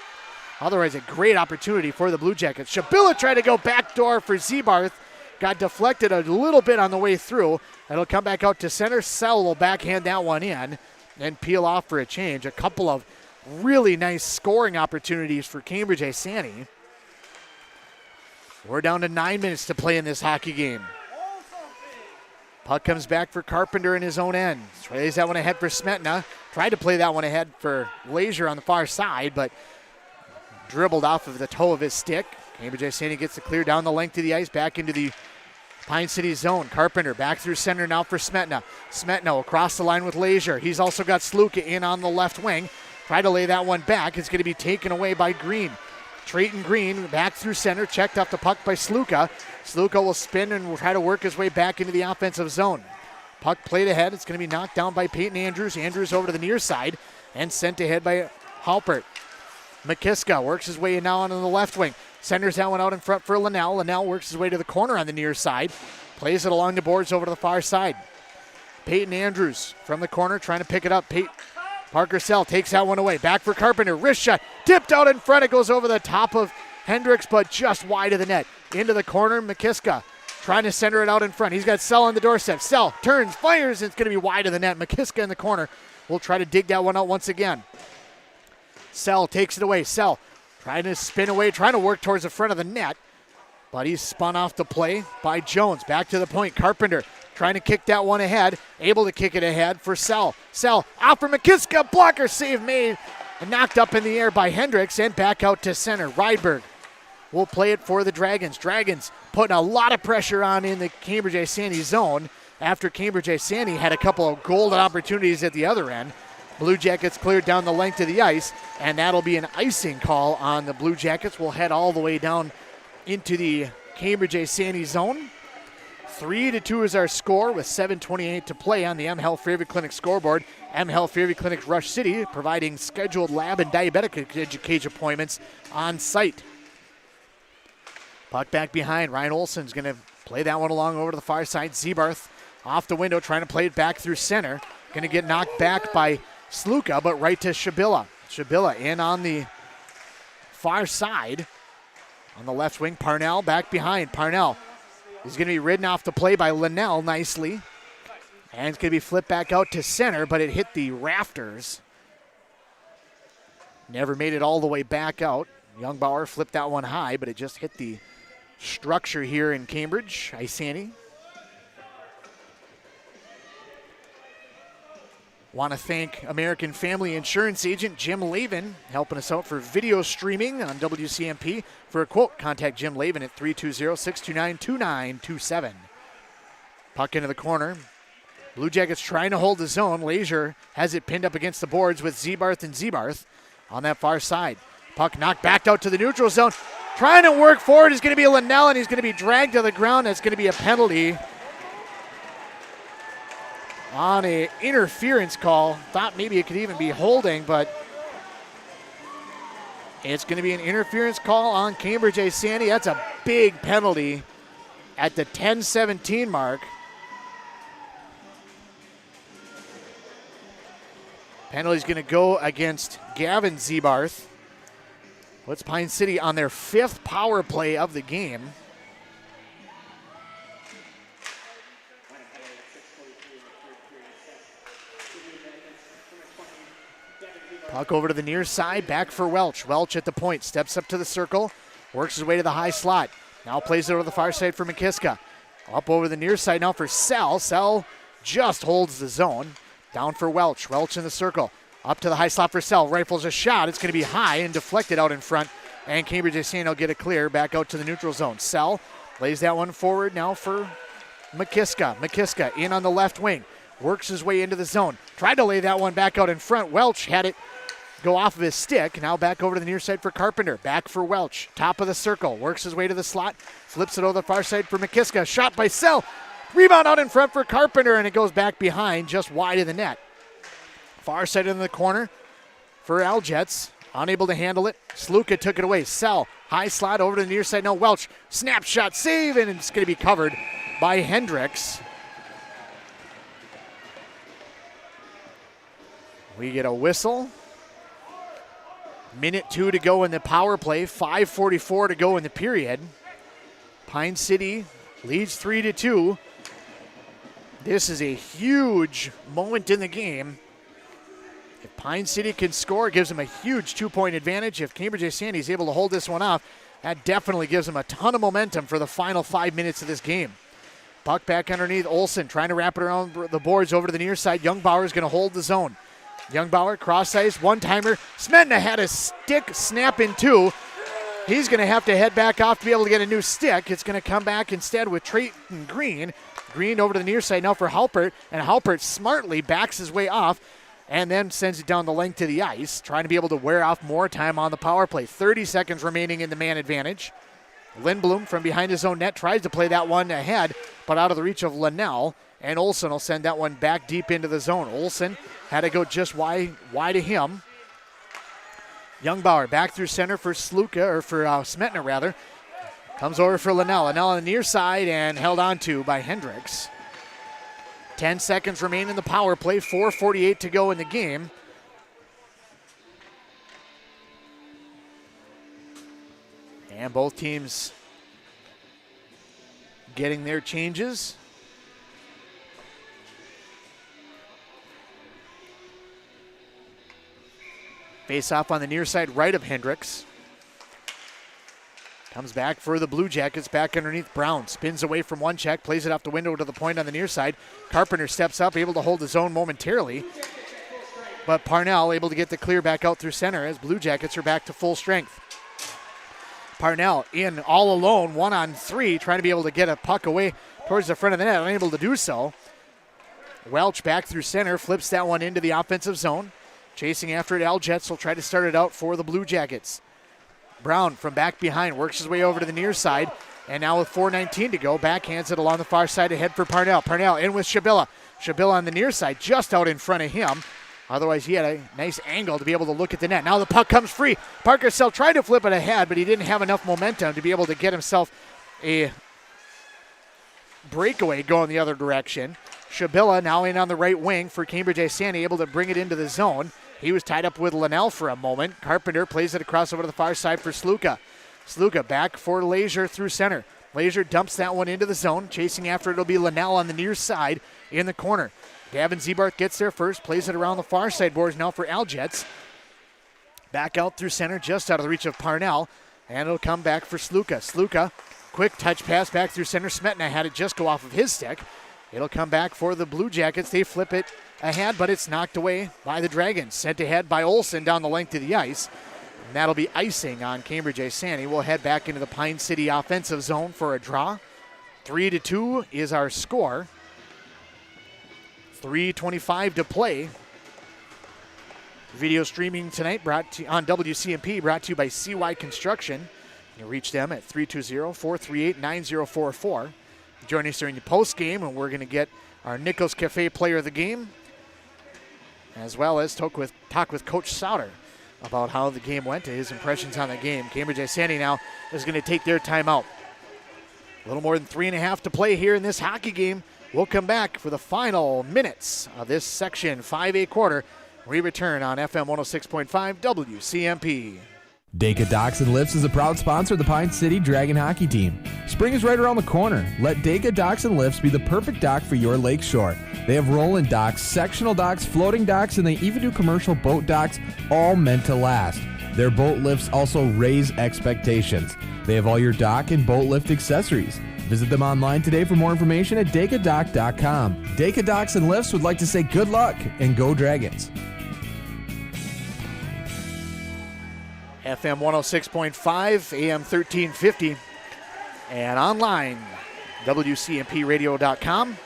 Otherwise, a great opportunity for the Blue Jackets. Shabilla tried to go backdoor for Zebarth. Got deflected a little bit on the way through. It'll come back out to center. Sell will backhand that one in and peel off for a change. A couple of really nice scoring opportunities for Cambridge-Isanti. We're down to 9 minutes to play in this hockey game. Puck comes back for Carpenter in his own end. Plays that one ahead for Smetna. Tried to play that one ahead for Lazier on the far side, but dribbled off of the toe of his stick. Cambridge-Isanti gets the clear down the length of the ice, back into the Pine City zone. Carpenter back through center now for Smetna. Smetna across the line with Lazier. He's also got Sluka in on the left wing. Try to lay that one back. It's going to be taken away by Green. Trayton Green back through center, checked off the puck by Sluka. Sluka will spin and will try to work his way back into the offensive zone. Puck played ahead. It's going to be knocked down by Peyton Andrews. Andrews over to the near side and sent ahead by Halpert. McKiska works his way now on the left wing. Centers that one out in front for Linnell. Linnell works his way to the corner on the near side. Plays it along the boards over to the far side. Peyton Andrews from the corner trying to pick it up. Parker Sell takes that one away. Back for Carpenter. Wrist shot. Tipped out in front. It goes over the top of Hendricks, but just wide of the net. Into the corner. McKiska trying to center it out in front. He's got Sell on the doorstep. Sell turns, fires, and it's going to be wide of the net. McKiska in the corner will try to dig that one out once again. Sell takes it away. Sell trying to spin away, trying to work towards the front of the net, but he's spun off the play by Jones. Back to the point. Carpenter trying to kick that one ahead, able to kick it ahead for Sell. Sell out for McKiska, blocker save made, and knocked up in the air by Hendricks and back out to center. Rydberg will play it for the Dragons. Dragons putting a lot of pressure on in the Cambridge-Isanti zone after Cambridge-Isanti had a couple of golden opportunities at the other end. Blue Jackets cleared down the length of the ice, and that'll be an icing call on the Blue Jackets. We'll head all the way down into the Cambridge-Isanti zone. 3-2 is our score with 7:28 to play on the M Health Fairview Clinic scoreboard. M Health Fairview Clinic Rush City providing scheduled lab and diabetic education appointments on site. Puck back behind. Ryan Olsen's going to play that one along over to the far side. Zebarth off the window trying to play it back through center. Going to get knocked back by Sluka, but right to Shabilla. Shabilla in on the far side. On the left wing, Parnell back behind. Parnell is going to be ridden off the play by Linnell nicely. And it's going to be flipped back out to center, but it hit the rafters. Never made it all the way back out. Youngbauer flipped that one high, but it just hit the structure here in Cambridge-Isanti. Want to thank American Family Insurance agent Jim Lavin helping us out for video streaming on WCMP. For a quote, contact Jim Lavin at 320-629-2927. Puck into the corner. Blue Jackets trying to hold the zone. Lazier has it pinned up against the boards with Zebarth and Zebarth on that far side. Puck knocked back out to the neutral zone. Trying to work forward is going to be Linnell, and he's going to be dragged to the ground. That's going to be a penalty on an interference call. Thought maybe it could even be holding, but it's going to be an interference call on Cambridge-Isanti. That's a big penalty at the 10:17 mark. Penalty's going to go against Gavin Zebarth. Puts Pine City on their 5th power play of the game. Puck over to the near side, back for Welch. Welch at the point, steps up to the circle, works his way to the high slot. Now plays it over the far side for McKiska. Up over the near side now for Sell. Sell just holds the zone. Down for Welch. Welch in the circle. Up to the high slot for Sell. Rifles a shot. It's going to be high and deflected out in front. And Cambridge-Isanti will get it clear back out to the neutral zone. Sell lays that one forward now for McKiska in on the left wing. Works his way into the zone. Tried to lay that one back out in front. Welch had it go off of his stick. Now back over to the near side for Carpenter. Back for Welch. Top of the circle. Works his way to the slot. Flips it over the far side for McKiska. Shot by Sell. Rebound out in front for Carpenter, and it goes back behind, just wide of the net. Far side in the corner for Aljets. Unable to handle it. Sluka took it away. Sell. High slot over to the near side. Now Welch. Snapshot save, and it's going to be covered by Hendricks. We get a whistle. Minute 2 to go in the power play. 5:44 to go in the period. Pine City leads 3-2. This is a huge moment in the game. If Pine City can score, it gives them a huge 2-point advantage. If Cambridge-Isanti is able to hold this one off, that definitely gives them a ton of momentum for the final 5 minutes of this game. Puck back underneath. Olsen trying to wrap it around the boards over to the near side. Youngbauer is going to hold the zone. Youngbauer, cross ice, one-timer. Smetna had a stick snap in two. He's going to have to head back off to be able to get a new stick. It's going to come back instead with Trayton Green. Green over to the near side now for Halpert, and Halpert smartly backs his way off and then sends it down the length to the ice, trying to be able to wear off more time on the power play. 30 seconds remaining in the man advantage. Lindblom from behind his own net tries to play that one ahead, but out of the reach of Linnell, and Olsen will send that one back deep into the zone. Olsen had to go just wide of him. Youngbauer back through center for Sluka, or for Smetna rather. Comes over for Linnell. Linnell on the near side and held on to by Hendricks. 10 seconds remain in the power play. 4:48 to go in the game. And both teams getting their changes. Face off on the near side right of Hendricks. Comes back for the Blue Jackets, back underneath Brown. Spins away from one check, plays it off the window to the point on the near side. Carpenter steps up, able to hold his own momentarily. But Parnell able to get the clear back out through center as Blue Jackets are back to full strength. Parnell in all alone, 1-on-3, trying to be able to get a puck away towards the front of the net, unable to do so. Welch back through center, flips that one into the offensive zone. Chasing after it, Al Jets will try to start it out for the Blue Jackets. Brown from back behind works his way over to the near side, and now with 4:19 to go, backhands it along the far side ahead for Parnell. Parnell in with Shabilla. Shabilla on the near side, just out in front of him. Otherwise, he had a nice angle to be able to look at the net. Now the puck comes free. Parker Sell tried to flip it ahead, but he didn't have enough momentum to be able to get himself a breakaway going the other direction. Shabilla now in on the right wing for Cambridge-Isanti, able to bring it into the zone. He was tied up with Linnell for a moment. Carpenter plays it across over to the far side for Sluka. Sluka back for Leisure through center. Leisure dumps that one into the zone. Chasing after it will be Linnell on the near side in the corner. Gavin Zebarth gets there first, plays it around the far side boards now for Aljets. Back out through center, just out of the reach of Parnell. And it'll come back for Sluka. Sluka, quick touch pass back through center. Smetna had it just go off of his stick. It'll come back for the Blue Jackets. They flip it ahead, but it's knocked away by the Dragons. Sent ahead by Olsen down the length of the ice. And that'll be icing on Cambridge-Isanti. We'll head back into the Pine City offensive zone for a draw. 3-2 is our score. 3:25 to play. Video streaming tonight brought to on WCMP, brought to you by CY Construction. You can reach them at 320-438-9044. Join us during the post game, and we're going to get our Nichols Cafe player of the game, as well as talk with Coach Sauter about how the game went, his impressions on the game. Cambridge-Isanti now is going to take their timeout. A little more than 3.5 to play here in this hockey game. We'll come back for the final minutes of this section 5A quarter. We return on FM 106.5 WCMP. Deka Docks and Lifts is a proud sponsor of the Pine City Dragon hockey team. Spring is right around the corner. Let Deka Docks and Lifts be the perfect dock for your lakeshore. They have rolling docks, sectional docks, floating docks, and they even do commercial boat docks, all meant to last. Their boat lifts also raise expectations. They have all your dock and boat lift accessories. Visit them online today for more information at dekadock.com. Deka Docks and Lifts would like to say good luck and go Dragons. FM 106.5, AM 1350, and online, WCMPradio.com.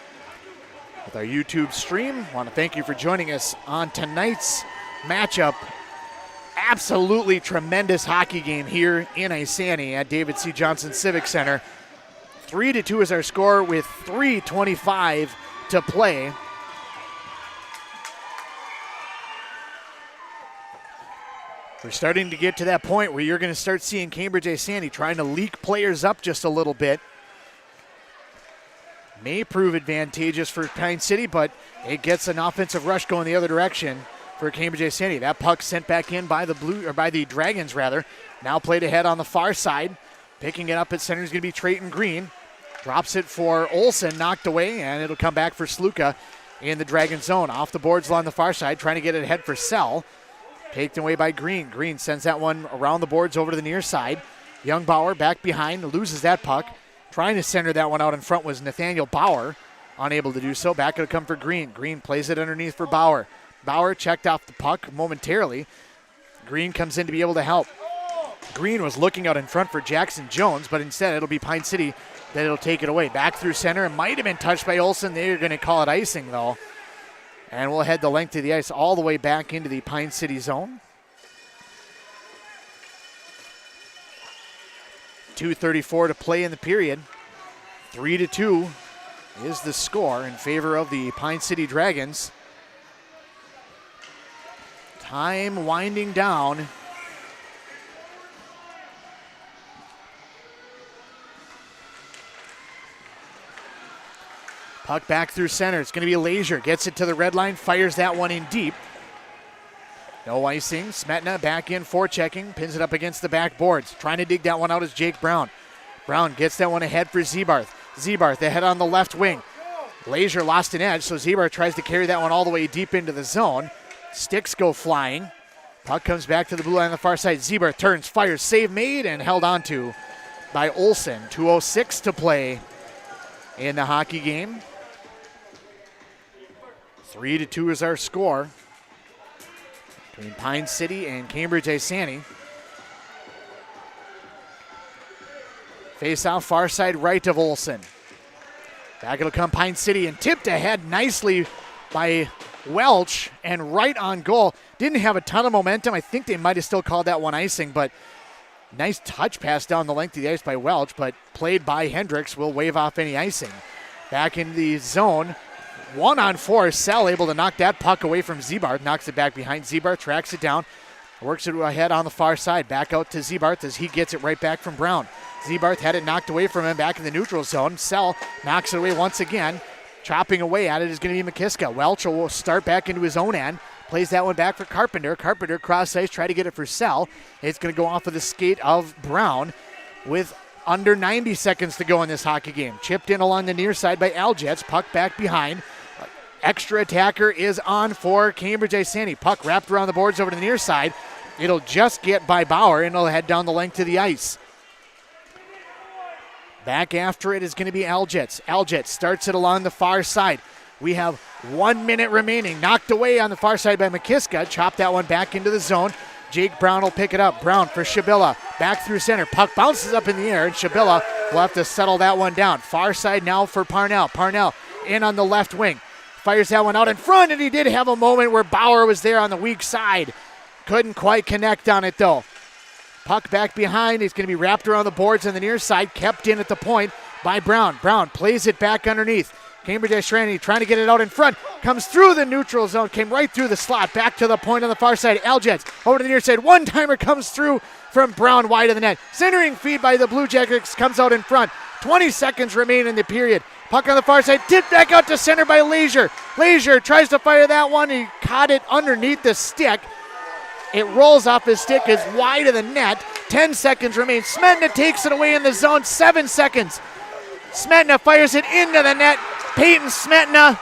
With our YouTube stream, want to thank you for joining us on tonight's matchup. Absolutely tremendous hockey game here in Isanti at David C. Johnson Civic Center. 3-2 is our score with 3:25 to play. We're starting to get to that point where you're going to start seeing Cambridge-Isanti trying to leak players up just a little bit. May prove advantageous for Pine City, but it gets an offensive rush going the other direction for Cambridge-Isanti. That puck sent back in by the Dragons rather. Now played ahead on the far side. Picking it up at center is going to be Trayton Green. Drops it for Olsen, knocked away, and it'll come back for Sluka in the Dragon zone. Off the boards along the far side, trying to get it ahead for Sell. Taken away by Green. Green sends that one around the boards over to the near side. Young Bauer back behind, loses that puck. Trying to center that one out in front was Nathaniel Bauer. Unable to do so. Back it'll come for Green. Green plays it underneath for Bauer. Bauer checked off the puck momentarily. Green comes in to be able to help. Green was looking out in front for Jackson Jones, but instead it'll be Pine City that it'll take it away. Back through center. It might have been touched by Olsen. They're going to call it icing, though. And we'll head the length of the ice all the way back into the Pine City zone. 2:34 to play in the period. 3-2 is the score in favor of the Pine City Dragons. Time winding down. Puck back through center. It's going to be Leisure. Gets it to the red line. Fires that one in deep. No icing. Smetna back in forechecking. Pins it up against the backboards. Trying to dig that one out is Jake Brown. Brown gets that one ahead for Zebarth. Zebarth ahead on the left wing. Leisure lost an edge, so Zebarth tries to carry that one all the way deep into the zone. Sticks go flying. Puck comes back to the blue line on the far side. Zebarth turns, fires, save made, and held onto by Olsen. 2:06 to play in the hockey game. 3-2 is our score between Pine City and Cambridge-Isanti. Face off far side right of Olsen. Back it'll come Pine City and tipped ahead nicely by Welch and right on goal. Didn't have a ton of momentum. I think they might have still called that one icing, but nice touch pass down the length of the ice by Welch, but played by Hendricks will wave off any icing. Back in the zone. 1-on-4, Sell able to knock that puck away from Zebarth. Knocks it back behind Zebarth, tracks it down. Works it ahead on the far side. Back out to Zebarth as he gets it right back from Brown. Zebarth had it knocked away from him back in the neutral zone. Sell knocks it away once again. Chopping away at it is going to be McKiska. Welch will start back into his own end. Plays that one back for Carpenter. Carpenter cross ice, try to get it for Sell. It's going to go off of the skate of Brown with under 90 seconds to go in this hockey game. Chipped in along the near side by Aljets. Puck back behind. Extra attacker is on for Cambridge-Isanti. Puck wrapped around the boards over to the near side. It'll just get by Bauer and it'll head down the length of the ice. Back after it is going to be Aljets. Aljets starts it along the far side. We have 1 minute remaining. Knocked away on the far side by McKiska. Chop that one back into the zone. Jake Brown will pick it up. Brown for Shabilla. Back through center. Puck bounces up in the air and Shabilla will have to settle that one down. Far side now for Parnell. Parnell in on the left wing. Fires that one out in front, and he did have a moment where Bauer was there on the weak side. Couldn't quite connect on it, though. Puck back behind. He's going to be wrapped around the boards on the near side, kept in at the point by Brown. Brown plays it back underneath. Cambridge-Isanti trying to get it out in front. Comes through the neutral zone, came right through the slot, back to the point on the far side. Aljets over to the near side. One-timer comes through from Brown wide of the net. Centering feed by the Blue Jackets comes out in front. 20 seconds remain in the period. Puck on the far side, tipped back out to center by Leisure. Leisure tries to fire that one. He caught it underneath the stick. It rolls off his stick, is wide of the net. 10 seconds remain. Smetna takes it away in the zone. 7 seconds. Smetna fires it into the net. Peyton Smetna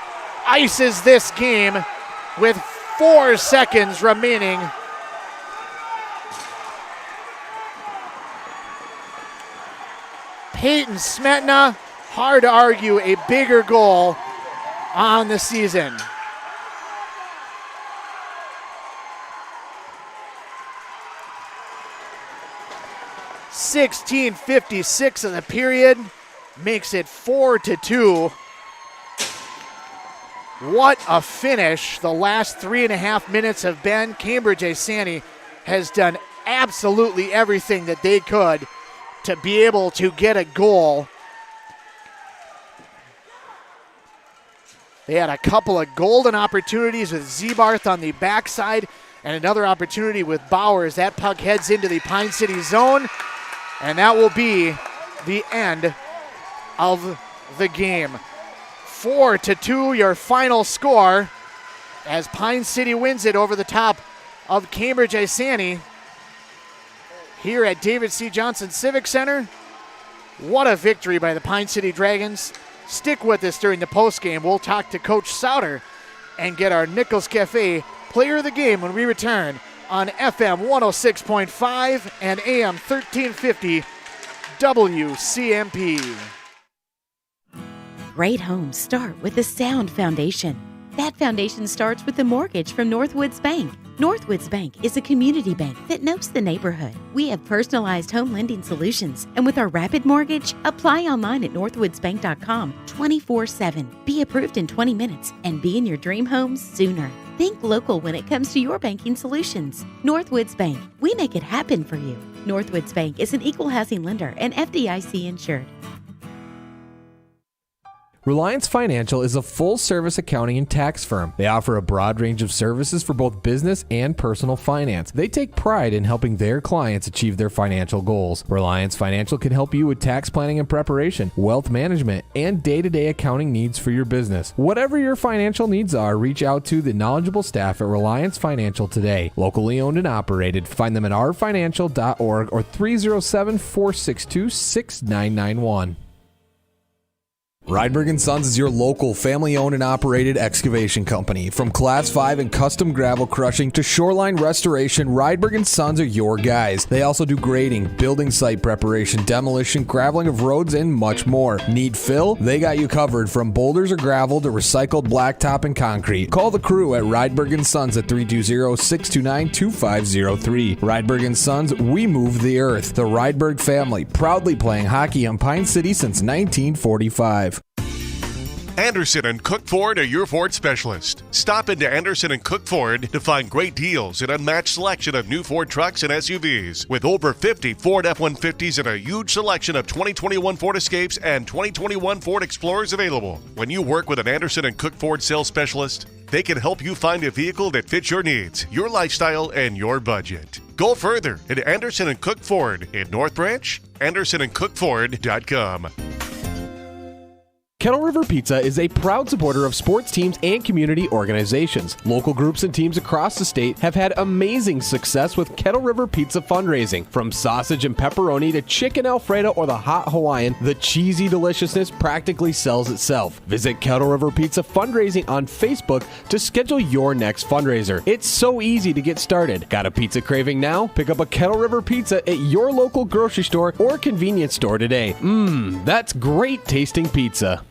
ices this game with 4 seconds remaining. Peyton Smetna, hard to argue, a bigger goal on the season. .16:56 of the period. makes it 4-2. What a finish the last 3.5 minutes have been. Cambridge-Isanti has done absolutely everything that they could to be able to get a goal. They had a couple of golden opportunities with Zebarth on the backside and another opportunity with Bowers. That puck heads into the Pine City zone, and that will be the end of the game. 4-2, your final score, as Pine City wins it over the top of Cambridge-Isanti here at David C. Johnson Civic Center. What a victory by the Pine City Dragons. Stick with us during the postgame. We'll talk to Coach Sauter and get our Nichols Cafe Player of the Game when we return on FM 106.5 and AM 1350 WCMP. Great homes start with a sound foundation. That foundation starts with a mortgage from Northwoods Bank. Northwoods Bank is a community bank that knows the neighborhood. We have personalized home lending solutions, and with our Rapid Mortgage, apply online at northwoodsbank.com 24/7. Be approved in 20 minutes and be in your dream home sooner. Think local when it comes to your banking solutions. Northwoods Bank, we make it happen for you. Northwoods Bank is an equal housing lender and FDIC insured. Reliance Financial is a full-service accounting and tax firm. They offer a broad range of services for both business and personal finance. They take pride in helping their clients achieve their financial goals. Reliance Financial can help you with tax planning and preparation, wealth management, and day-to-day accounting needs for your business. Whatever your financial needs are, reach out to the knowledgeable staff at Reliance Financial today. Locally owned and operated. Find them at rfinancial.org or 307-462-6991. Rydberg & Sons is your local family-owned and operated excavation company. From Class 5 and custom gravel crushing to shoreline restoration, Rydberg & Sons are your guys. They also do grading, building site preparation, demolition, graveling of roads, and much more. Need fill? They got you covered from boulders or gravel to recycled blacktop and concrete. Call the crew at Rydberg & Sons at 320-629-2503. Rydberg & Sons, we move the earth. The Rydberg family, proudly playing hockey on Pine City since 1945. Anderson and Cook Ford are your Ford specialist. Stop into Anderson and Cook Ford to find great deals and unmatched selection of new Ford trucks and SUVs. With over 50 Ford F-150s and a huge selection of 2021 Ford Escapes and 2021 Ford Explorers available. When you work with an Anderson and Cook Ford sales specialist, they can help you find a vehicle that fits your needs, your lifestyle, and your budget. Go further at Anderson and Cook Ford in North Branch, andersonandcookford.com. Kettle River Pizza is a proud supporter of sports teams and community organizations. Local groups and teams across the state have had amazing success with Kettle River Pizza fundraising. From sausage and pepperoni to chicken Alfredo or the hot Hawaiian, the cheesy deliciousness practically sells itself. Visit Kettle River Pizza Fundraising on Facebook to schedule your next fundraiser. It's so easy to get started. Got a pizza craving now? Pick up a Kettle River Pizza at your local grocery store or convenience store today. That's great tasting pizza.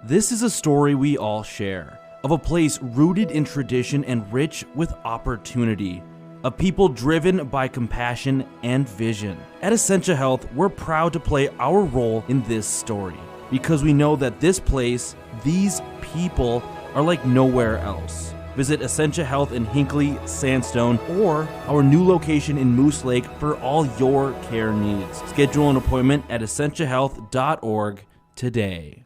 This is a story we all share, of a place rooted in tradition and rich with opportunity, of people driven by compassion and vision. At Essentia Health, we're proud to play our role in this story, because we know that this place, these people, are like nowhere else. Visit Essentia Health in Hinckley, Sandstone, or our new location in Moose Lake for all your care needs. Schedule an appointment at essentiahealth.org today.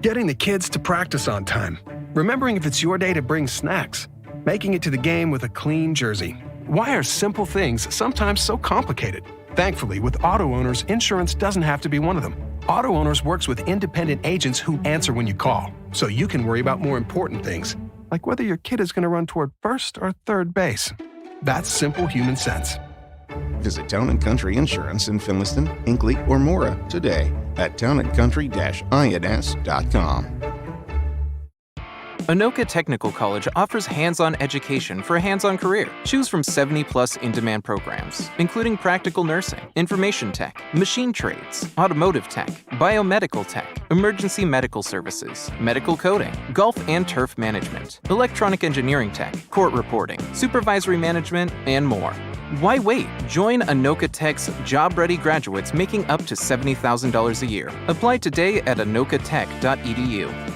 Getting the kids to practice on time. Remembering if it's your day to bring snacks. Making it to the game with a clean jersey. Why are simple things sometimes so complicated? Thankfully, with auto owners, insurance doesn't have to be one of them. Auto Owners works with independent agents who answer when you call, so you can worry about more important things, like whether your kid is going to run toward first or third base. That's simple human sense. Visit Town & Country Insurance in Finliston, Hinckley, or Mora today at townandcountry-ins.com. Anoka Technical College offers hands-on education for a hands-on career. Choose from 70-plus in-demand programs, including practical nursing, information tech, machine trades, automotive tech, biomedical tech, emergency medical services, medical coding, golf and turf management, electronic engineering tech, court reporting, supervisory management, and more. Why wait? Join Anoka Tech's job-ready graduates making up to $70,000 a year. Apply today at anokatech.edu.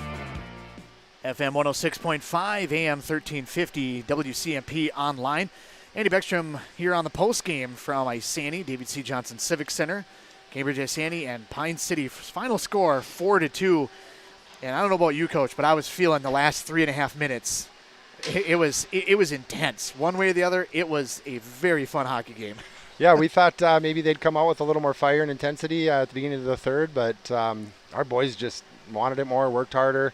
FM 106.5, AM 1350, WCMP online. Andy Beckstrom here on the postgame from Isanti, David C. Johnson Civic Center. Cambridge-Isanti and Pine City. Final score 4-2. And I don't know about you, Coach, but I was feeling the last 3.5 minutes. It was intense. One way or the other, it was a very fun hockey game. Yeah, we thought maybe they'd come out with a little more fire and intensity at the beginning of the third, but our boys just wanted it more, worked harder,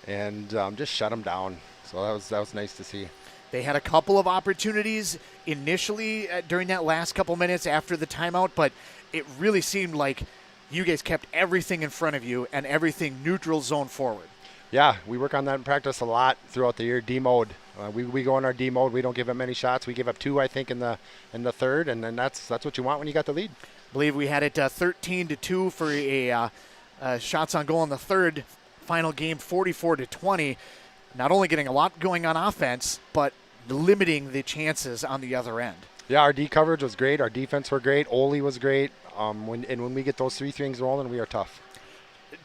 and just shut them down. So that was nice to see. They had a couple of opportunities initially during that last couple minutes after the timeout, but it really seemed like you guys kept everything in front of you and everything neutral zone forward. Yeah, we work on that in practice a lot throughout the year. D mode, we go in our D mode. We don't give up many shots. We give up 2, I think, in the third, and then that's what you want when you got the lead. I believe we had it 13-2 for a shots on goal in the third. Final game 44-20. Not only getting a lot going on offense, but limiting the chances on the other end. Yeah, our D coverage was great. Our defense were great. Ole was great. When we get those 3 things rolling, we are tough.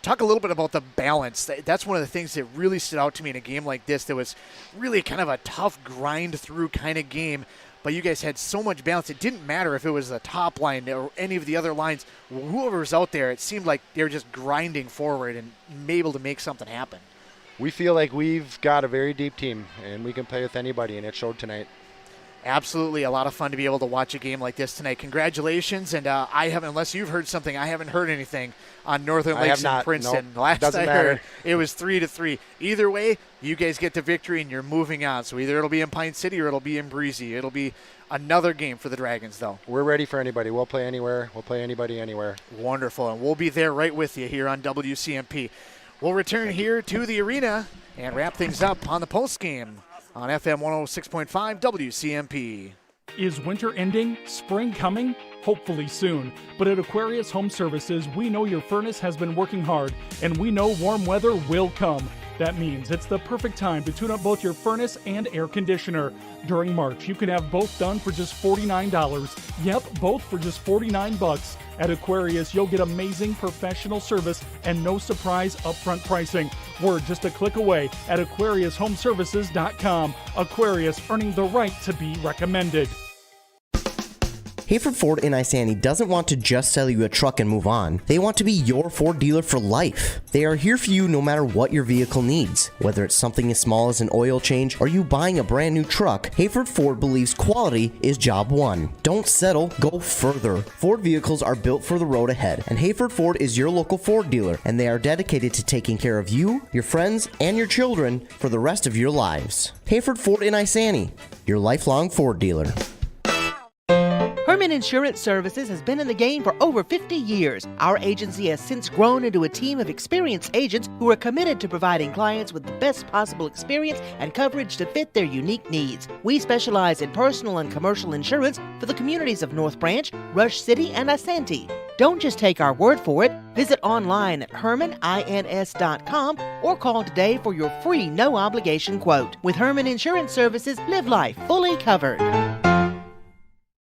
Talk a little bit about the balance. That's one of the things that really stood out to me in a game like this. That was really kind of a tough grind through kind of game, but you guys had so much balance. It didn't matter if it was the top line or any of the other lines. Whoever was out there, it seemed like they were just grinding forward and able to make something happen. We feel like we've got a very deep team, and we can play with anybody, and it showed tonight. Absolutely a lot of fun to be able to watch a game like this tonight. Congratulations, and I haven't, unless you've heard something, I haven't heard anything on Northern Lakes and Princeton. Nope. Last Doesn't I matter. heard, it was 3-3. Either way, you guys get the victory and you're moving on. So either it'll be in Pine City or it'll be in Breezy. It'll be another game for the Dragons, though. We're ready for anybody. We'll play anywhere. We'll play anybody anywhere. Wonderful, and we'll be there right with you here on WCMP. We'll return here to the arena and wrap things up on the postgame on FM 106.5 WCMP. Is winter ending? Spring coming? Hopefully soon. But at Aquarius Home Services, we know your furnace has been working hard, and we know warm weather will come. That means it's the perfect time to tune up both your furnace and air conditioner. During March, you can have both done for just $49. Yep, both for just $49. At Aquarius, you'll get amazing professional service and no surprise upfront pricing. We're just a click away at AquariusHomeservices.com. Aquarius, earning the right to be recommended. Hayford Ford in Isanti doesn't want to just sell you a truck and move on. They want to be your Ford dealer for life. They are here for you no matter what your vehicle needs. Whether it's something as small as an oil change or you buying a brand new truck, Hayford Ford believes quality is job one. Don't settle, go further. Ford vehicles are built for the road ahead, and Hayford Ford is your local Ford dealer, and they are dedicated to taking care of you, your friends, and your children for the rest of your lives. Hayford Ford in Isanti, your lifelong Ford dealer. Herman Insurance Services has been in the game for over 50 years. Our agency has since grown into a team of experienced agents who are committed to providing clients with the best possible experience and coverage to fit their unique needs. We specialize in personal and commercial insurance for the communities of North Branch, Rush City, and Isanti. Don't just take our word for it. Visit online at hermanins.com or call today for your free no-obligation quote. With Herman Insurance Services, live life fully covered.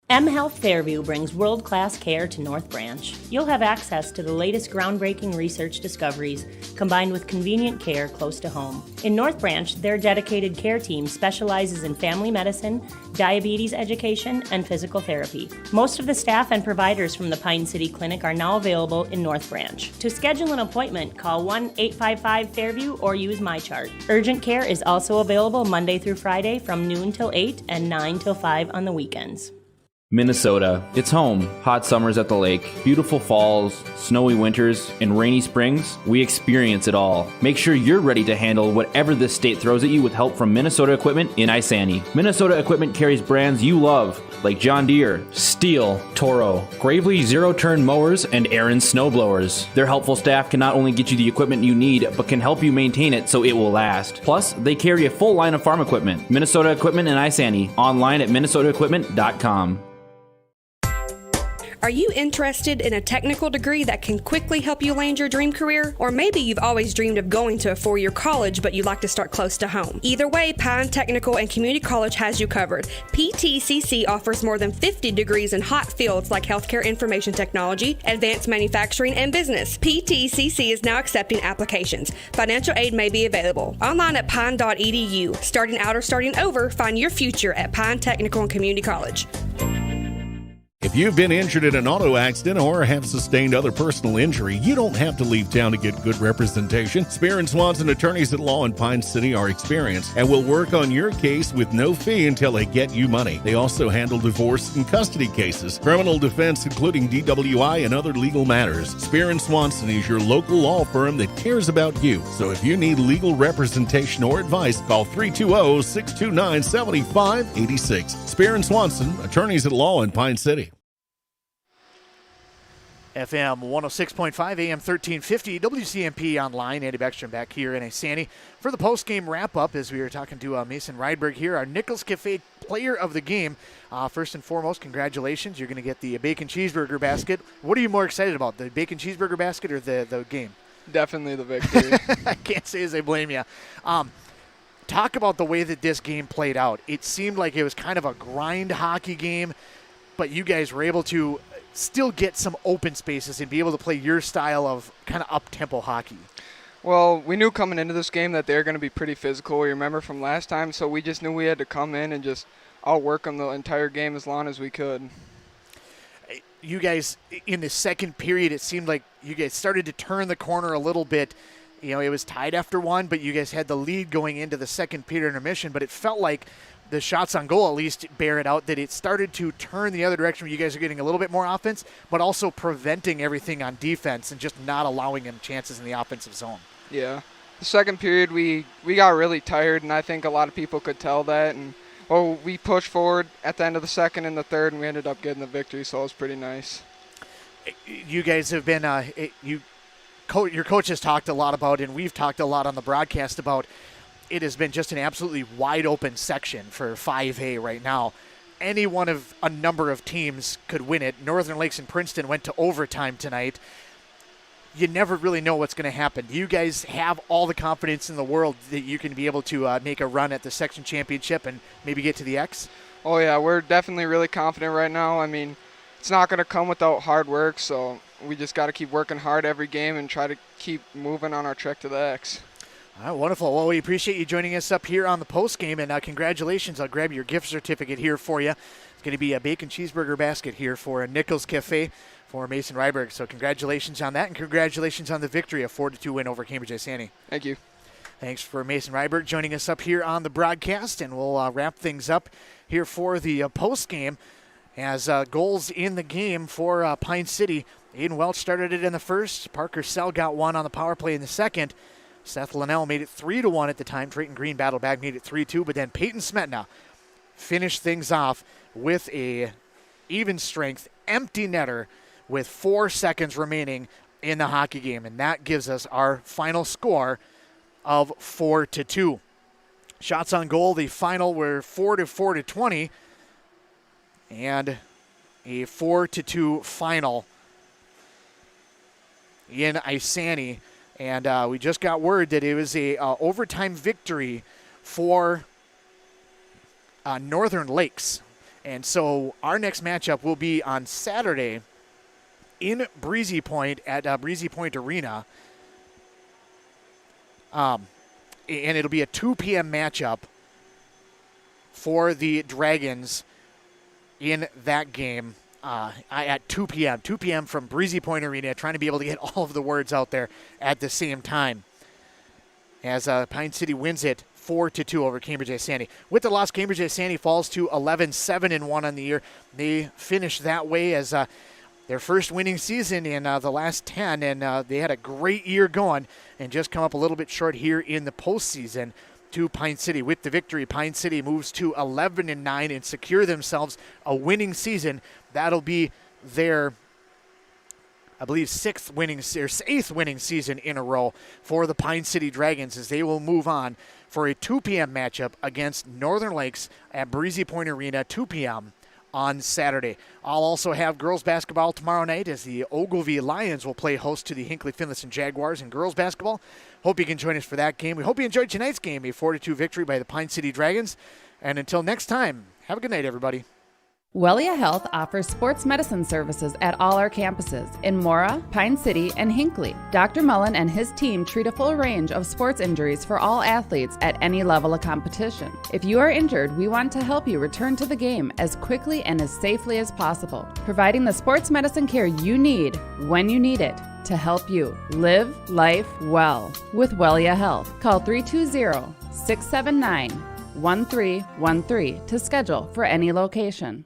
M Health Fairview brings world-class care to North Branch. You'll have access to the latest groundbreaking research discoveries combined with convenient care close to home. In North Branch, their dedicated care team specializes in family medicine, diabetes education, and physical therapy. Most of the staff and providers from the Pine City Clinic are now available in North Branch. To schedule an appointment, call 1-855-FAIRVIEW or use MyChart. Urgent care is also available Monday through Friday from noon till 8 and 9 till 5 on the weekends. Minnesota. It's home. Hot summers at the lake, beautiful falls, snowy winters, and rainy springs. We experience it all. Make sure you're ready to handle whatever this state throws at you with help from Minnesota Equipment in Isanti. Minnesota Equipment carries brands you love, like John Deere, Steel, Toro, Gravely zero-turn mowers, and Aaron snowblowers. Their helpful staff can not only get you the equipment you need, but can help you maintain it so it will last. Plus, they carry a full line of farm equipment. Minnesota Equipment in Isanti. Online at minnesotaequipment.com. Are you interested in a technical degree that can quickly help you land your dream career? Or maybe you've always dreamed of going to a 4-year college, but you'd like to start close to home. Either way, Pine Technical and Community College has you covered. PTCC offers more than 50 degrees in hot fields like healthcare information technology, advanced manufacturing, and business. PTCC is now accepting applications. Financial aid may be available. Online at pine.edu. Starting out or starting over, find your future at Pine Technical and Community College. If you've been injured in an auto accident or have sustained other personal injury, you don't have to leave town to get good representation. Spear and Swanson attorneys at law in Pine City are experienced and will work on your case with no fee until they get you money. They also handle divorce and custody cases, criminal defense, including DWI and other legal matters. Spear and Swanson is your local law firm that cares about you. So if you need legal representation or advice, call 320-629-7586. Spear and Swanson, attorneys at law in Pine City. FM 106.5, AM 1350, WCMP online. Andy Beckstrom back here in Isanti for the post-game wrap-up as we were talking to Mason Rydberg here, our Nichols Cafe player of the game. First and foremost, congratulations. You're going to get the bacon cheeseburger basket. What are you more excited about, the bacon cheeseburger basket or the game? Definitely the victory. I can't say as I blame you. Talk about the way that this game played out. It seemed like it was kind of a grind hockey game, but you guys were able to still get some open spaces and be able to play your style of kind of up-tempo hockey. Well, we knew coming into this game that they're going to be pretty physical. We remember from last time, so we just knew we had to come in and just outwork them the entire game as long as we could. You guys, in the second period, it seemed like you guys started to turn the corner a little bit. You know, it was tied after one, but you guys had the lead going into the second period intermission, but it felt like the shots on goal at least bear it out that it started to turn the other direction where you guys are getting a little bit more offense, but also preventing everything on defense and just not allowing them chances in the offensive zone. Yeah. The second period, we got really tired, and I think a lot of people could tell that. And we pushed forward at the end of the second and the third, and we ended up getting the victory, so it was pretty nice. You guys have been your coach has talked a lot about, and we've talked a lot on the broadcast about, it has been just an absolutely wide open section for 5A right now. Any one of a number of teams could win it. Northern Lakes and Princeton went to overtime tonight. You never really know what's going to happen. You guys have all the confidence in the world that you can be able to make a run at the section championship and maybe get to the X? Oh, yeah, we're definitely really confident right now. I mean, it's not going to come without hard work, so we just got to keep working hard every game and try to keep moving on our trek to the X. All right, wonderful. Well, we appreciate you joining us up here on the post game, and congratulations. I'll grab your gift certificate here for you. It's going to be a bacon cheeseburger basket here for a Nichols Cafe for Mason Rydberg. So congratulations on that, and congratulations on the victory, a 4-2 win over Cambridge-Isanti. Thank you. Thanks for Mason Rydberg joining us up here on the broadcast, and we'll wrap things up here for the post game as goals in the game for Pine City. Aiden Welch started it in the first. Parker Sell got one on the power play in the second. Seth Linnell made it 3-1 at the time. Trayton Green battled back, made it 3-2. But then Peyton Smetna finished things off with a even strength empty netter with 4 seconds remaining in the hockey game. And that gives us our final score of 4-2. Shots on goal, the final were 4-20. And a 4-2 final in Isanti. And we just got word that it was a overtime victory for Northern Lakes. And so our next matchup will be on Saturday in Breezy Point at Breezy Point Arena. And it'll be a 2 p.m. matchup for the Dragons in that game. At 2 p.m. 2 p.m. from Breezy Point Arena, trying to be able to get all of the words out there at the same time. As Pine City wins it 4-2 over Cambridge-Isanti. With the loss, Cambridge-Isanti falls to 11-7-1 on the year. They finished that way as their first winning season in the last 10, and they had a great year going and just come up a little bit short here in the postseason to Pine City. With the victory, Pine City moves to 11-9 and secure themselves a winning season. That'll be their, I believe, eighth winning season in a row for the Pine City Dragons, as they will move on for a 2 p.m. matchup against Northern Lakes at Breezy Point Arena, 2 p.m. on Saturday. I'll also have girls basketball tomorrow night as the Ogilvie Lions will play host to the Hinckley-Finlayson Jaguars in girls basketball. Hope you can join us for that game. We hope you enjoyed tonight's game, a 4-2 victory by the Pine City Dragons. And until next time, have a good night, everybody. Wellia Health offers sports medicine services at all our campuses in Mora, Pine City, and Hinckley. Dr. Mullen and his team treat a full range of sports injuries for all athletes at any level of competition. If you are injured, we want to help you return to the game as quickly and as safely as possible, providing the sports medicine care you need when you need it to help you live life well with Wellia Health. Call 320-679-1313 to schedule for any location.